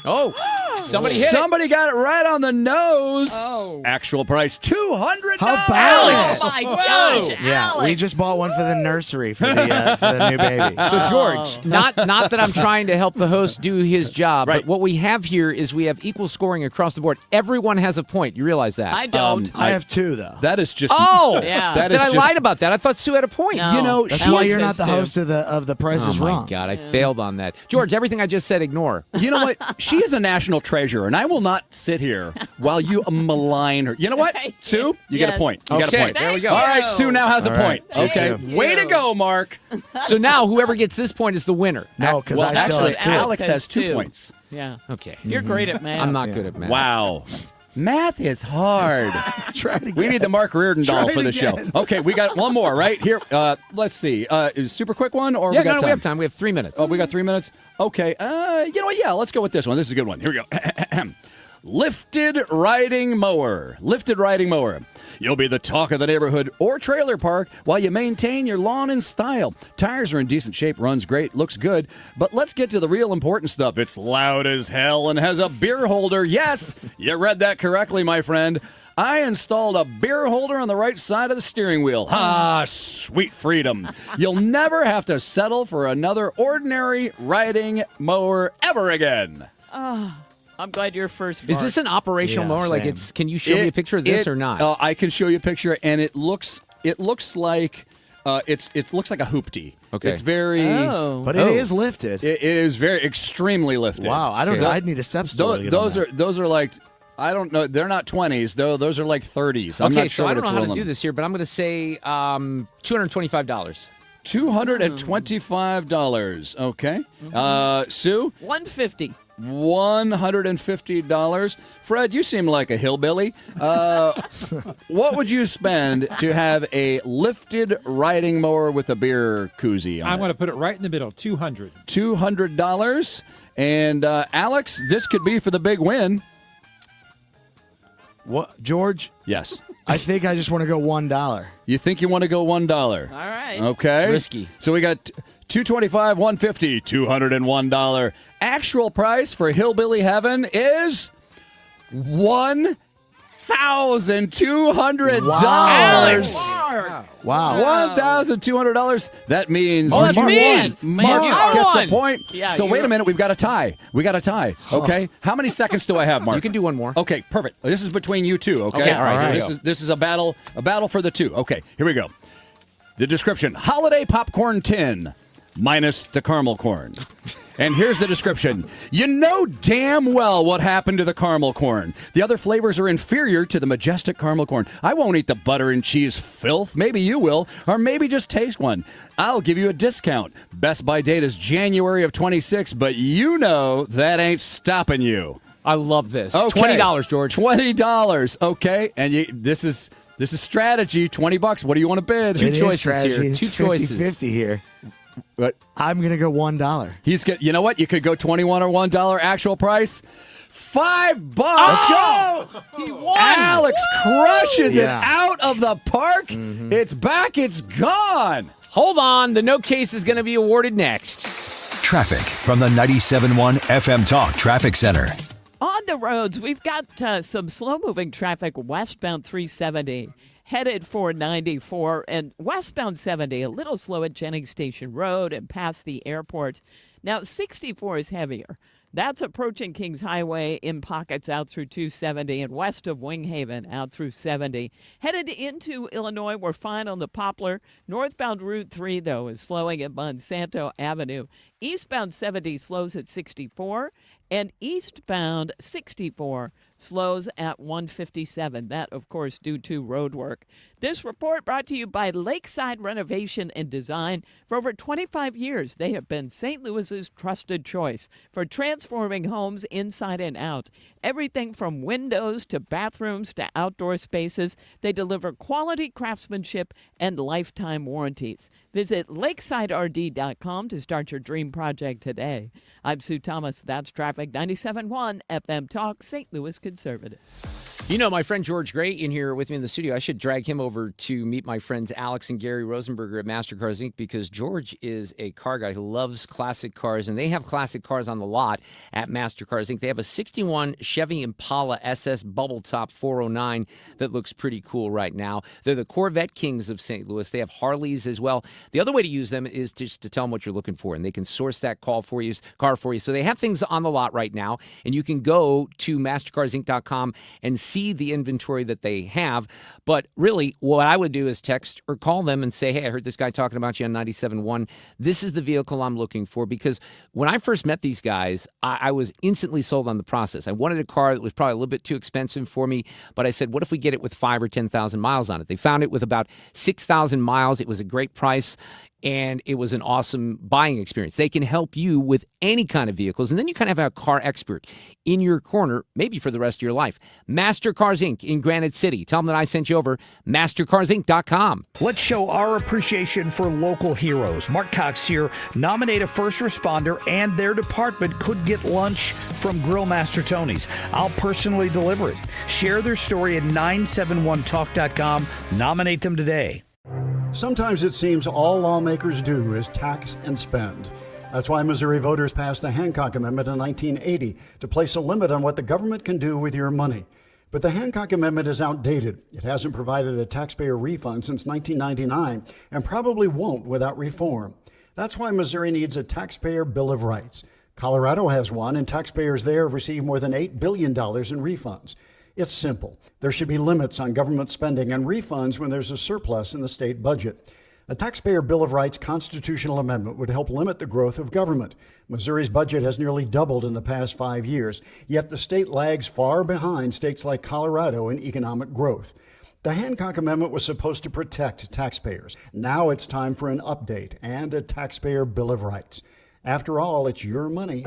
Oh, somebody hit it. Somebody got it right on the nose. Oh. Actual price, $200. How about Oh, it? my gosh, Yeah, Alex. we just bought one for the nursery for the new baby. So George, not that I'm trying to help the host do his job, Right. but what we have here is we have equal scoring across the board. Everyone has a point. You realize that? I don't. I have two though. That is just. Oh, Yeah. That then is I just. lied about that. I thought Sue had a point. No. You know, That's she why is- you're not the says host of the Price Oh is my Wrong. God, I failed on that. George, everything I just said, ignore. You know what? She is a national treasure, and I will not sit here while you malign her. You know what, Sue? You get a Yes. point. You got a Okay, point. there we go. All right, Sue now has a All point. right, Okay, thank way to go, Mark. So now whoever gets this point is the winner. No, because Well, I still actually, have two. Alex has 2 points. Yeah. Okay. You're great at math. I'm not good at math. Wow. Math is hard. Try it again. We need the Mark Reardon doll Try it for the again. show. Okay, we got one more, right? Here, let's see. Is super quick one or Yeah, we got no, time? we have time. We have 3 minutes. Oh, we got 3 minutes? Okay. You know what? Yeah, let's go with this one. This is a good one. Here we go. Lifted riding mower. Lifted riding mower. You'll be the talk of the neighborhood or trailer park while you maintain your lawn in style. Tires are in decent shape, runs great, looks good. But let's get to the real important stuff. It's loud as hell and has a beer holder. Yes, you read that correctly, my friend. I installed a beer holder on the right side of the steering wheel. Ah, sweet freedom. You'll never have to settle for another ordinary riding mower ever again. Oh, I'm glad you're first. Is this an operational mower? Like, same. can you show me a picture of this or not? I can show you a picture, and it looks like it looks like a hoopty. Okay. It's very. But it is lifted. It is very extremely lifted. Wow, I don't know. I'd need a step stool. to get on that. Those are like. I don't know. They're not 20s, though. Those are like 30s. I'm Okay, not sure so I what don't it's know how to rolling. do this here, but I'm going to say $225. $225. Okay. Sue? $150. $150. Fred, you seem like a hillbilly. What would you spend to have a lifted riding mower with a beer koozie on I'm it? going to put it right in the middle, 200. $200. And Alex, this could be for the big win. What, George? Yes. I think I just want to go $1. You think you want to go $1? All right. Okay. It's risky. So we got $225, $150, $201. Actual price for Hillbilly Heaven is $1,200. Wow. $1,200. That means Oh, that's Mark me. won. Mark you gets won. the point. Yeah, so wait a minute. We've got a tie. Okay. How many seconds do I have, Mark? You can do one more. Okay, perfect. This is between you two, okay? Okay, all right, here we go. This is a battle for the two. Okay, here we go. The description: holiday popcorn tin minus the caramel corn. And here's the description. You know damn well what happened to the caramel corn. The other flavors are inferior to the majestic caramel corn. I won't eat the butter and cheese filth. Maybe you will, or maybe just taste one. I'll give you a discount. Best by date is January of 26, but you know that ain't stopping you. I love this. Okay. $20, George. $20. Okay, and this is strategy. $20. What do you want to bid? It is choices strategy. here. It's Two choices. 50-50 here. But I'm going to go $1. you know what? You could go $21 or $1 actual price. $5. Let's go. He won. Alex crushes it Yeah. out of the park. It's back. It's gone. Hold on. The no case is going to be awarded next. Traffic from the 97.1 FM Talk Traffic Center. On the roads, we've got some slow-moving traffic westbound 370, headed for 94, and westbound 70, a little slow at Jennings Station Road and past the airport. Now, 64 is heavier. That's approaching Kings Highway in pockets out through 270 and west of Winghaven out through 70. Headed into Illinois, we're fine on the Poplar. Northbound Route 3, though, is slowing at Monsanto Avenue. Eastbound 70 slows at 64, and eastbound 64 slows at 157. That, of course, due to road work. This report brought to you by Lakeside Renovation and Design. For over 25 years, they have been St. Louis's trusted choice for transforming homes inside and out. Everything from windows to bathrooms to outdoor spaces. They deliver quality craftsmanship and lifetime warranties. Visit lakesiderd.com to start your dream project today. I'm Sue Thomas. That's Traffic 97.1 FM Talk, St. Louis Conservative. You know, my friend George Gray in here with me in the studio. I should drag him over to meet my friends Alex and Gary Rosenberger at MasterCars Inc. because George is a car guy who loves classic cars, and they have classic cars on the lot at MasterCars Inc. They have a 61 Chevy Impala SS Bubble Top 409 that looks pretty cool right now. They're the Corvette kings of St. Louis. They have Harleys as well. The other way to use them is just to tell them what you're looking for, and they can source that car for you. So they have things on the lot right now, and you can go to mastercarsinc.com and see the inventory that they have. But really, what I would do is text or call them and say, hey, I heard this guy talking about you on 97.1. This is the vehicle I'm looking for. Because when I first met these guys, I was instantly sold on the process. I wanted a car that was probably a little bit too expensive for me, but I said, what if we get it with 5,000 or 10,000 miles on it? They found it with about 6,000 miles. It was a great price, and it was an awesome buying experience. They can help you with any kind of vehicles, and then you kind of have a car expert in your corner, maybe for the rest of your life. MasterCars Inc. in Granite City. Tell them that I sent you over, mastercarsinc.com. Let's show our appreciation for local heroes. Mark Cox here. Nominate a first responder, and their department could get lunch from Grill Master Tony's. I'll personally deliver it. Share their story at 971talk.com. Nominate them today. Sometimes it seems all lawmakers do is tax and spend. That's why Missouri voters passed the Hancock Amendment in 1980 to place a limit on what the government can do with your money. But the Hancock Amendment is outdated. It hasn't provided a taxpayer refund since 1999 and probably won't without reform. That's why Missouri needs a taxpayer Bill of Rights. Colorado has one, and taxpayers there have received more than $8 billion in refunds. It's simple. There should be limits on government spending and refunds when there's a surplus in the state budget. A taxpayer Bill of Rights constitutional amendment would help limit the growth of government. Missouri's budget has nearly doubled in the past 5 years, yet the state lags far behind states like Colorado in economic growth. The Hancock Amendment was supposed to protect taxpayers. Now it's time for an update and a taxpayer Bill of Rights. After all, it's your money.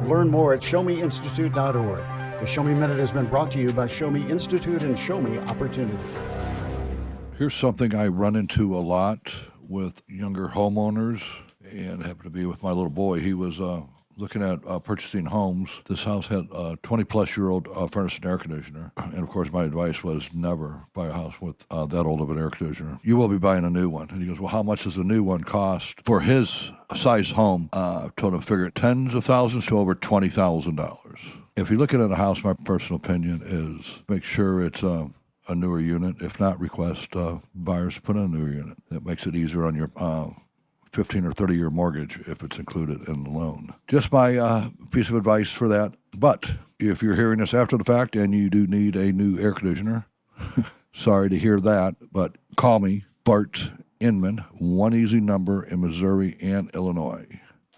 Learn more at showmeinstitute.org. The Show Me Minute has been brought to you by Show Me Institute and Show Me Opportunity. Here's something I run into a lot with younger homeowners, and happened to be with my little boy. He was looking at purchasing homes. This house had a 20-plus-year-old furnace and air conditioner. And, of course, my advice was never buy a house with that old of an air conditioner. You will be buying a new one. And he goes, well, how much does a new one cost? For his size home, told him figure it tens of thousands to over $20,000. If you're looking at a house, my personal opinion is make sure it's a newer unit. If not, request buyers put in a newer unit. That makes it easier on your 15 or 30-year mortgage if it's included in the loan. Just my piece of advice for that. But if you're hearing this after the fact and you do need a new air conditioner, sorry to hear that, but call me, Bart Inman, one easy number in Missouri and Illinois.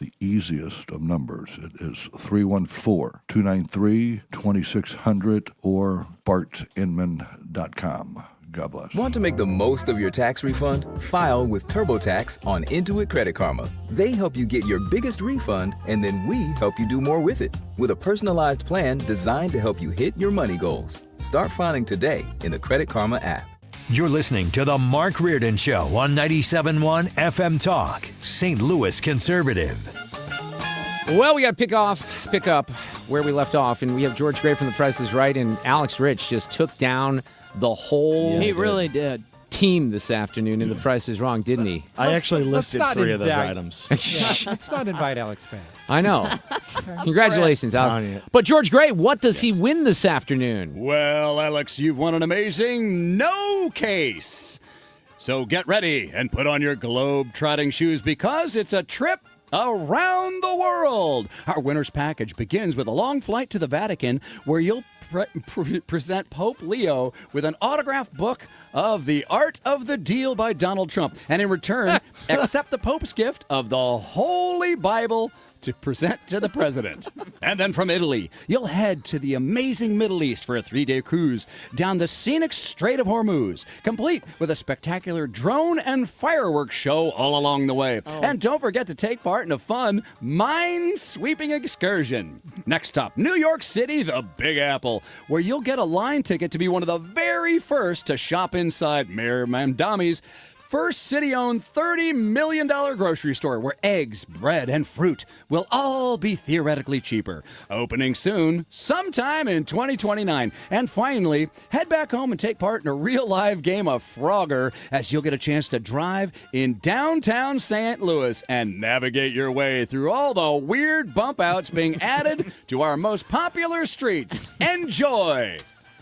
The easiest of numbers. It is 314-293-2600 or bartinman.com. God bless. Want to make the most of your tax refund? File with TurboTax on Intuit Credit Karma. They help you get your biggest refund, and then we help you do more with it with a personalized plan designed to help you hit your money goals. Start filing today in the Credit Karma app. You're listening to The Mark Reardon Show on 97.1 FM Talk, St. Louis Conservative. Well, we got to pick up where we left off, and we have George Gray from The Price is Right, and Alex Rich just took down the whole he really did. team this afternoon in The Price is Wrong, didn't he? I actually listed not 3 of those invite- items. Yeah, let's not invite Alex back. I know. Congratulations, Alex. Telling you. But George Gray, what does he win this afternoon? Well, Alex, you've won an amazing no case. So get ready and put on your globe-trotting shoes because it's a trip around the world. Our winner's package begins with a long flight to the Vatican where you'll present Pope Leo with an autographed book of The Art of the Deal by Donald Trump. And in return, accept the Pope's gift of the Holy Bible to present to the president. And then from Italy, you'll head to the amazing Middle East for a 3-day cruise down the scenic Strait of Hormuz, complete with a spectacular drone and fireworks show all along the way. And don't forget to take part in a fun mine-sweeping excursion. Next stop, New York City, the Big Apple, where you'll get a line ticket to be one of the very first to shop inside Mayor Mamdami's first city-owned $30 million grocery store where eggs, bread, and fruit will all be theoretically cheaper. Opening soon, sometime in 2029. And finally, head back home and take part in a real-live game of Frogger as you'll get a chance to drive in downtown St. Louis and navigate your way through all the weird bump-outs being added to our most popular streets. Enjoy!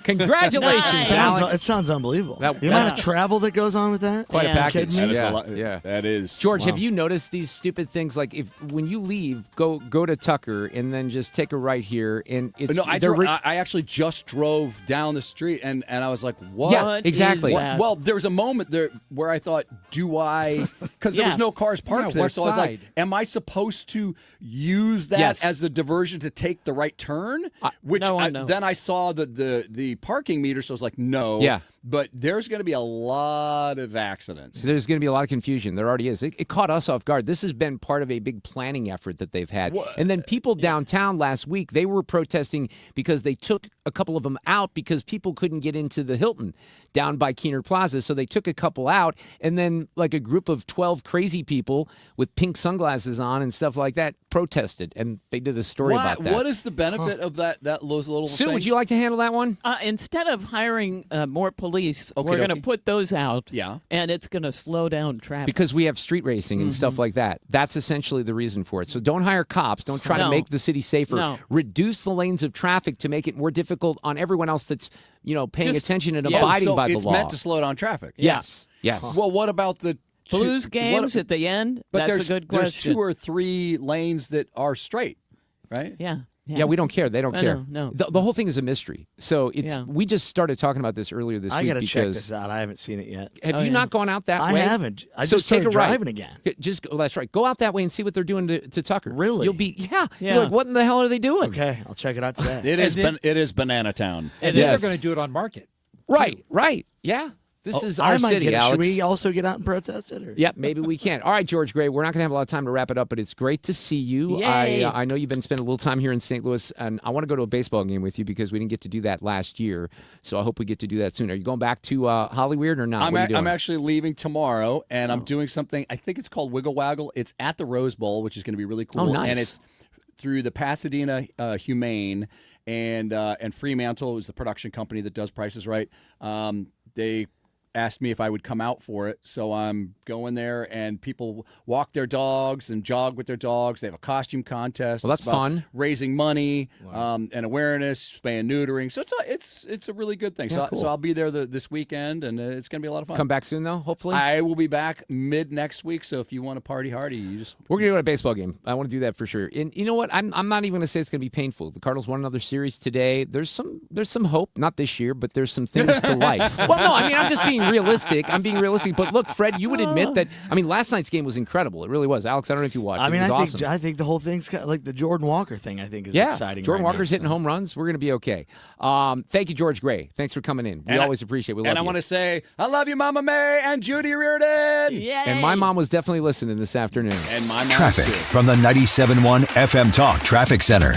Congratulations, Alex. It sounds unbelievable. That- the amount of travel that goes on with that. Quite a package. That is Yeah, a lot. yeah. That is. George, Wow. have you noticed these stupid things? Like if when you leave, go to Tucker and then just take a right here, and it's No, I actually just drove down the street and I was like, what? Yeah, exactly. is that? Well, there was a moment there where I thought, do I? Because there was Yeah. no cars parked Yeah, there. what So I was like, side? am I supposed to use that Yes. as a diversion to take the right turn? Which No one knows. then I saw the parking meter, so I was like, no. Yeah. But there's going to be a lot of accidents. There's going to be a lot of confusion. There already is. It caught us off guard. This has been part of a big planning effort that they've had. And then people downtown last week, they were protesting because they took a couple of them out because people couldn't get into the Hilton down by Keener Plaza. So they took a couple out, and then like a group of 12 crazy people with pink sunglasses on and stuff like that protested, and they did a story about that. What is the benefit of those little Sue, things? would you like to handle that one? Instead of hiring more police, we're Okey-dokey. going to put those out. Yeah. And it's going to slow down traffic. Because we have street racing and stuff like that. That's essentially the reason for it. So don't hire cops. Don't try to No. make the city safer. No. Reduce the lanes of traffic to make it more difficult on everyone else that's, paying Just- attention and Yeah, abiding so by the it's law. meant to slow down traffic. Yes. Yes. Well, what about the Blues games at the end? But That's a good question. There's 2 or 3 lanes that are straight, right? Yeah. Yeah, we don't care. They don't I care. know, no. The whole thing is a mystery. So it's Yeah. we just started talking about this earlier this I week got to check because this out. I haven't seen it yet. have you yeah. not gone out that I way? haven't. I So just take started a right. driving again. Just go, that's right. Go out that way and see what they're doing to Tucker. Really? You'll be Yeah. You're like, what in the hell are they doing? Okay, I'll check it out today. It is Banana Town. And then Yes. they're going to do it on Market. Right. Yeah. This is our I might city, get it. Alex. Should we also get out and protest it? Or? Yep, maybe we can. All right, George Gray, we're not going to have a lot of time to wrap it up, but it's great to see you. Yay. I know you've been spending a little time here in St. Louis, and I want to go to a baseball game with you because we didn't get to do that last year. So I hope we get to do that soon. Are you going back to Hollyweird or not? I'm What are you doing? I'm actually leaving tomorrow, and I'm doing something. I think it's called Wiggle Waggle. It's at the Rose Bowl, which is going to be really cool. Oh, nice. And it's through the Pasadena Humane and Fremantle is the production company that does Price is Right. They asked me if I would come out for it. So I'm going there, and people walk their dogs and jog with their dogs. They have a costume contest. Well, that's It's about fun. Raising money and awareness, spay and neutering. So it's a really good thing. Yeah, So cool. so I'll be there this weekend, and it's going to be a lot of fun. Come back soon, though, hopefully? I will be back mid next week. So if you want to party hardy, you just We're going to go to a baseball game. I want to do that for sure. And you know what? I'm not even going to say it's going to be painful. The Cardinals won another series today. There's some hope. Not this year, but there's some things to like. Well, no, I mean, I'm just being realistic. I'm being realistic. But look, Fred, you would admit that, I mean, last night's game was incredible. It really was. Alex, I don't know if you watched. I mean, it was I awesome. think the whole thing's kind of like the Jordan Walker thing. I think is Yeah, exciting. Jordan right Walker's now, hitting home runs. We're going to be okay. Thank you, George Gray. Thanks for coming in. We And always appreciate it. We love and I you. want to say I love you, Mama May and Judy Reardon. And my mom was definitely listening this afternoon. And my mom Traffic too. from the 97.1 FM Talk Traffic Center.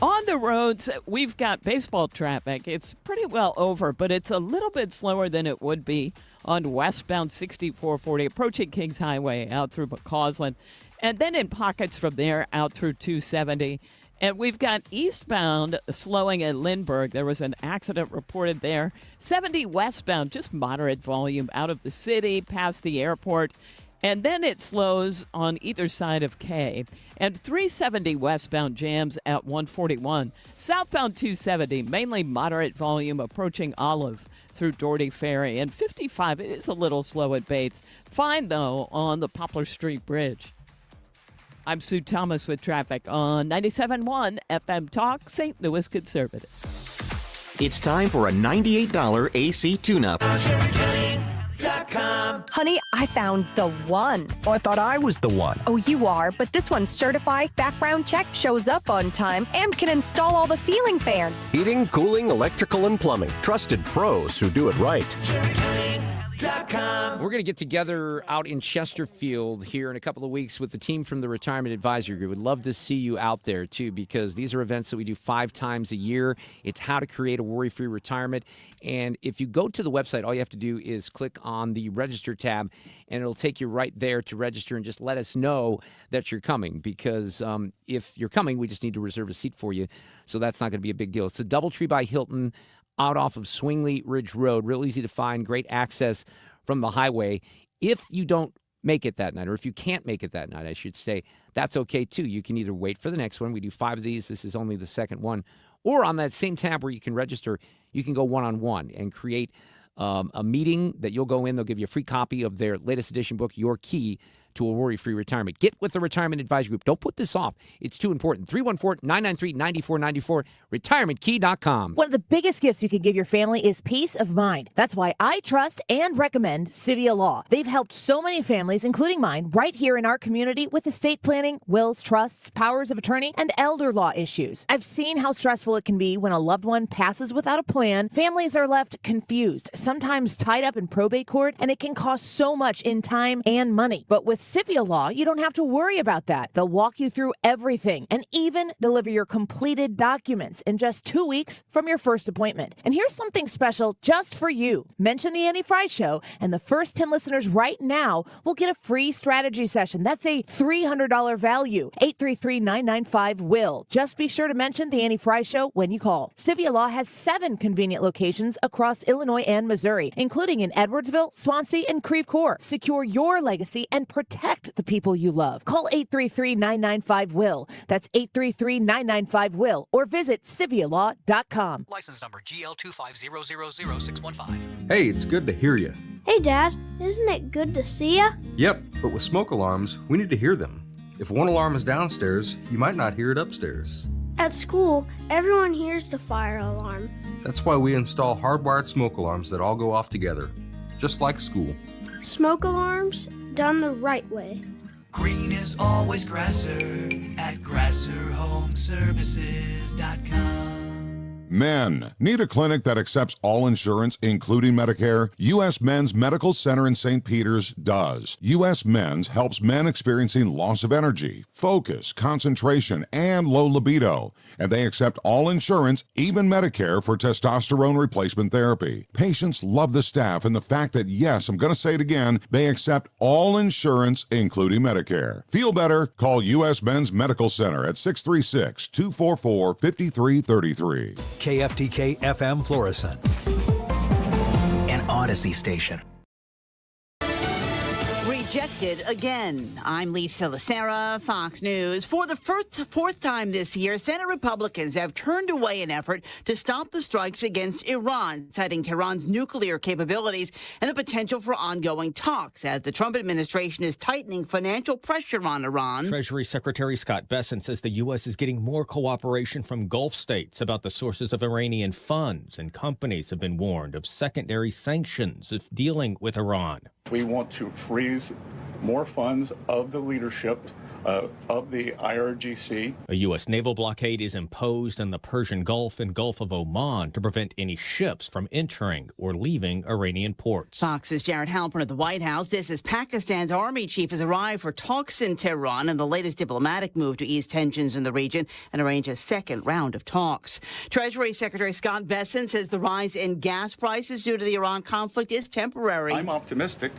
On the roads, we've got baseball traffic. It's pretty well over, but it's a little bit slower than it would be on westbound 6440, approaching Kings Highway out through McCausland, and then in pockets from there out through 270. And we've got eastbound slowing at Lindbergh. There was an accident reported there. 70 westbound, just moderate volume out of the city, past the airport. And then it slows on either side of K. And 370 westbound jams at 141. Southbound 270, mainly moderate volume approaching Olive through Doherty Ferry. And 55 is a little slow at Bates. Fine, though, on the Poplar Street Bridge. I'm Sue Thomas with traffic on 97.1 FM Talk, St. Louis Conservative. It's time for a $98 AC tune-up. Honey, I found the one. Oh, I thought I was the one. Oh, you are, but this one's certified, background check, shows up on time, and can install all the ceiling fans. Heating, cooling, electrical, and plumbing. Trusted pros who do it right. We're going to get together out in Chesterfield here in a couple of weeks with the team from the Retirement Advisory Group. We'd love to see you out there, too, because these are events that we do 5 times a year. It's how to create a worry-free retirement. And if you go to the website, all you have to do is click on the Register tab, and it'll take you right there to register and just let us know that you're coming. Because if you're coming, we just need to reserve a seat for you. So that's not going to be a big deal. It's the DoubleTree by Hilton, out off of Swingley Ridge Road. Real easy to find, great access from the highway. If you don't make it that night, or if you can't make it that night, I should say, that's okay too. You can either wait for the next one. We do 5 of these. This is only the second one. Or on that same tab where you can register, you can go one-on-one and create a meeting that you'll go in. They'll give you a free copy of their latest edition book, Your Key to a Worry-Free Retirement. Get with the Retirement Advisory Group. Don't put this off. It's too important. 314-993-9494, retirementkey.com. One of the biggest gifts you can give your family is peace of mind. That's why I trust and recommend Civia Law. They've helped so many families, including mine, right here in our community with estate planning, wills, trusts, powers of attorney, and elder law issues. I've seen how stressful it can be when a loved one passes without a plan. Families are left confused, sometimes tied up in probate court, and it can cost so much in time and money. But with Civia Law, you don't have to worry about that. They'll walk you through everything and even deliver your completed documents in just 2 weeks from your first appointment. And here's something special just for you. Mention the Annie Fry Show, and the first 10 listeners right now will get a free strategy session. That's a $300 value. 833-995-WILL. Just be sure to mention the Annie Fry Show when you call. Civia Law has 7 convenient locations across Illinois and Missouri, including in Edwardsville, Swansea, and Creve Coeur. Secure your legacy and protect the people you love. Call 833-995-WILL. That's 833-995-WILL, or visit CiviaLaw.com. License number GL250000615. Hey, it's good to hear you. Hey, Dad. Isn't it good to see ya? Yep, but with smoke alarms, we need to hear them. If one alarm is downstairs, you might not hear it upstairs. At school, everyone hears the fire alarm. That's why we install hardwired smoke alarms that all go off together, just like school. Smoke alarms done the right way. Green is always Grasser at GrasserHomeservices.com. Men. Need a clinic that accepts all insurance, including Medicare? U.S. Men's Medical Center in St. Peters does. U.S. Men's helps men experiencing loss of energy, focus, concentration, and low libido. And they accept all insurance, even Medicare, for testosterone replacement therapy. Patients love the staff and the fact that, yes, I'm going to say it again, they accept all insurance, including Medicare. Feel better? Call U.S. Men's Medical Center at 636-244-5333. KFTK FM Florissant, an Odyssey station. Rejected again. I'm Lisa Lacera, Fox News. For the fourth time this year, Senate Republicans have turned away an effort to stop the strikes against Iran, citing Tehran's nuclear capabilities and the potential for ongoing talks as the Trump administration is tightening financial pressure on Iran. Treasury Secretary Scott Bessent says the U.S. is getting more cooperation from Gulf states about the sources of Iranian funds, and companies have been warned of secondary sanctions if dealing with Iran. We want to freeze more funds of the leadership of the IRGC. A U.S. naval blockade is imposed in the Persian Gulf and Gulf of Oman to prevent any ships from entering or leaving Iranian ports. Fox's Jared Halpern at the White House. This is Pakistan's army chief has arrived for talks in Tehran and the latest diplomatic move to ease tensions in the region and arrange a second round of talks. Treasury Secretary Scott Bessent says the rise in gas prices due to the Iran conflict is temporary. I'm optimistic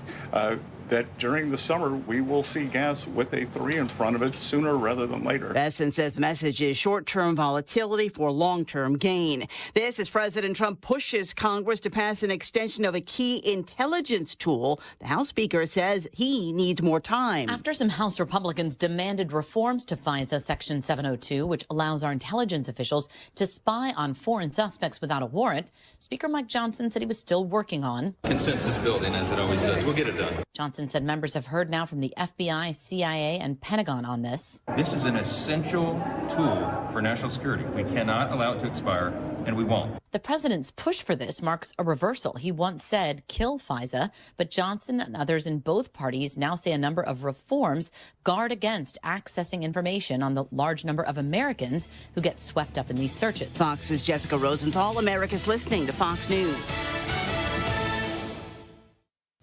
that during the summer, we will see gas with a 3 in front of it sooner rather than later. Besson says the message is short-term volatility for long-term gain. This as President Trump pushes Congress to pass an extension of a key intelligence tool. The House Speaker says he needs more time. After some House Republicans demanded reforms to FISA Section 702, which allows our intelligence officials to spy on foreign suspects without a warrant, Speaker Mike Johnson said he was still working on consensus building, as it always does. We'll get it done. Johnson said members have heard now from the FBI, CIA, and Pentagon on this. This is an essential tool for national security. We cannot allow it to expire, and we won't. The president's push for this marks a reversal. He once said kill FISA, but Johnson and others in both parties now say a number of reforms guard against accessing information on the large number of Americans who get swept up in these searches. Fox's Jessica Rosenthal. America's listening to Fox News.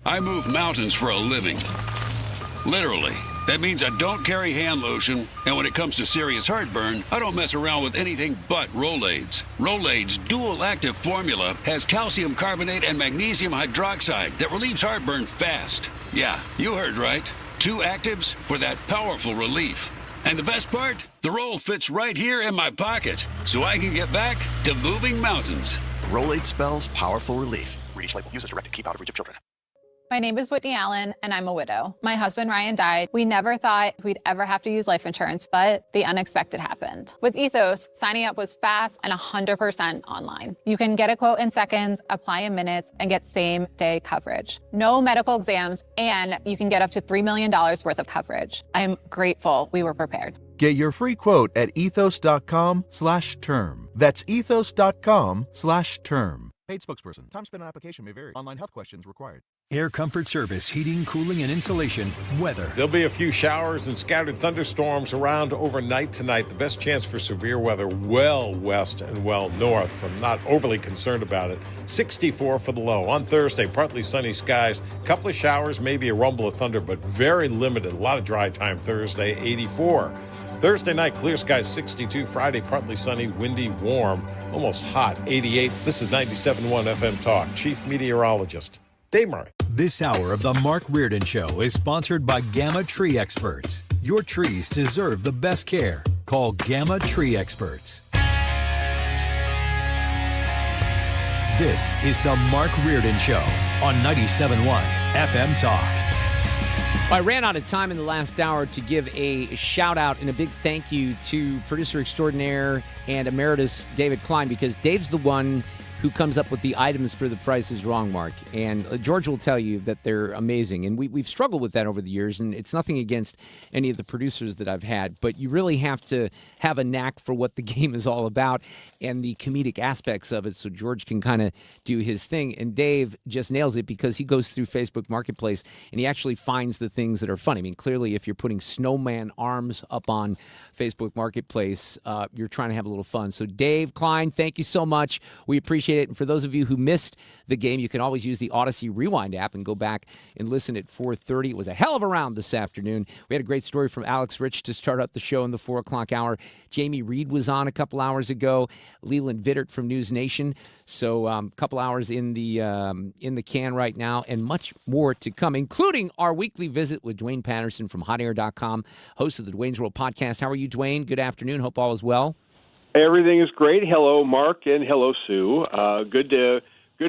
I move mountains for a living. Literally. That means I don't carry hand lotion, and when it comes to serious heartburn, I don't mess around with anything but Rolaids. Rolaids' dual-active formula has calcium carbonate and magnesium hydroxide that relieves heartburn fast. Yeah, you heard right. 2 actives for that powerful relief. And the best part? The roll fits right here in my pocket, so I can get back to moving mountains. Rolaid spells powerful relief. Read each label. Use as directed. Keep out of reach of children. My name is Whitney Allen, and I'm a widow. My husband, Ryan, died. We never thought we'd ever have to use life insurance, but the unexpected happened. With Ethos, signing up was fast and 100% online. You can get a quote in seconds, apply in minutes, and get same-day coverage. No medical exams, and you can get up to $3 million worth of coverage. I'm grateful we were prepared. Get your free quote at ethos.com/term. That's ethos.com/term. Paid spokesperson. Time spent on application may vary. Online health questions required. Air Comfort Service, heating, cooling, and insulation. Weather. There'll be a few showers and scattered thunderstorms around overnight tonight. The best chance for severe weather well west and well north. I'm not overly concerned about it. 64 for the low. On Thursday, partly sunny skies. Couple of showers, maybe a rumble of thunder, but very limited. A lot of dry time Thursday, 84. Thursday night, clear skies, 62. Friday, partly sunny, windy, warm, almost hot, 88. This is 97.1 FM Talk. Chief Meteorologist Dave Murray. This hour of the Mark Reardon Show is sponsored by Gamma Tree Experts. Your trees deserve the best care. Call Gamma Tree Experts. This is the Mark Reardon Show on 97.1 FM Talk. Well, I ran out of time in the last hour to give a shout out and a big thank you to producer extraordinaire and emeritus David Klein, because Dave's the one who comes up with the items for The Price is Wrong, Mark. And George will tell you that they're amazing. And we've struggled with that over the years, and it's nothing against any of the producers that I've had, but you really have to have a knack for what the game is all about and the comedic aspects of it, so George can kind of do his thing. And Dave just nails it because he goes through Facebook Marketplace and he actually finds the things that are funny. I mean, clearly, if you're putting snowman arms up on Facebook Marketplace, you're trying to have a little fun. So Dave Klein, thank you so much. We appreciate it. And for those of you who missed the game, you can always use the Odyssey Rewind app and go back and listen at 4:30. It was a hell of a round this afternoon. We had a great story from Alex Rich to start out the show in the 4 o'clock hour. Jamie Reed was on a couple hours ago. Leland Vittert from News Nation. So a couple hours in the can right now, and much more to come, including our weekly visit with Duane Patterson from HotAir.com, host of the Duane's World podcast. How are you, Duane? Good afternoon. Hope all is well. Everything is great. Hello, Mark, and hello, Sue. Good to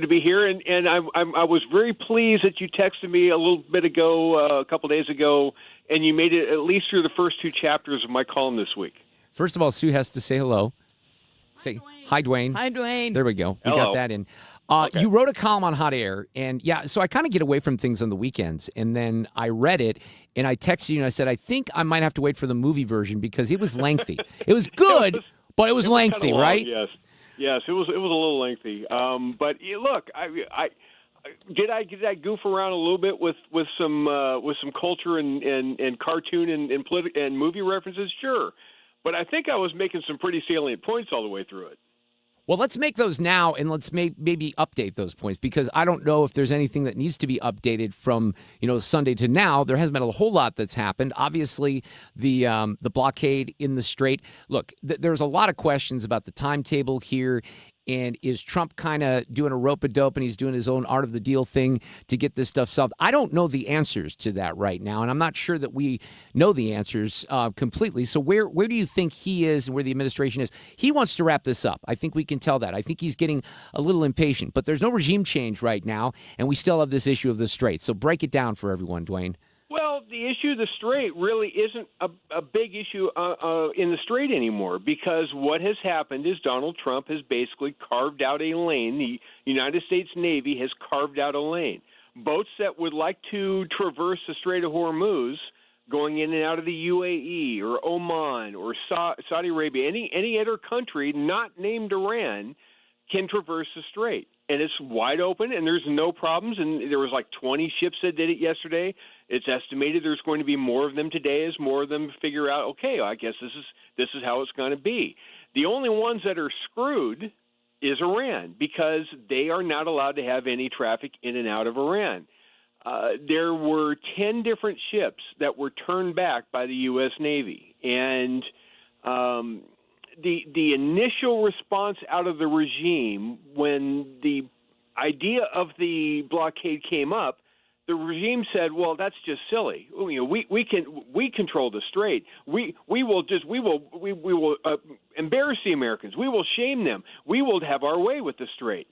be here. And I was very pleased that you texted me a little bit ago, a couple days ago, and you made it at least through the first 2 chapters of my column this week. First of all, Sue has to say hello. Say hi, Duane. Hi, Duane. There we go. We Hello. got that in. Okay. You wrote a column on Hot Air, and yeah, so I kind of get away from things on the weekends, and then I read it, and I texted you, and I said, I think I might have to wait for the movie version because it was lengthy. It was good, but it was lengthy, long, right? Yes, it was a little lengthy. But look, I did I goof around a little bit with some culture and cartoon and movie references? Sure. But I think I was making some pretty salient points all the way through it. Well, let's make those now, and let's maybe update those points, because I don't know if there's anything that needs to be updated from Sunday to now. There hasn't been a whole lot that's happened. Obviously, the blockade in the Strait. Look, there's a lot of questions about the timetable here. And is Trump kind of doing a rope-a-dope and he's doing his own art of the deal thing to get this stuff solved? I don't know the answers to that right now, and I'm not sure that we know the answers completely. So where do you think he is and where the administration is? He wants to wrap this up. I think we can tell that. I think he's getting a little impatient. But there's no regime change right now, and we still have this issue of the Strait. So break it down for everyone, Duane. Well, the issue of the Strait really isn't a big issue in the Strait anymore, because what has happened is Donald Trump has basically carved out a lane. The United States Navy has carved out a lane. Boats that would like to traverse the Strait of Hormuz, going in and out of the UAE or Oman or Saudi Arabia, any other country not named Iran, can traverse the Strait. And it's wide open, and there's no problems. And there was like 20 ships that did it yesterday. It's estimated there's going to be more of them today as more of them figure out, okay, I guess this is how it's going to be. The only ones that are screwed is Iran, because they are not allowed to have any traffic in and out of Iran. There were 10 different ships that were turned back by the U.S. Navy, and the initial response out of the regime when the idea of the blockade came up, the regime said, "Well, that's just silly. You know, we control the Strait. We will embarrass the Americans. We will shame them. We will have our way with the Strait."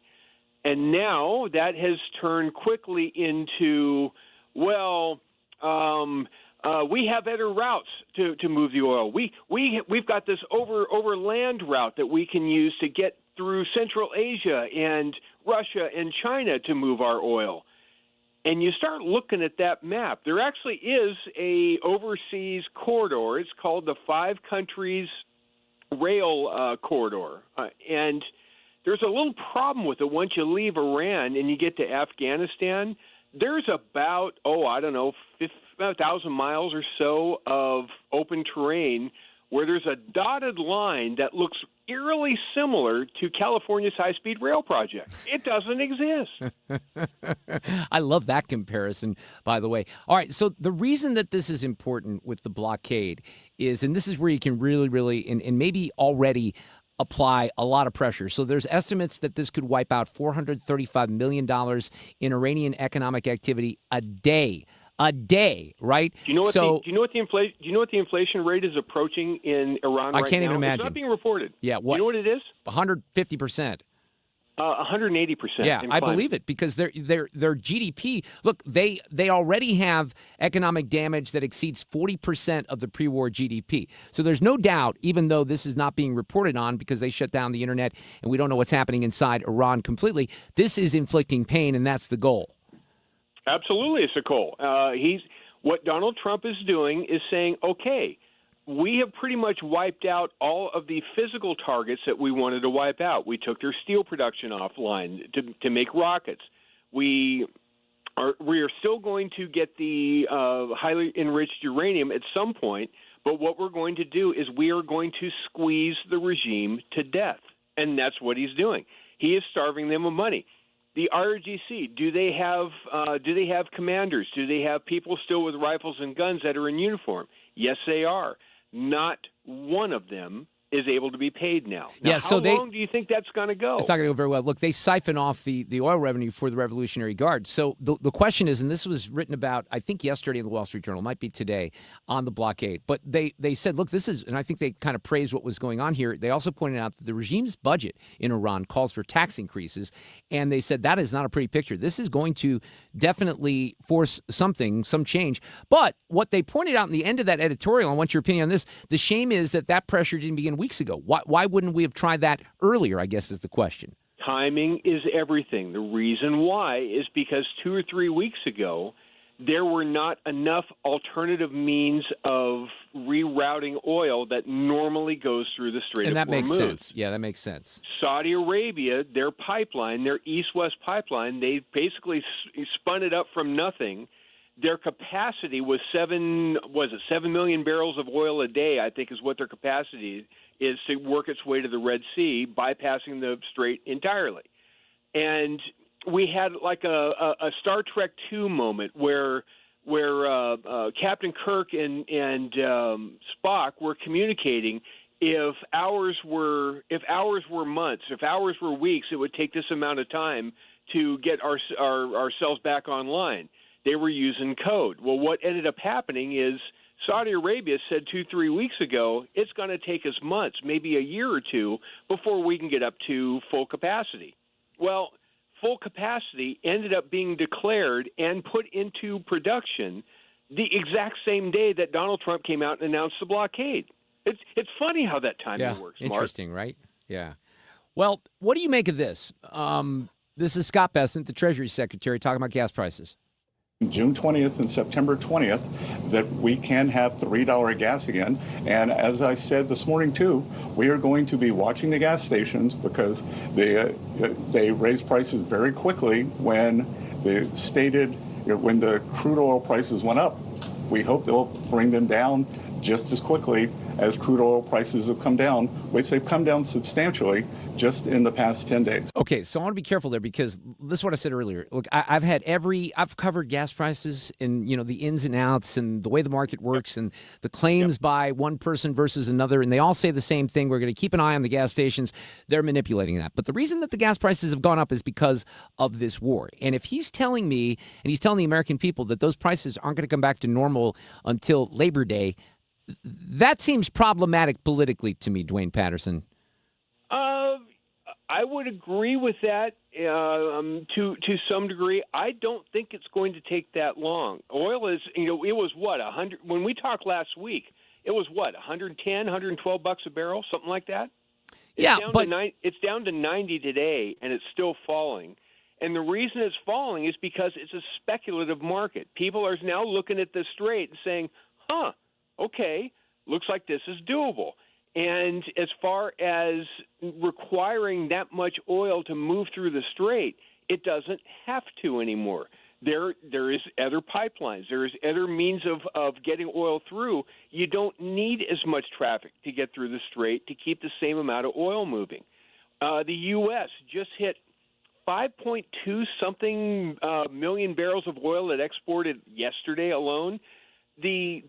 And now that has turned quickly into, well, we have better routes to move the oil. We've got this overland route that we can use to get through Central Asia and Russia and China to move our oil. And you start looking at that map. There actually is a overseas corridor. It's called the Five Countries Rail Corridor. And there's a little problem with it once you leave Iran and you get to Afghanistan. There's about, 1,000 miles or so of open terrain where there's a dotted line that looks eerily similar to California's high-speed rail project. It doesn't exist. I love that comparison, by the way. All right, so the reason that this is important with the blockade is, and this is where you can really, and maybe already apply a lot of pressure. So there's estimates that this could wipe out $435 million in Iranian economic activity a day, right? Do you know what the inflation rate is approaching in Iran right now? I can't even imagine. It's not being reported. Yeah, what? You know what it is? 150%. 180%. Yeah, I believe it, because their GDP. Look, they already have economic damage that exceeds 40% of the pre-war GDP. So there's no doubt, even though this is not being reported on because they shut down the internet and we don't know what's happening inside Iran completely, this is inflicting pain, and that's the goal. Absolutely, it's a goal. What Donald Trump is doing is saying, okay, we have pretty much wiped out all of the physical targets that we wanted to wipe out. We took their steel production offline to make rockets. We are still going to get the highly enriched uranium at some point, but what we're going to do is we are going to squeeze the regime to death, and that's what he's doing. He is starving them of money. The IRGC, do they have commanders? Do they have people still with rifles and guns that are in uniform? Yes, they are. Not one of them is able to be paid now. How long do you think that's going to go? It's not going to go very well. Look, they siphon off the oil revenue for the Revolutionary Guard. So the question is, and this was written about, I think, yesterday in the Wall Street Journal, might be today, on the blockade. But they said, look, this is, and I think they kind of praised what was going on here. They also pointed out that the regime's budget in Iran calls for tax increases. And they said that is not a pretty picture. This is going to definitely force some change. But what they pointed out in the end of that editorial, I want your opinion on this, the shame is that pressure didn't begin weeks ago. Why wouldn't we have tried that earlier, I guess, is the question. Timing is everything. The reason why is because 2 or 3 weeks ago, there were not enough alternative means of rerouting oil that normally goes through the Strait of Hormuz. And that makes sense. Yeah, that makes sense. Saudi Arabia, their pipeline, their east-west pipeline, they basically spun it up from nothing. Their capacity was 7 million barrels of oil a day, I think is what their capacity is, to work its way to the Red Sea, bypassing the Strait entirely. And we had like a Star Trek II moment where Captain Kirk and Spock were communicating if hours were months, if hours were weeks, it would take this amount of time to get ourselves back online. They were using code. Well, what ended up happening is Saudi Arabia said 2-3 weeks ago it's going to take us months, maybe a year or two, before we can get up to full capacity. Well, full capacity ended up being declared and put into production the exact same day that Donald Trump came out and announced the blockade. It's funny how that timing works, Mark. Interesting, right? Yeah. Well, what do you make of this? This is Scott Bessent, the Treasury Secretary, talking about gas prices. June 20th and September 20th, that we can have $3 gas again. And as I said this morning, too, we are going to be watching the gas stations because they raise prices very quickly when when the crude oil prices went up. We hope they'll bring them down just as quickly as crude oil prices have come down, which they've come down substantially just in the past 10 days. Okay, so I want to be careful there because this is what I said earlier. Look, I've covered gas prices and, the ins and outs and the way the market works and the claims by one person versus another, and they all say the same thing. We're going to keep an eye on the gas stations. They're manipulating that. But the reason that the gas prices have gone up is because of this war. And if he's telling me and he's telling the American people that those prices aren't going to come back to normal until Labor Day, that seems problematic politically to me, Duane Patterson. I would agree with that to some degree. I don't think it's going to take that long. Oil is, it was what, 100 when we talked last week. It was what, 110, 112 bucks a barrel, something like that. It's down to 90 today, and it's still falling. And the reason it's falling is because it's a speculative market. People are now looking at the strait and saying, okay, looks like this is doable. And as far as requiring that much oil to move through the strait, it doesn't have to anymore. There is other pipelines. There is other means of getting oil through. You don't need as much traffic to get through the strait to keep the same amount of oil moving. The U.S. just hit 5.2 something million barrels of oil that exported yesterday alone. The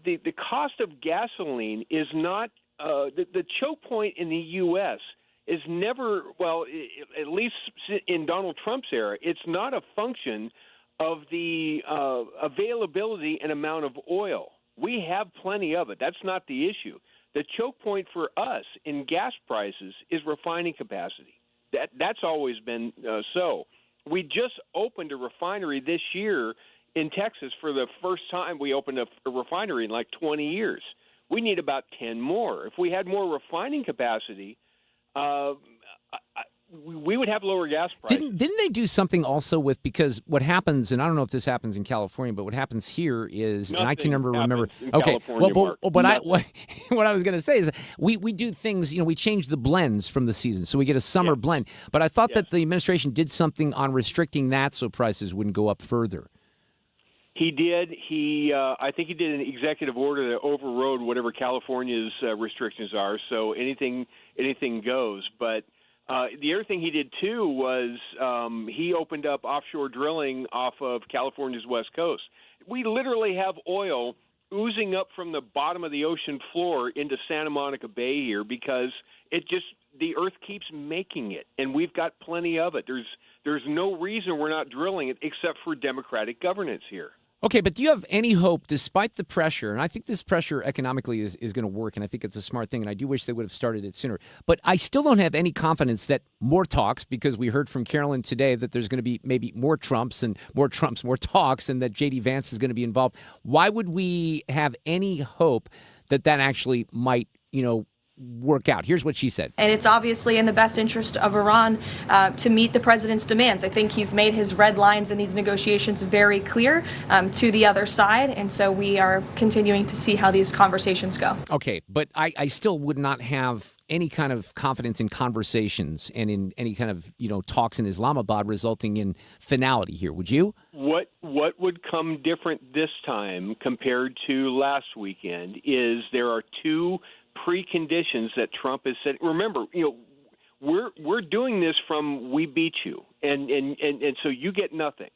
cost of gasoline is not the choke point in the U.S. is never, well, at least in Donald Trump's era, it's not a function of the availability and amount of oil. We have plenty of it. That's not the issue. The choke point for us in gas prices is refining capacity. That's always been so. We just opened a refinery this year in Texas for the first time. We opened a refinery in like 20 years. We need about 10 more. If we had more refining capacity, we would have lower gas prices. Didn't they do something also with, because what happens, and I don't know if this happens in California, but what happens here is, Nothing and I can remember. Okay, what I was going to say is we do things, we change the blends from the season, so we get a summer blend. But I thought that the administration did something on restricting that so prices wouldn't go up further. He did. I think he did an executive order that overrode whatever California's restrictions are. So anything goes. But the other thing he did too was he opened up offshore drilling off of California's west coast. We literally have oil oozing up from the bottom of the ocean floor into Santa Monica Bay here because the earth keeps making it, and we've got plenty of it. There's no reason we're not drilling it except for democratic governance here. Okay, but do you have any hope, despite the pressure, and I think this pressure economically is going to work, and I think it's a smart thing, and I do wish they would have started it sooner, but I still don't have any confidence that more talks, because we heard from Carolyn today that there's going to be maybe more Trumps, more talks, and that J.D. Vance is going to be involved. Why would we have any hope that actually might, work out? Here's what she said. And it's obviously in the best interest of Iran to meet the president's demands. I think he's made his red lines in these negotiations very clear to the other side. And so we are continuing to see how these conversations go. Okay, but I still would not have any kind of confidence in conversations and in any kind of, talks in Islamabad resulting in finality here. Would you? What would come different this time compared to last weekend is there are two preconditions that Trump has said. Remember, we're doing this from we beat you, and so you get nothing.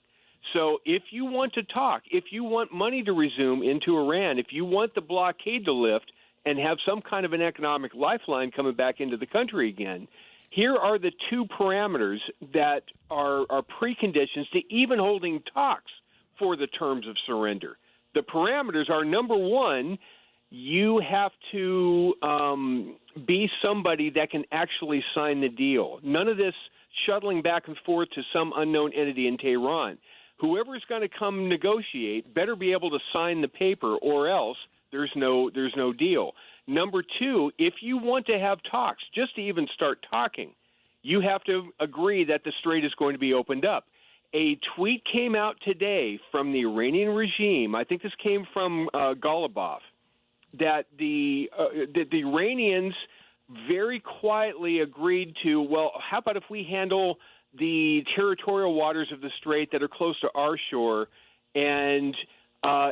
So if you want to talk, if you want money to resume into Iran, if you want the blockade to lift, and have some kind of an economic lifeline coming back into the country again. Here are the two parameters that are preconditions to even holding talks for the terms of surrender. The parameters are, number one, you have to be somebody that can actually sign the deal. None of this shuttling back and forth to some unknown entity in Tehran. Whoever's going to come negotiate better be able to sign the paper, or else there's no deal. Number two, if you want to have talks, just to even start talking, you have to agree that the strait is going to be opened up. A tweet came out today from the Iranian regime. I think this came from Golubov, that the Iranians very quietly agreed to, well, how about if we handle the territorial waters of the strait that are close to our shore, and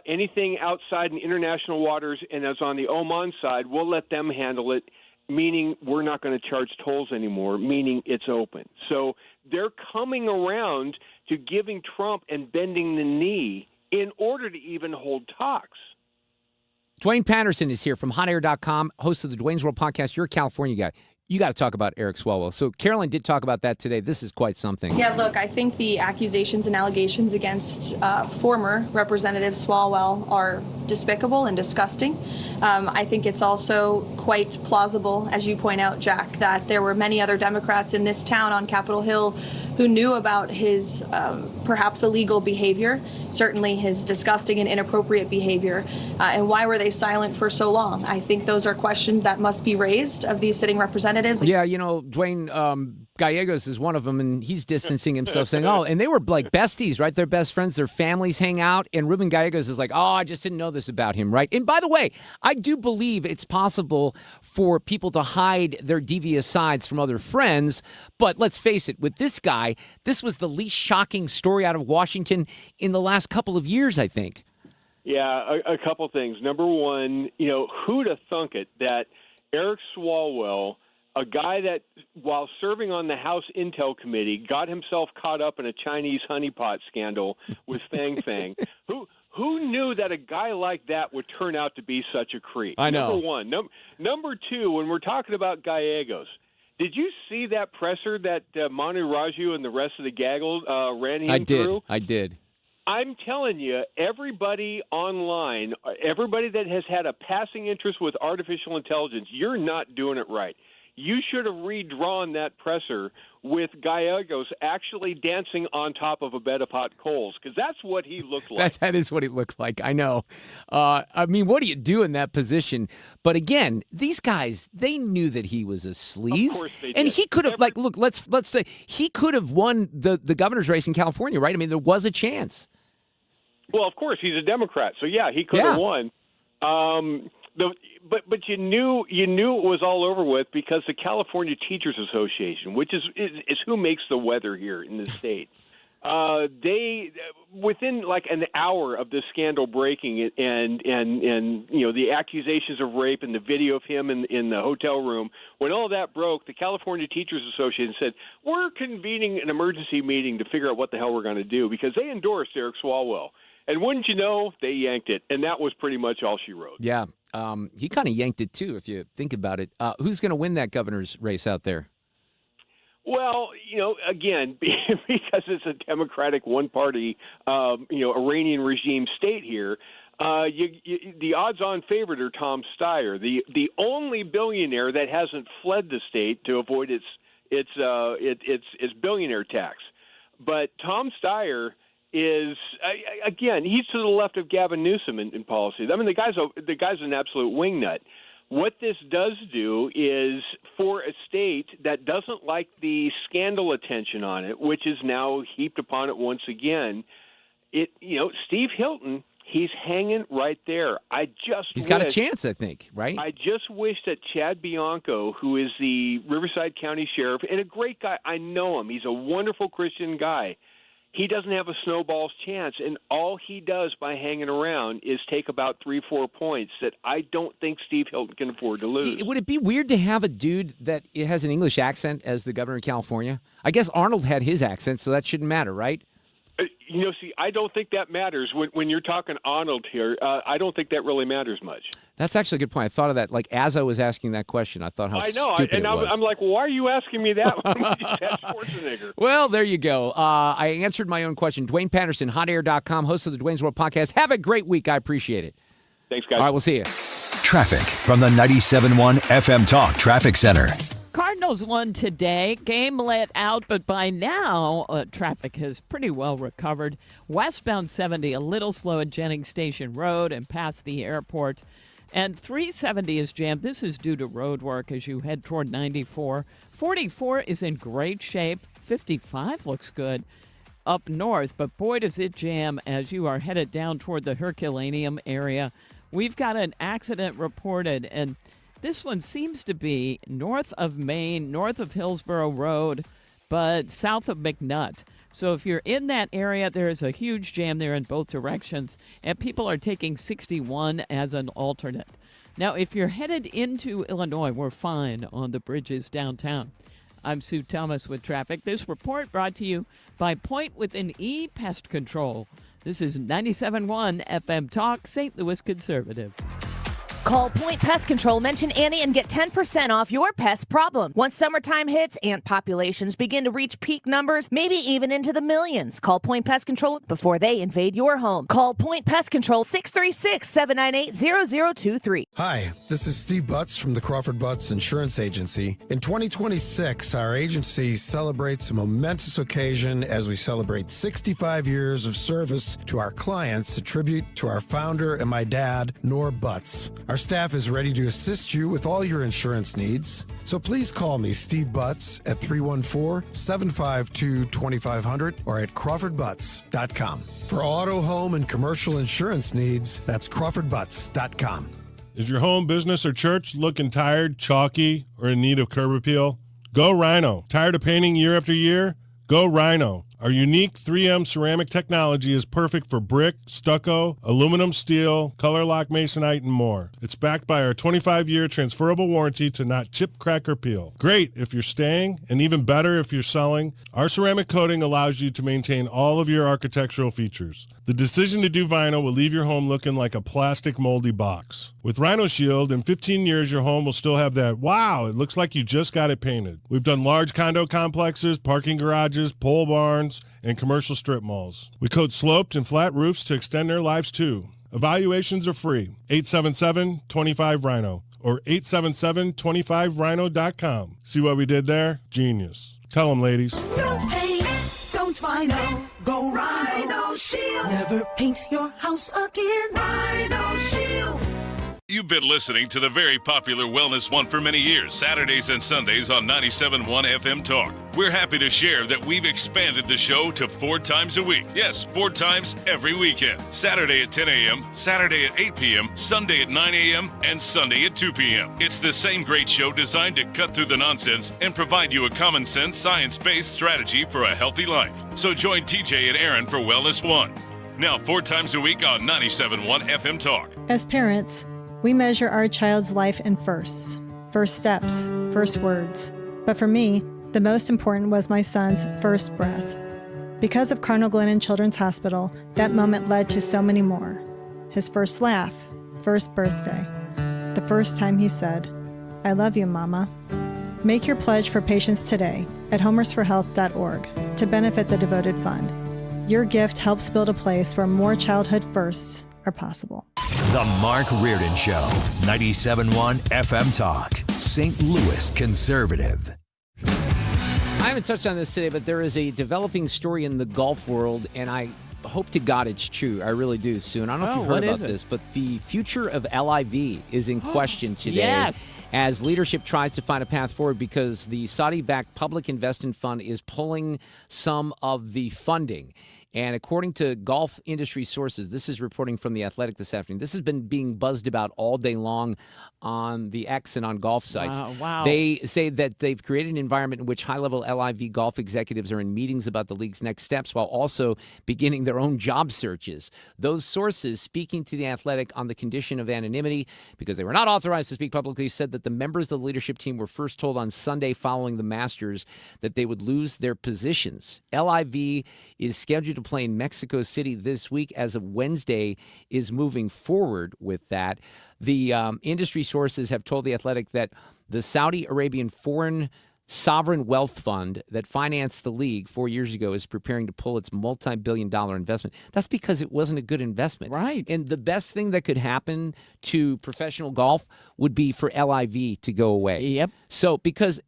anything outside in international waters and as on the Oman side, we'll let them handle it, meaning we're not going to charge tolls anymore, meaning it's open. So they're coming around to giving Trump and bending the knee in order to even hold talks. Duane Patterson is here from hotair.com, host of the Duane's World podcast. You're a California guy. You got to talk about Eric Swalwell. So Carolyn did talk about that today. This is quite something. Yeah, look, I think the accusations and allegations against former Representative Swalwell are despicable and disgusting. I think it's also quite plausible, as you point out, Jack, that there were many other Democrats in this town on Capitol Hill who knew about his perhaps illegal behavior, certainly his disgusting and inappropriate behavior, and why were they silent for so long? I think those are questions that must be raised of these sitting representatives. Yeah, you know, Duane Gallegos is one of them, and he's distancing himself, saying, oh, and they were like besties, right? They're best friends, their families hang out, and Ruben Gallegos is like, oh, I just didn't know this about him, right? And by the way, I do believe it's possible for people to hide their devious sides from other friends, but let's face it, with this guy, this was the least shocking story out of Washington in the last couple of years, I think. Yeah, a couple things. Number one, you know, who'd have thunk it that Eric Swalwell, a guy that, while serving on the House Intel Committee, got himself caught up in a Chinese honeypot scandal with Fang Fang. Who knew that a guy like that would turn out to be such a creep? I know. Number one. Number two, when we're talking about Gallegos, did you see that presser that Manu Raju and the rest of the gaggle ran him through? I did. I'm telling you, everybody online, everybody that has had a passing interest with artificial intelligence, you're not doing it right. You should have redrawn that presser with Gallegos actually dancing on top of a bed of hot coals, because that's what he looked like. That is what he looked like. I know. I mean, what do you do in that position? But again, these guys, they knew that he was a sleaze. Of course they and did. he could have, look, let's say he could have won the governor's race in California, right? I mean, there was a chance. Well, of course, he's a Democrat, so yeah, he could have won. But you knew it was all over with because the California Teachers Association, which is who makes the weather here in the state, they within like an hour of this scandal breaking and you know the accusations of rape and the video of him in the hotel room, when all that broke, the California Teachers Association said, we're convening an emergency meeting to figure out what the hell we're going to do, because they endorsed Eric Swalwell. And wouldn't you know, they yanked it, and that was pretty much all she wrote. Yeah, he kind of yanked it, too, if you think about it. Who's going to win that governor's race out there? Well, you know, again, because it's a Democratic one-party, Iranian regime state here, the odds-on favorite are Tom Steyer, the only billionaire that hasn't fled the state to avoid its billionaire tax. But Tom Steyer is again, he's to the left of Gavin Newsom in policy. I mean, the guy's an absolute wingnut. What this does do is, for a state that doesn't like the scandal attention on it, which is now heaped upon it once again, Steve Hilton, he's hanging right there. He's got a chance, I think, right? I just wish that Chad Bianco, who is the Riverside County Sheriff and a great guy, I know him. He's a wonderful Christian guy. He doesn't have a snowball's chance, and all he does by hanging around is take about 3-4 points that I don't think Steve Hilton can afford to lose. Would it be weird to have a dude that has an English accent as the governor of California? I guess Arnold had his accent, so that shouldn't matter, right? I don't think that matters when you're talking Arnold here. I don't think that really matters much. That's actually a good point. I thought of that, like, as I was asking that question. I thought how stupid it was. I'm like, well, why are you asking me that when we just had Schwarzenegger? Well, there you go. I answered my own question. Duane Patterson, hotair.com, host of the Duane's World podcast. Have a great week. I appreciate it. Thanks, guys. All right, we'll see you. Traffic from the 97.1 FM Talk Traffic Center. Cardinals won today. Game let out, but by now, traffic has pretty well recovered. Westbound 70, a little slow at Jennings Station Road and past the airport. And 370 is jammed. This is due to road work as you head toward 94. 44 is in great shape. 55 looks good up north, but boy, does it jam as you are headed down toward the Herculaneum area. We've got an accident reported, and this one seems to be north of Maine, north of Hillsborough Road, but south of McNutt. So if you're in that area, there is a huge jam there in both directions, and people are taking 61 as an alternate. Now, if you're headed into Illinois, we're fine on the bridges downtown. I'm Sue Thomas with traffic. This report brought to you by Point with an E Pest Control. This is 97.1 FM Talk, St. Louis Conservative. Call Point Pest Control, mention Annie, and get 10% off your pest problem. Once summertime hits, ant populations begin to reach peak numbers, maybe even into the millions. Call Point Pest Control before they invade your home. Call Point Pest Control, 636-798-0023. Hi, this is Steve Butts from the Crawford Butts Insurance Agency. In 2026, our agency celebrates a momentous occasion as we celebrate 65 years of service to our clients, a tribute to our founder and my dad, Nor Butts. Our staff is ready to assist you with all your insurance needs. So please call me, Steve Butts, at 314-752-2500 or at crawfordbutts.com. For auto, home, and commercial insurance needs, that's crawfordbutts.com. Is your home, business, or church looking tired, chalky, or in need of curb appeal? Go Rhino. Tired of painting year after year? Go Rhino. Our unique 3M ceramic technology is perfect for brick, stucco, aluminum, steel, color lock masonite, and more. It's backed by our 25-year transferable warranty to not chip, crack, or peel. Great if you're staying, and even better if you're selling. Our ceramic coating allows you to maintain all of your architectural features. The decision to do vinyl will leave your home looking like a plastic moldy box. With Rhino Shield, in 15 years, your home will still have that, wow, it looks like you just got it painted. We've done large condo complexes, parking garages, pole barns, and commercial strip malls. We coat sloped and flat roofs to extend their lives too. Evaluations are free. 877-25-RHINO or 877-25rhino.com. See what we did there? Genius. Tell them, ladies. Don't paint, don't vinyl, go Rhino Shield. Never paint your house again. Rhino Shield. You've been listening to the very popular Wellness One for many years, Saturdays and Sundays on 97.1 FM Talk. We're happy to share that we've expanded the show to 4 times a week. Yes, 4 times every weekend. Saturday at 10 a.m., Saturday at 8 p.m., Sunday at 9 a.m., and Sunday at 2 p.m. It's the same great show designed to cut through the nonsense and provide you a common sense, science-based strategy for a healthy life. So join TJ and Aaron for Wellness One. Now 4 times a week on 97.1 FM Talk. As parents, we measure our child's life in firsts, first steps, first words. But for me, the most important was my son's first breath. Because of Cardinal Glennon Children's Hospital, that moment led to so many more. His first laugh, first birthday, the first time he said, "I love you, Mama." Make your pledge for patients today at homersforhealth.org to benefit the devoted fund. Your gift helps build a place where more childhood firsts are possible. The Mark Reardon Show, 97.1 FM Talk, St. Louis Conservative. I haven't touched on this today, but there is a developing story in the golf world, and I hope to God it's true. I really do, Sue. And I don't know if you've heard about this, but the future of LIV is in question today. Yes. As leadership tries to find a path forward because the Saudi-backed Public Investment Fund is pulling some of the funding. And according to golf industry sources, this is reporting from The Athletic this afternoon. This has been being buzzed about all day long on the X and on golf sites. Wow. They say that they've created an environment in which high-level LIV golf executives are in meetings about the league's next steps while also beginning their own job searches. Those sources, speaking to The Athletic on the condition of anonymity, because they were not authorized to speak publicly, said that the members of the leadership team were first told on Sunday following the Masters that they would lose their positions. LIV is scheduled to play in Mexico City this week as of Wednesday is moving forward with that. The industry sources have told The Athletic that the Saudi Arabian Foreign Sovereign Wealth Fund that financed the league 4 years ago is preparing to pull its multi-billion-dollar investment. That's because it wasn't a good investment. Right. And the best thing that could happen to professional golf would be for LIV to go away. Yep. So, because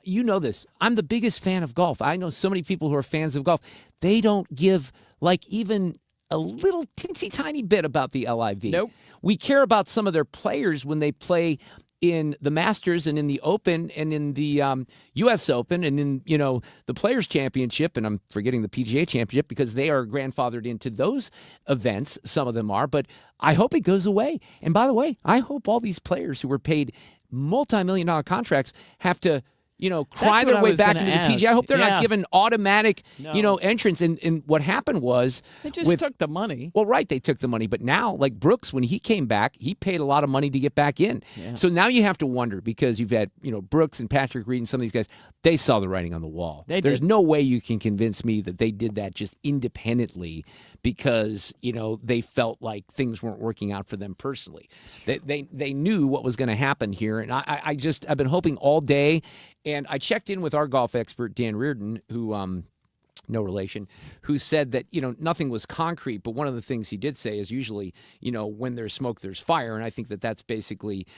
you know this, I'm the biggest fan of golf. I know so many people who are fans of golf. They don't give like even a little teensy tiny bit about the LIV. Nope. We care about some of their players when they play in the Masters and in the Open and in the U.S. Open and in, the Players' Championship, and I'm forgetting the PGA Championship because they are grandfathered into those events. Some of them are, but I hope it goes away. And by the way, I hope all these players who were paid multi-million-dollar contracts have to cry their way back into the PGA. I hope they're not given automatic, entrance. And what happened was they just took the money. Well, right, they took the money. But now, like Brooks, when he came back, he paid a lot of money to get back in. Yeah. So now you have to wonder because you've had, Brooks and Patrick Reed and some of these guys, they saw the writing on the wall. There's no way you can convince me that they did that just independently because, they felt like things weren't working out for them personally. They knew what was going to happen here. And I've been hoping all day. And I checked in with our golf expert, Dan Reardon, who, no relation, who said that, nothing was concrete. But one of the things he did say is usually, when there's smoke, there's fire. And I think that that's basically,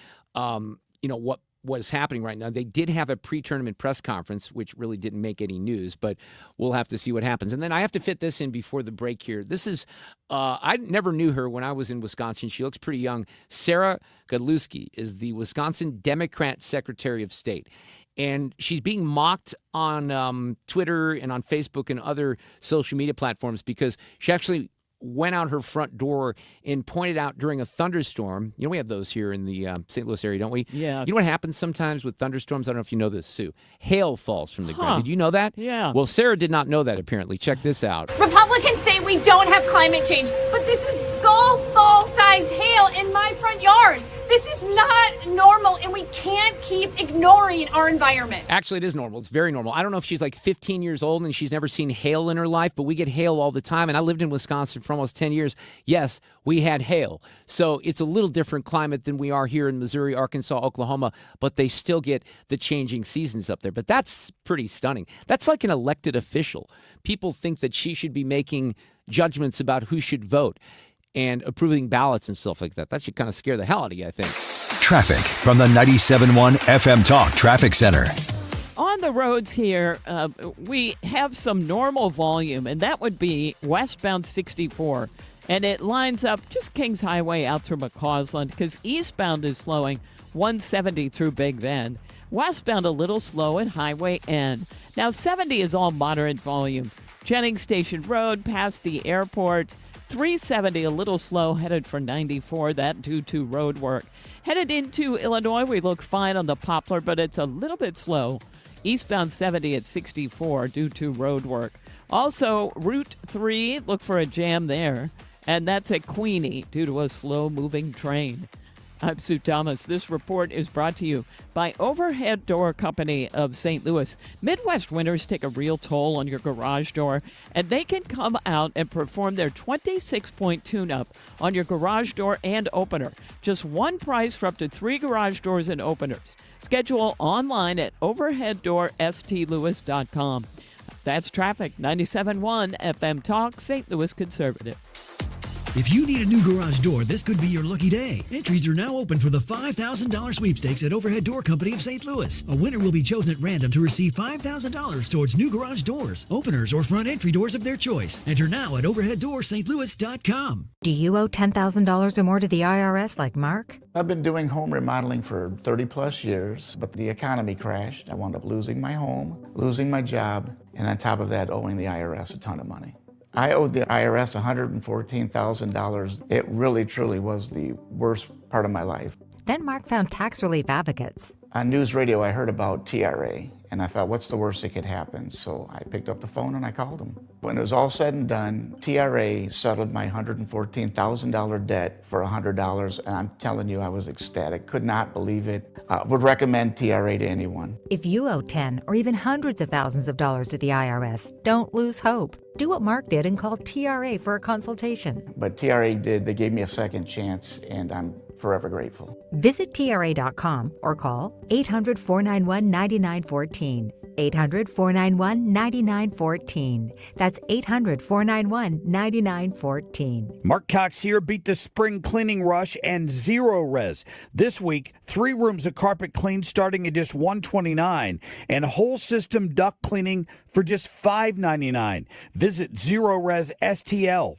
what is happening right now. They did have a pre-tournament press conference, which really didn't make any news, but we'll have to see what happens. And then I have to fit this in before the break here. This is, I never knew her when I was in Wisconsin. She looks pretty young. Sarah Godlewski is the Wisconsin Democrat Secretary of State. And she's being mocked on Twitter and on Facebook and other social media platforms because she actually went out her front door and pointed out during a thunderstorm. We have those here in the St. Louis area, don't we? Yeah. You know what happens sometimes with thunderstorms? I don't know if you know this, Sue. Hail falls from the ground. Did you know that? Yeah. Well, Sarah did not know that, apparently. Check this out. Republicans say we don't have climate change, but this is golf ball-sized hail in my front yard. This is not normal, and we can't keep ignoring our environment. Actually, it is normal. It's very normal. I don't know if she's like 15 years old and she's never seen hail in her life, but we get hail all the time. And I lived in Wisconsin for almost 10 years. Yes, we had hail. So it's a little different climate than we are here in Missouri, Arkansas, Oklahoma, but they still get the changing seasons up there. But that's pretty stunning. That's like an elected official. People think that she should be making judgments about who should vote and approving ballots and stuff like that. That should kind of scare the hell out of you, I think. Traffic from the 97.1 FM Talk Traffic Center. On the roads here, we have some normal volume, and that would be westbound 64. And it lines up just Kings Highway out through McCausland because eastbound is slowing 170 through Big Bend. Westbound a little slow at Highway N. Now 70 is all moderate volume. Jennings Station Road past the airport. 370 a little slow headed for 94, that due to road work. Headed into Illinois, we look fine on the Poplar, but it's a little bit slow. Eastbound 70 at 64 due to road work. Also, Route 3, look for a jam there. And that's at Queenie due to a slow-moving train. I'm Sue Thomas. This report is brought to you by Overhead Door Company of St. Louis. Midwest winters take a real toll on your garage door, and they can come out and perform their 26-point tune-up on your garage door and opener. Just one price for up to 3 garage doors and openers. Schedule online at overheaddoorstlewis.com. That's traffic. 97.1 FM Talk, St. Louis Conservative. If you need a new garage door, this could be your lucky day. Entries are now open for the $5,000 sweepstakes at Overhead Door Company of St. Louis. A winner will be chosen at random to receive $5,000 towards new garage doors, openers, or front entry doors of their choice. Enter now at overheaddoorstlewis.com. Do you owe $10,000 or more to the IRS like Mark? I've been doing home remodeling for 30 plus years, but the economy crashed. I wound up losing my home, losing my job, and on top of that, owing the IRS a ton of money. I owed the IRS $114,000. It really, truly was the worst part of my life. Then Mark found tax relief advocates. On news radio, I heard about TRA, And I thought, what's the worst that could happen? So I picked up the phone and I called them. When it was all said and done, TRA settled my $114,000 debt for $100, and I'm telling you, I was ecstatic. Could not believe it. Would recommend TRA to anyone. If you owe 10 or even hundreds of thousands of dollars to the IRS, don't lose hope. Do what Mark did and call TRA for a consultation. But TRA did. They gave me a second chance, and I'm forever grateful. Visit TRA.com or call 800-491-9914. 800-491-9914. That's 800-491-9914. Mark Cox here. Beat the spring cleaning rush and zero res. This week, 3 rooms of carpet clean starting at just $129 and whole system duct cleaning for just $5.99. Visit ZeroResSTL.com.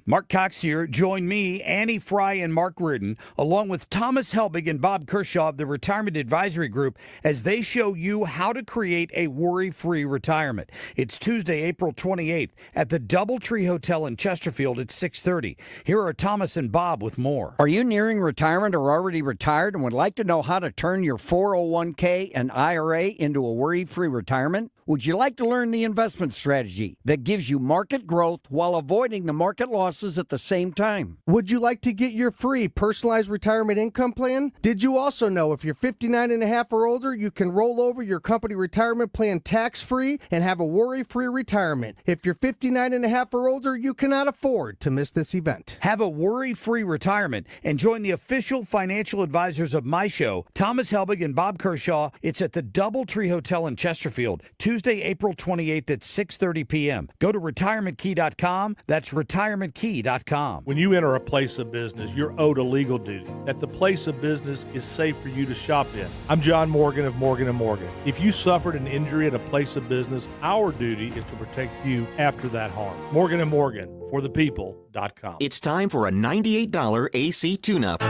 Mark Cox here. Join me, Annie Fry, and Mark Reardon, along with Thomas Helbig and Bob Kershaw of the Retirement Advisory Group, as they show you how to create a worry-free retirement. It's Tuesday, April 28th at the Doubletree Hotel in Chesterfield at 6:30. Here are Thomas and Bob with more. Are you nearing retirement or already retired and would like to know how to turn your 401k and IRA into a worry-free retirement? Would you like to learn the investment strategy that gives you market growth while avoiding the market losses at the same time? Would you like to get your free personalized retirement income plan? Did you also know if you're 59 and a half or older, you can roll over your company retirement plan tax-free and have a worry-free retirement? If you're 59 and a half or older, you cannot afford to miss this event. Have a worry-free retirement and join the official financial advisors of my show, Thomas Helbig and Bob Kershaw. It's at the Doubletree Hotel in Chesterfield, Tuesday, April 28th at 6:30 p.m. Go to retirementkey.com. That's retirementkey.com. When you enter a place of business, you're owed a legal duty that the place of business is safe for you to shop in. I'm John Morgan of Morgan & Morgan. If you suffered an injury at a place of business, our duty is to protect you after that harm. Morgan & Morgan, for the people.com. It's time for a $98 AC tune-up.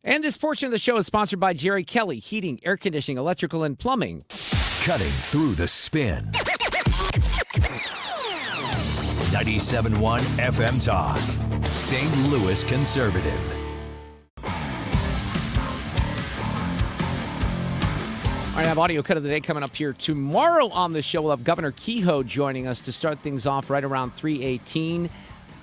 And this portion of the show is sponsored by Jerry Kelly, heating, air conditioning, electrical, and plumbing. Cutting through the spin. 97.1 FM Talk. St. Louis Conservative. All right, I have audio cut of the day coming up here. Tomorrow on the show, we'll have Governor Kehoe joining us to start things off right around 3:18.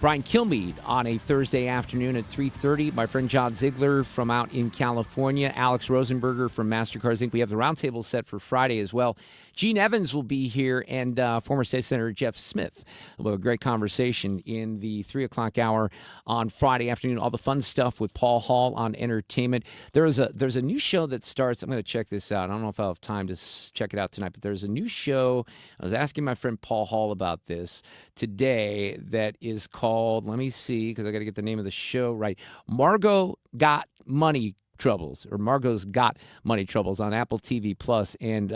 Brian Kilmeade on a Thursday afternoon at 3:30. My friend John Ziegler from out in California. Alex Rosenberger from MasterCards Inc. We have the roundtable set for Friday as well. Gene Evans will be here, and former State Senator Jeff Smith. We'll have a great conversation in the 3 o'clock hour on Friday afternoon. All the fun stuff with Paul Hall on entertainment. There's a new show that starts. I'm going to check this out. I don't know if I'll have time to check it out tonight, but there's a new show. I was asking my friend Paul Hall about this today that is called, let me see, because I got to get the name of the show right, Margot Got Money Troubles, or Margot's Got Money Troubles on Apple TV Plus. And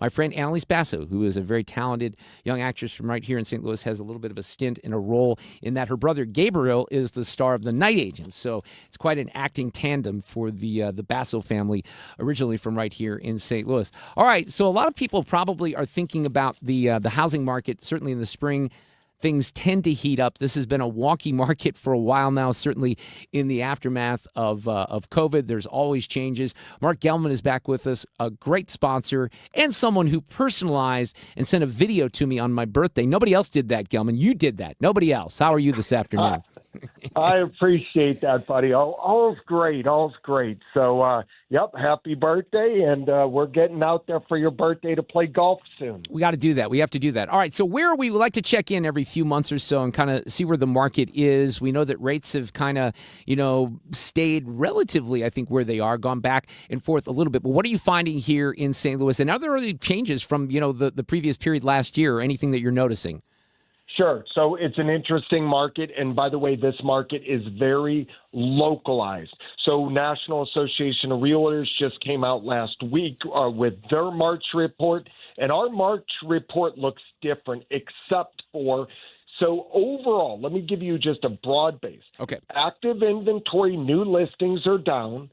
my friend Annalise Basso, who is a very talented young actress from right here in St. Louis, has a little bit of a stint in a role in that. Her brother Gabriel is the star of The Night Agents. So it's quite an acting tandem for the Basso family, originally from right here in St. Louis. All right, so a lot of people probably are thinking about the housing market, certainly in the spring. Things tend to heat up. This has been a wonky market for a while now, certainly in the aftermath of COVID. There's always changes. Mark Gellman is back with us, a great sponsor and someone who personalized and sent a video to me on my birthday. Nobody else did that, Gellman. You did that. Nobody else. How are you this afternoon? I appreciate that, buddy. All's great. All's great. So, yep, happy birthday, and we're getting out there for your birthday to play golf soon. We got to do that. We have to do that. All right, so where are we? We like to check in every few months or so and kind of see where the market is. We know that rates have kind of, stayed relatively, I think, where they are, gone back and forth a little bit. But what are you finding here in St. Louis? And are there any changes from, the previous period last year or anything that you're noticing? Sure. So it's an interesting market. And by the way, this market is very localized. So National Association of Realtors just came out last week with their March report. And our March report looks different except for, so overall, let me give you just a broad base. Okay. Active inventory, new listings are down.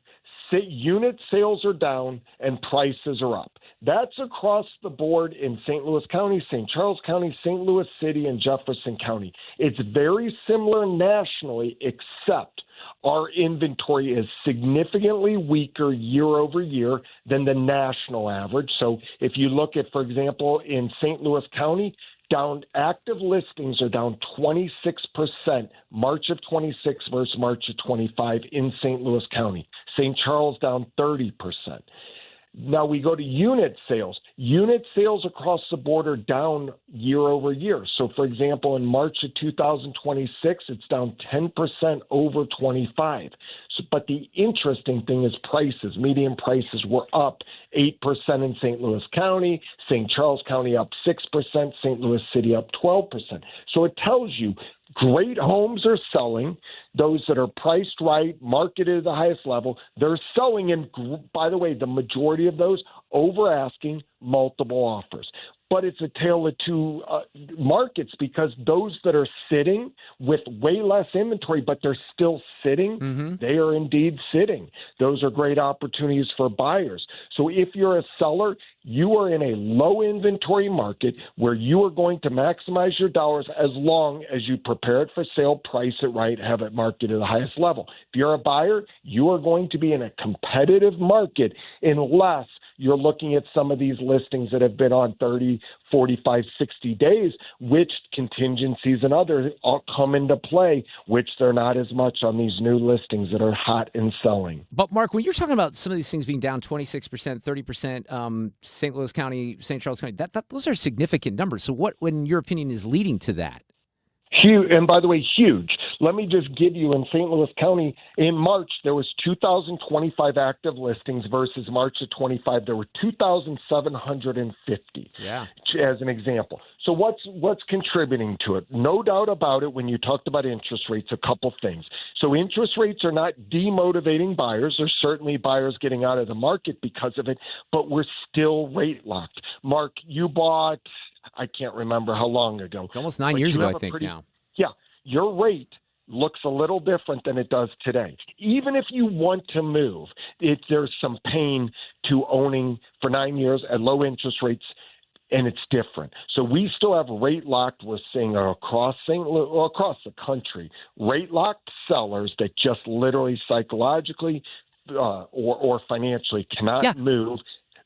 Unit sales are down and prices are up. That's across the board in St. Louis County, St. Charles County, St. Louis City, and Jefferson County. It's very similar nationally, except our inventory is significantly weaker year over year than the national average. So if you look at, for example, in St. Louis County, active listings are down 26% March of 26 versus March of 25 in St. Louis County. St. Charles down 30%. Now we go to unit sales. Unit sales across the board are down year over year. So, for example, in March of 2026, it's down 10% over 25. So, but the interesting thing is prices. Median prices were up 8% in St. Louis County, St. Charles County up 6%, St. Louis City up 12%. So it tells you great homes are selling. Those that are priced right, marketed at the highest level, they're selling. And by the way, the majority of those over asking, multiple offers. But it's a tale of two markets, because those that are sitting with way less inventory, but they're still sitting, they are indeed sitting. Those are great opportunities for buyers. So if you're a seller, you are in a low inventory market where you are going to maximize your dollars as long as you prepare it for sale, price it right, have it marketed at the highest level. If you're a buyer, you are going to be in a competitive market unless you're looking at some of these listings that have been on 30, 45, 60 days, which contingencies and others all come into play, which they're not as much on these new listings that are hot and selling. But, Mark, when you're talking about some of these things being down 26%, 30%, St. Louis County, St. Charles County, those are significant numbers. So what, in your opinion, is leading to that? Huge, and by the way, huge. Let me just give you, in St. Louis County, in March, there was 2,025 active listings versus March of 25, there were 2,750, as an example. So what's contributing to it? No doubt about it, when you talked about interest rates, a couple things. So interest rates are not demotivating buyers. There's certainly buyers getting out of the market because of it, but we're still rate locked. Mark, you bought, I can't remember how long ago. Almost 9 years ago, I think, now. Yeah, your rate looks a little different than it does today. Even if you want to move, there's some pain to owning for 9 years at low interest rates, and it's different. So we still have rate locked, we're seeing across the country, rate locked sellers that just literally psychologically or financially cannot move.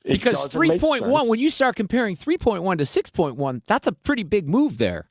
Because 3.1, when you start comparing 3.1 to 6.1, that's a pretty big move there.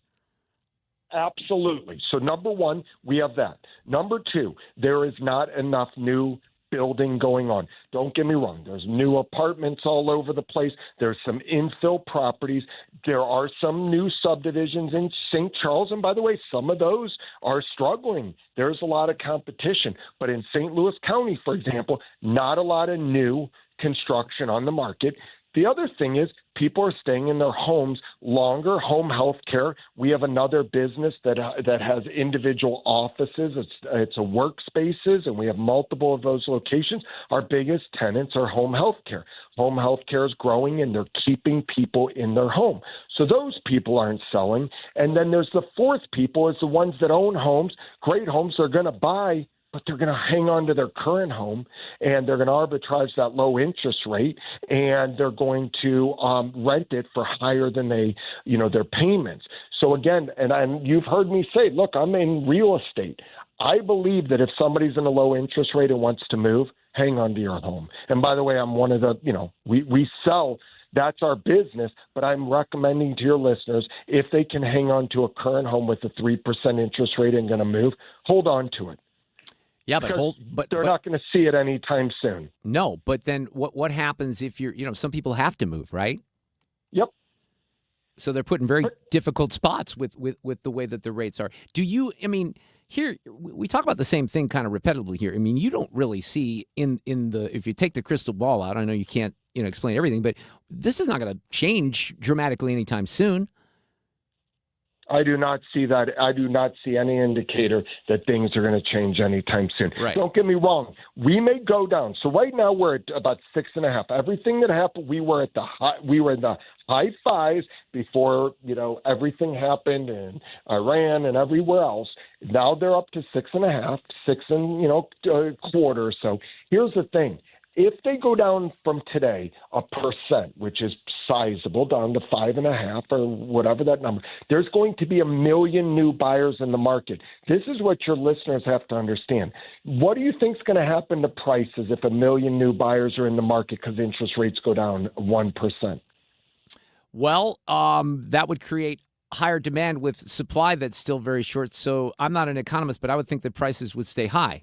Absolutely. So number one, we have that. Number two, there is not enough new building going on. Don't get me wrong. There's new apartments all over the place. There's some infill properties. There are some new subdivisions in St. Charles. And by the way, some of those are struggling. There's a lot of competition. But in St. Louis County, for example, not a lot of new construction on the market. The other thing is people are staying in their homes longer. Home health care. We have another business that has individual offices. It's a workspaces, and we have multiple of those locations. Our biggest tenants are home health care. Home health care is growing, and they're keeping people in their home. So those people aren't selling. And then there's the fourth people is the ones that own homes, great homes they're going to buy, but they're going to hang on to their current home, and they're going to arbitrage that low interest rate, and they're going to rent it for higher than their payments. So again, and you've heard me say, look, I'm in real estate. I believe that if somebody's in a low interest rate and wants to move, hang on to your home. And by the way, I'm one of the, we sell. That's our business, but I'm recommending to your listeners, if they can hang on to a current home with a 3% interest rate and going to move, hold on to it. Yeah, but they're not going to see it anytime soon. No, but then what happens if some people have to move, right? Yep. So they're put in very difficult spots with the way that the rates are. Here we talk about the same thing kind of repetitively here. You don't really see if you take the crystal ball out, I know you can't, explain everything, but this is not going to change dramatically anytime soon. I do not see that. I do not see any indicator that things are going to change anytime soon. Right. Don't get me wrong. We may go down. So right now we're at about 6.5. Everything that happened, we were in the high fives before, everything happened in Iran and everywhere else. Now they're up to 6.5, 6 and, a quarter or so. Here's the thing. If they go down from today 1%, which is sizable, down to 5.5 or whatever that number, there's going to be 1 million new buyers in the market. This is what your listeners have to understand. What do you think is going to happen to prices if 1 million new buyers are in the market because interest rates go down 1%? Well, that would create higher demand with supply that's still very short. So I'm not an economist, but I would think that prices would stay high.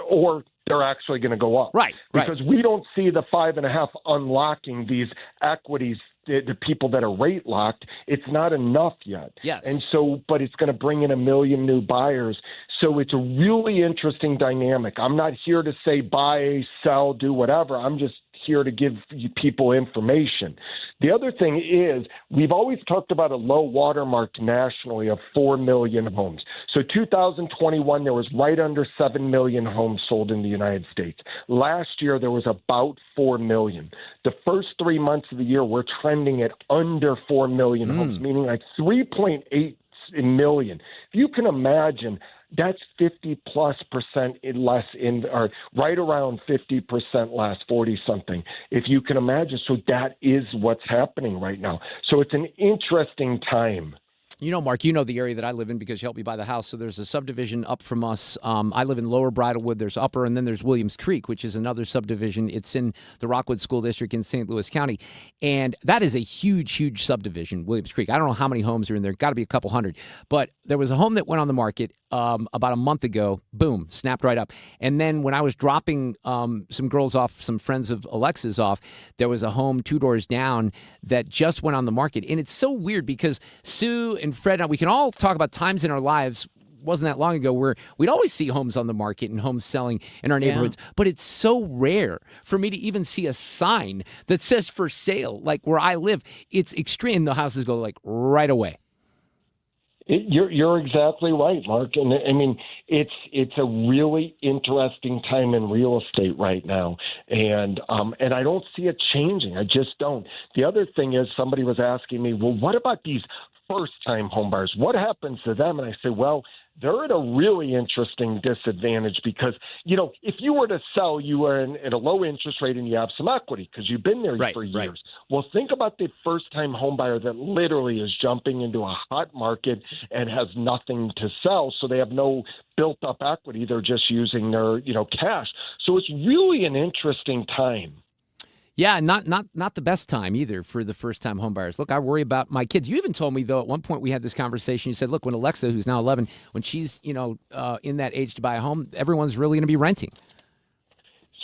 Or they're actually going to go up. Right. Because we don't see the 5.5 unlocking these equities, the people that are rate locked. It's not enough yet. Yes. And so, but it's going to bring in 1 million new buyers. So it's a really interesting dynamic. I'm not here to say buy, sell, do whatever. I'm just here to give people information. The other thing is we've always talked about a low watermark nationally of 4 million homes. So 2021, there was right under 7 million homes sold in the United States. Last year, there was about 4 million. The first 3 months of the year, we're trending at under 4 million homes, meaning like 3.8 million. If you can imagine, that's 50+% less or right around 50% less, 40 something, if you can imagine. So that is what's happening right now. So it's an interesting time. Mark, you know the area that I live in because you helped me buy the house. So there's a subdivision up from us. I live in Lower Bridlewood. There's Upper, and then there's Williams Creek, which is another subdivision. It's in the Rockwood School District in St. Louis County. And that is a huge, huge subdivision, Williams Creek. I don't know how many homes are in there. Got to be a couple hundred. But there was a home that went on the market about a month ago. Boom, snapped right up. And then when I was dropping some girls off, some friends of Alexa's off, there was a home 2 doors down that just went on the market. And it's so weird because Sue and Fred, now we can all talk about times in our lives, wasn't that long ago, where we'd always see homes on the market and homes selling in our neighborhoods. But it's so rare for me to even see a sign that says for sale. Like where I live, it's extreme. The houses go like right away. You're exactly right, Mark. And I mean, it's a really interesting time in real estate right now, and I don't see it changing. I just don't. The other thing is, somebody was asking me, well, what about these first-time homebuyers? What happens to them? And I say, well, they're at a really interesting disadvantage because, if you were to sell, you are at a low interest rate and you have some equity because you've been there for years. Right. Well, think about the first-time homebuyer that literally is jumping into a hot market and has nothing to sell, so they have no built-up equity. They're just using their, cash. So it's really an interesting time. Yeah, not the best time either for the first-time homebuyers. Look, I worry about my kids. You even told me, though, at one point we had this conversation. You said, look, when Alexa, who's now 11, when she's, in that age to buy a home, everyone's really going to be renting.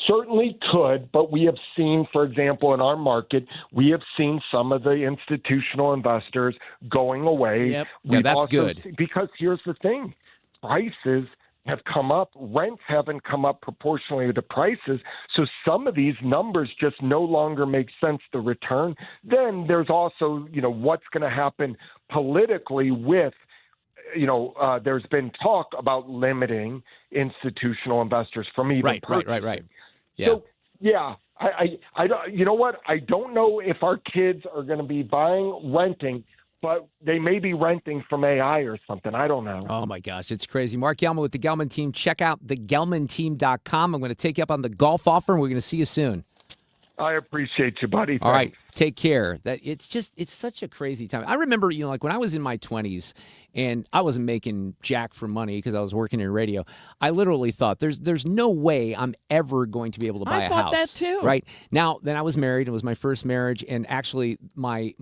Certainly could, but we have seen, for example, in our market, we have seen some of the institutional investors going away. Yep. Yeah, that's good. Because here's the thing. Prices have come up. Rents haven't come up proportionally to prices. So some of these numbers just no longer make sense to return. Then there's also, what's going to happen politically with, there's been talk about limiting institutional investors from even purchasing. Right. Yeah. So, yeah, I you know what? I don't know if our kids are going to be renting, but they may be renting from AI or something. I don't know. Oh, my gosh. It's crazy. Mark Gellman with the Gellman team. Check out thegellmanteam.com. I'm going to take you up on the golf offer, and we're going to see you soon. I appreciate you, buddy. Thanks. All right. Take care. It's such a crazy time. I remember, like when I was in my 20s and I wasn't making jack for money because I was working in radio, I literally thought there's no way I'm ever going to be able to buy a house. I thought that too. Right. Now, then I was married. It was my first marriage. And actually, I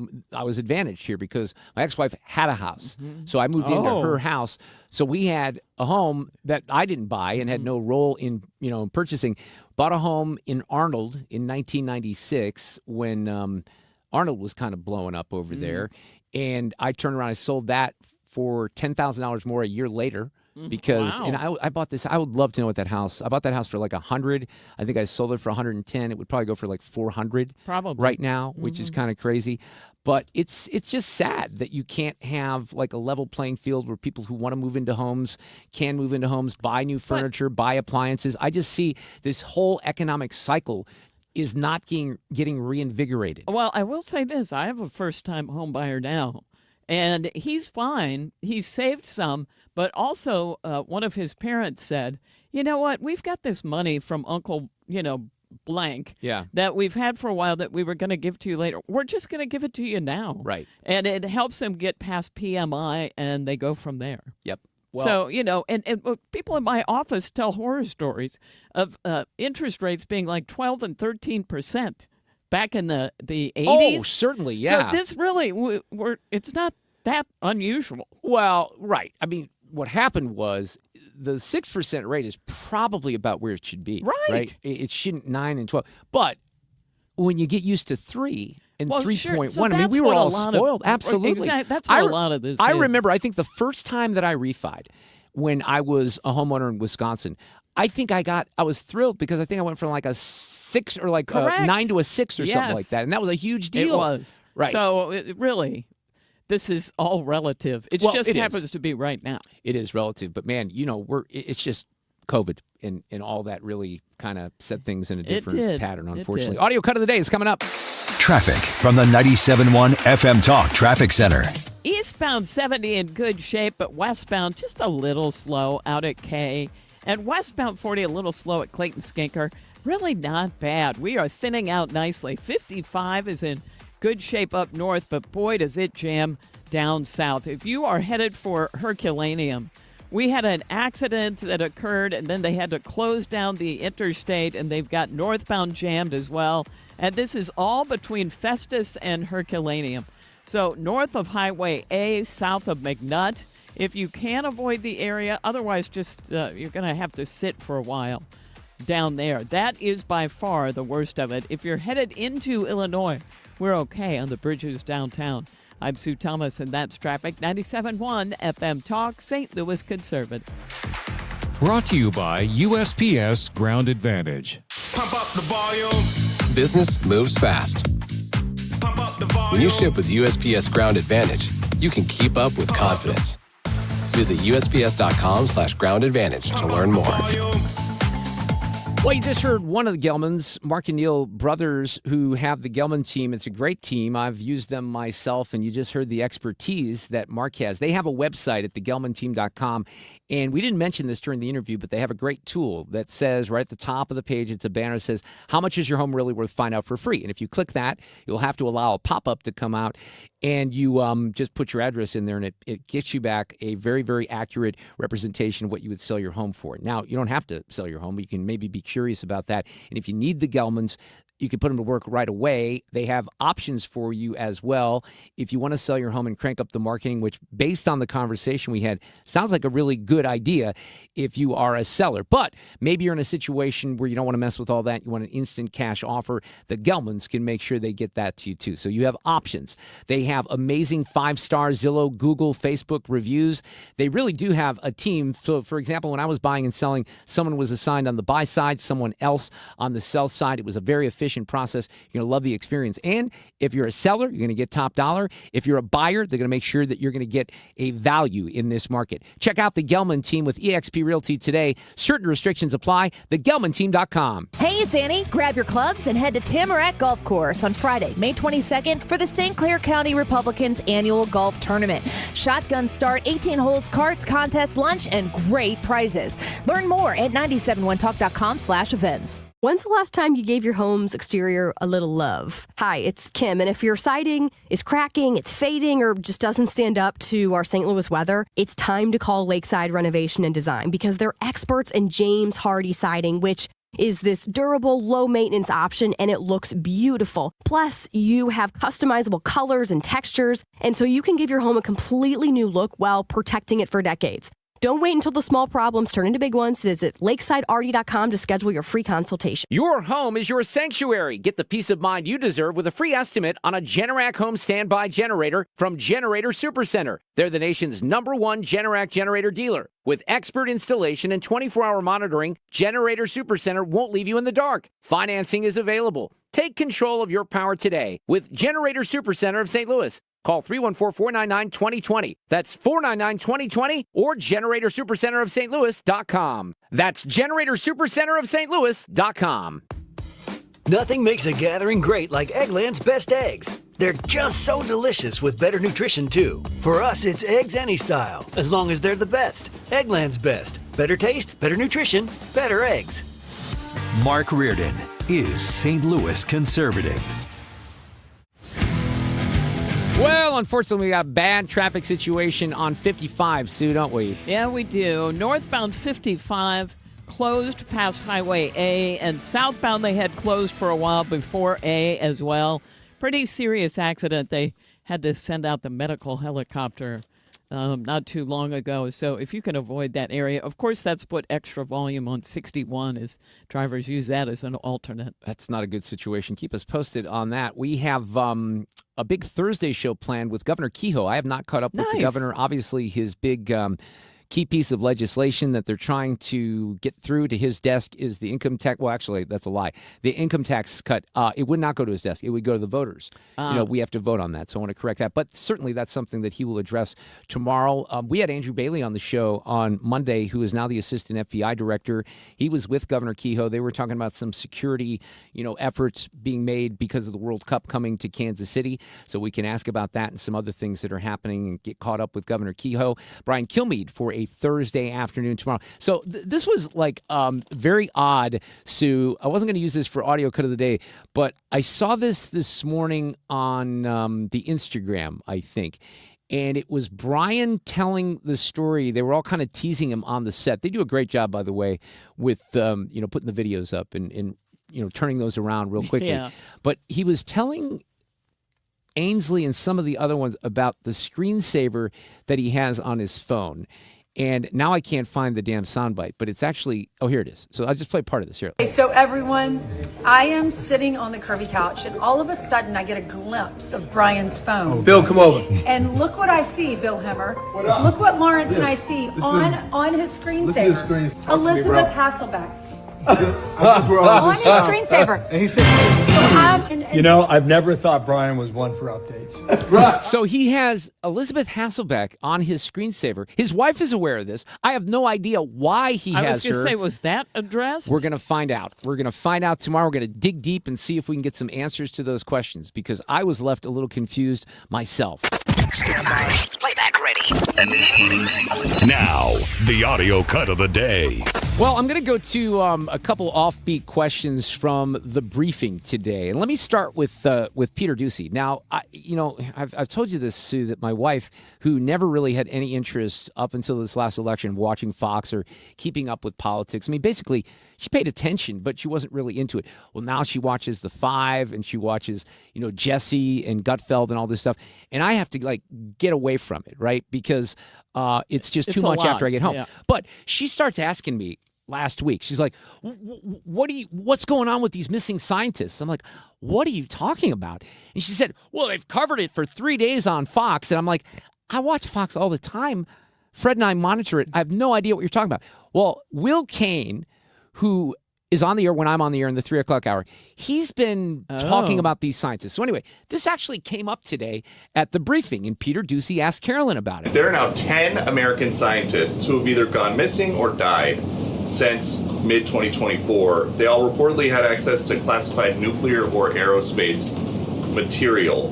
was advantaged here because my ex-wife had a house. Mm-hmm. So I moved into her house. So we had a home that I didn't buy and had no role in, purchasing. Bought a home in Arnold in 1996 when Arnold was kind of blowing up over there. And I turned around and sold that for $10,000 more a year later. Because and I bought this. I would love to know what that house. I bought that house for like $100. I think I sold it for $110. It would probably go for like $400 right now, which is kind of crazy. But it's just sad that you can't have like a level playing field where people who want to move into homes can move into homes, buy new furniture, buy appliances. I just see this whole economic cycle is not getting reinvigorated. Well, I will say this: I have a first-time home buyer now. And he's fine. He's saved some, but also one of his parents said, you know what, we've got this money from Uncle, blank that we've had for a while that we were going to give to you later. We're just going to give it to you now. Right. And it helps them get past PMI, and they go from there. Yep. Well, so, and people in my office tell horror stories of interest rates being like 12 and 13%. Back in the 80s? Oh, certainly, yeah. So this really, it's not that unusual. Well, right. I mean, what happened was the 6% rate is probably about where it should be. Right. It shouldn't 9 and 12. But when you get used to 3 and 3.1, so I mean, we were all spoiled. Absolutely. Exactly. That's what a lot of this I is. remember, I think the first time that I refied when I was a homeowner in Wisconsin, I think I was thrilled because I think I went from like a 6 or like a 9 to a 6 or something like that. And that was a huge deal. It was. Right. So really, this is all relative. It just happens to be right now. It is relative. But man, it's just COVID and all that really kind of set things in a different pattern, unfortunately. Audio cut of the day is coming up. Traffic from the 97.1 FM Talk Traffic Center. Eastbound 70 in good shape, but westbound just a little slow out at K. And westbound 40 a little slow at Clayton Skinker. Really not bad. We are thinning out nicely. 55 is in good shape up north, but boy, does it jam down south. If you are headed for Herculaneum, we had an accident that occurred, and then they had to close down the interstate, and they've got northbound jammed as well. And this is all between Festus and Herculaneum. So north of Highway A, south of McNutt. If you can avoid the area, otherwise just you're going to have to sit for a while down there. That is by far the worst of it. If you're headed into Illinois, we're okay on the bridges downtown. I'm Sue Thomas, and that's traffic. 97.1 FM Talk, St. Louis Conservative. Brought to you by USPS Ground Advantage. Pump up the volume. Business moves fast. Pump up the volume. When you ship with USPS Ground Advantage, you can keep up with confidence. Visit USPS.com/Ground Advantage to learn more. Well, you just heard one of the Gellmans, Mark and Neil brothers, who have the Gellman team. It's a great team. I've used them myself, and you just heard the expertise that Mark has. They have a website at thegellmanteam.com, and we didn't mention this during the interview, but they have a great tool that says right at the top of the page, it's a banner that says, how much is your home really worth? Find out for free. And if you click that, you'll have to allow a pop-up to come out, and you just put your address in there, and it gets you back a very, very accurate representation of what you would sell your home for. Now, you don't have to sell your home. You can maybe be curious about that. And if you need the Gellmans, you can put them to work right away. They have options for you as well. If you want to sell your home and crank up the marketing, which based on the conversation we had, sounds like a really good idea if you are a seller. But maybe you're in a situation where you don't want to mess with all that. You want an instant cash offer. The Gellmans can make sure they get that to you too. So you have options. They have amazing 5-star Zillow, Google, Facebook reviews. They really do have a team. So for example, when I was buying and selling, someone was assigned on the buy side, someone else on the sell side. It was a very efficient process. You're going to love the experience. And if you're a seller, you're going to get top dollar. If you're a buyer, they're going to make sure that you're going to get a value in this market. Check out the Gellman team with eXp Realty today. Certain restrictions apply. TheGellmanTeam.com. Hey, it's Annie. Grab your clubs and head to Tamarack Golf Course on Friday, May 22nd for the St. Clair County Republicans annual golf tournament. Shotgun start, 18 holes, cards, contest, lunch, and great prizes. Learn more at 971talk.com/events. When's the last time you gave your home's exterior a little love? Hi, it's Kim, and if your siding is cracking, it's fading, or just doesn't stand up to our St. Louis weather, it's time to call Lakeside Renovation and Design because they're experts in James Hardie siding, which is this durable, low-maintenance option, and it looks beautiful. Plus, you have customizable colors and textures, and so you can give your home a completely new look while protecting it for decades. Don't wait until the small problems turn into big ones. Visit lakesideRD.com to schedule your free consultation. Your home is your sanctuary. Get the peace of mind you deserve with a free estimate on a Generac home standby generator from Generator Supercenter. They're the nation's #1 Generac generator dealer. With expert installation and 24-hour monitoring, Generator Supercenter won't leave you in the dark. Financing is available. Take control of your power today with Generator Supercenter of St. Louis. Call 314-499-2020. That's 499-2020 or GeneratorSuperCenterofStLouis.com. That's GeneratorSuperCenterofStLouis.com. Nothing makes a gathering great like Eggland's Best Eggs. They're just so delicious with better nutrition, too. For us, it's eggs any style, as long as they're the best. Eggland's Best. Better taste, better nutrition, better eggs. Mark Reardon is St. Louis conservative. Well, unfortunately, we got a bad traffic situation on 55, Sue, don't we? Yeah, we do. Northbound 55 closed past Highway A, and southbound they had closed for a while before A as well. Pretty serious accident. They had to send out the medical helicopter not too long ago. So if you can avoid that area, of course, that's put extra volume on 61 as drivers use that as an alternate. That's not a good situation. Keep us posted on that. We have a big Thursday show planned with Governor Kehoe. I have not caught up with the governor. Obviously, his big key piece of legislation that they're trying to get through to his desk is the income tax. Well, actually, that's a lie. The income tax cut, it would not go to his desk. It would go to the voters. We have to vote on that, so I want to correct that. But certainly that's something that he will address tomorrow. We had Andrew Bailey on the show on Monday, who is now the assistant FBI director. He was with Governor Kehoe. They were talking about some security, efforts being made because of the World Cup coming to Kansas City. So we can ask about that and some other things that are happening and get caught up with Governor Kehoe. Brian Kilmeade for a Thursday afternoon tomorrow. So this was very odd, Sue. I wasn't going to use this for audio cut of the day, but I saw this morning on the Instagram, I think. And it was Brian telling the story. They were all kind of teasing him on the set. They do a great job, by the way, with putting the videos up and turning those around real quickly. Yeah. But he was telling Ainsley and some of the other ones about the screensaver that he has on his phone. And now I can't find the damn soundbite, but it's actually, here it is. So I'll just play part of this here. Okay, so everyone, I am sitting on the curvy couch, and all of a sudden I get a glimpse of Brian's phone. Bill, come over. And look what I see, Bill Hemmer. Look what Lawrence and I see on his screensaver. Look at his screen. Elizabeth Hasselbeck. On his screensaver. And he said, I've never thought Brian was one for updates. So he has Elizabeth Hasselbeck on his screensaver. His wife is aware of this. I have no idea why he has her. I was going to say, was that addressed? We're going to find out. We're going to find out tomorrow. We're going to dig deep and see if we can get some answers to those questions because I was left a little confused myself. Stand by. Playback ready. Now, the audio cut of the day. Well, I'm going to go to a couple offbeat questions from the briefing today. And let me start with Peter Doocy. Now, I've told you this, Sue, that my wife, who never really had any interest up until this last election watching Fox or keeping up with politics. I mean, basically, she paid attention, but she wasn't really into it. Well, now she watches The Five and she watches, Jesse and Gutfeld and all this stuff. And I have to, get away from it, right? Because it's just too much after I get home. Yeah. But she starts asking me last week. She's like, what's going on with these missing scientists? I'm like, what are you talking about? And she said, well, they've covered it for 3 days on Fox. And I'm like, I watch Fox all the time. Fred and I monitor it. I have no idea what you're talking about. Well, Will Kane, who is on the air when I'm on the air in the 3 o'clock hour, he's been talking about these scientists. So anyway, this actually came up today at the briefing, and Peter Doocy asked Carolyn about it. There are now 10 American scientists who have either gone missing or died since mid-2024. They all reportedly had access to classified nuclear or aerospace material.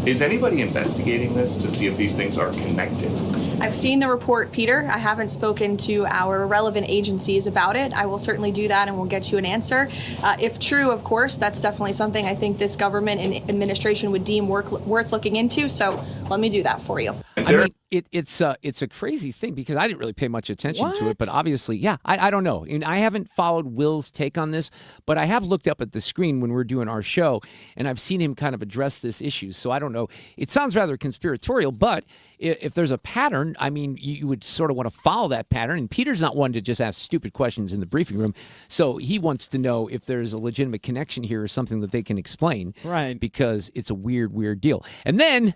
Is anybody investigating this to see if these things are connected? I've seen the report, Peter. I haven't spoken to our relevant agencies about it. I will certainly do that and we'll get you an answer. If true, of course, that's definitely something I think this government and administration would deem worth looking into. So let me do that for you. I mean, it's a crazy thing because I didn't really pay much attention to it, but obviously, yeah, I don't know. And I haven't followed Will's take on this, but I have looked up at the screen when we're doing our show, and I've seen him kind of address this issue. So I don't know. It sounds rather conspiratorial, but if there's a pattern, I mean, you would sort of want to follow that pattern. And Peter's not one to just ask stupid questions in the briefing room, so he wants to know if there's a legitimate connection here or something that they can explain. Right. Because it's a weird deal. And then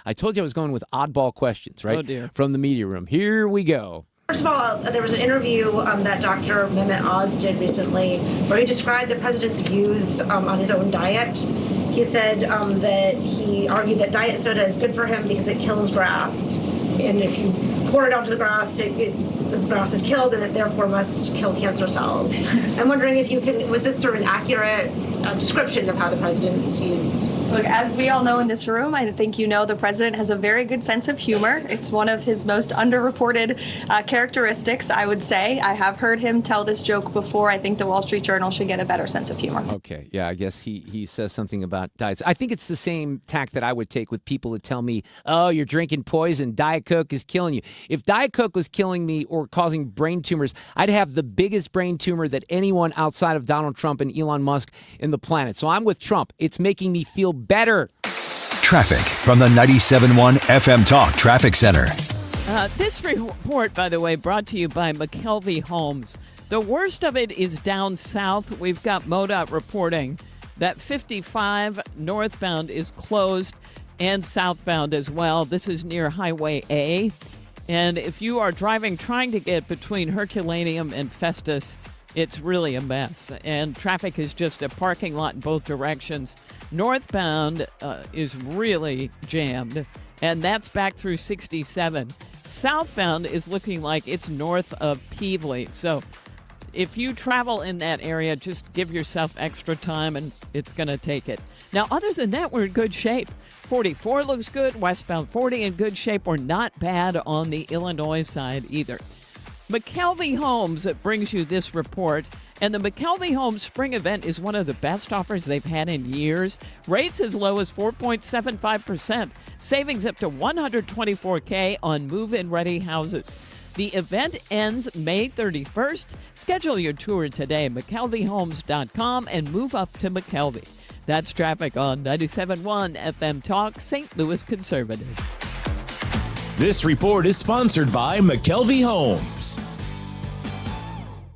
I told you I was going with oddball questions, right? Oh, dear. From the media room. Here we go. First of all, there was an interview that Dr. Mehmet Oz did recently where he described the president's views on his own diet. He said that he argued that diet soda is good for him because it kills grass. And if you pour it onto the grass, the grass is killed and it therefore must kill cancer cells. I'm wondering if you can, was this sort of an accurate description of how the president sees? Look, as we all know in this room, I think you know the president has a very good sense of humor. It's one of his most underreported characteristics, I would say. I have heard him tell this joke before. I think the Wall Street Journal should get a better sense of humor. Okay, yeah, I guess he says something about diets. I think it's the same tack that I would take with people that tell me, oh, you're drinking poison, Diet Coke is killing you. If Diet Coke was killing me or causing brain tumors, I'd have the biggest brain tumor that anyone outside of Donald Trump and Elon Musk in the planet. So I'm with Trump. It's making me feel better. Traffic from the 97.1 FM Talk Traffic Center. This report, by the way, brought to you by McKelvey Homes. The worst of it is down south. We've got MoDOT reporting that 55 northbound is closed and southbound as well. This is near Highway A. And if you are driving trying to get between Herculaneum and Festus, it's really a mess. And traffic is just a parking lot in both directions. Northbound is really jammed, and that's back through 67. Southbound is looking like it's north of Peevely. So if you travel in that area, just give yourself extra time, and it's going to take it. Now, other than that, we're in good shape. 44 looks good. Westbound 40 in good shape. We're not bad on the Illinois side either. McKelvey Homes brings you this report, and the McKelvey Homes Spring Event is one of the best offers they've had in years. Rates as low as 4.75%. Savings up to $124K on move-in ready houses. The event ends May 31st. Schedule your tour today, McKelveyHomes.com, and move up to McKelvey. That's traffic on 97.1 FM Talk, St. Louis Conservative. This report is sponsored by McKelvey Homes.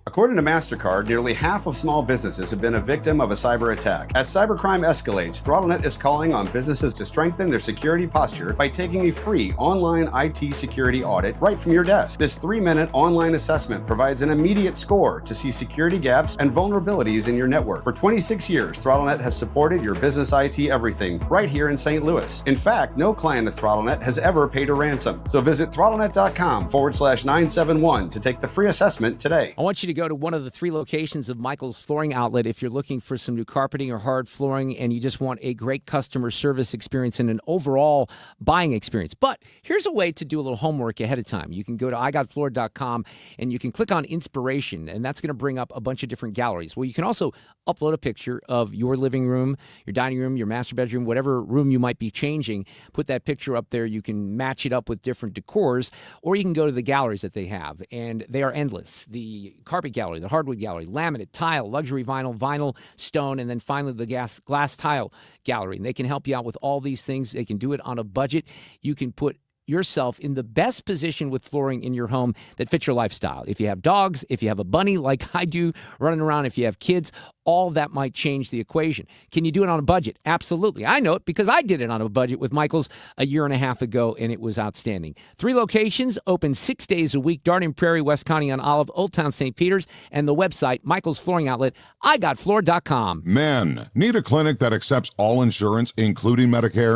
According to MasterCard, nearly half of small businesses have been a victim of a cyber attack. As cybercrime escalates, ThrottleNet is calling on businesses to strengthen their security posture by taking a free online IT security audit right from your desk. This 3-minute online assessment provides an immediate score to see security gaps and vulnerabilities in your network. For 26 years, ThrottleNet has supported your business IT everything right here in St. Louis. In fact, no client of ThrottleNet has ever paid a ransom. So visit throttlenet.com/971 to take the free assessment today. I want you to go to one of the 3 locations of Michael's Flooring Outlet if you're looking for some new carpeting or hard flooring and you just want a great customer service experience and an overall buying experience. But here's a way to do a little homework ahead of time. You can go to igotfloor.com and you can click on inspiration, and that's going to bring up a bunch of different galleries. Well, you can also upload a picture of your living room, your dining room, your master bedroom, whatever room you might be changing. Put that picture up there. You can match it up with different decors, or you can go to the galleries that they have, and they are endless. The carpet gallery, the hardwood gallery, laminate, tile, luxury vinyl, stone, and then finally the glass tile gallery. And they can help you out with all these things. They can do it on a budget. You can put yourself in the best position with flooring in your home that fits your lifestyle. If you have dogs, if you have a bunny like I do running around, if you have kids, all that might change the equation. Can you do it on a budget? Absolutely. I know it because I did it on a budget with Michael's a year and a half ago, and it was outstanding. 3 locations, open 6 days a week, Darden Prairie, West County on Olive, Old Town St. Peters, and the website, Michael's Flooring Outlet, igotfloor.com. Men, need a clinic that accepts all insurance, including Medicare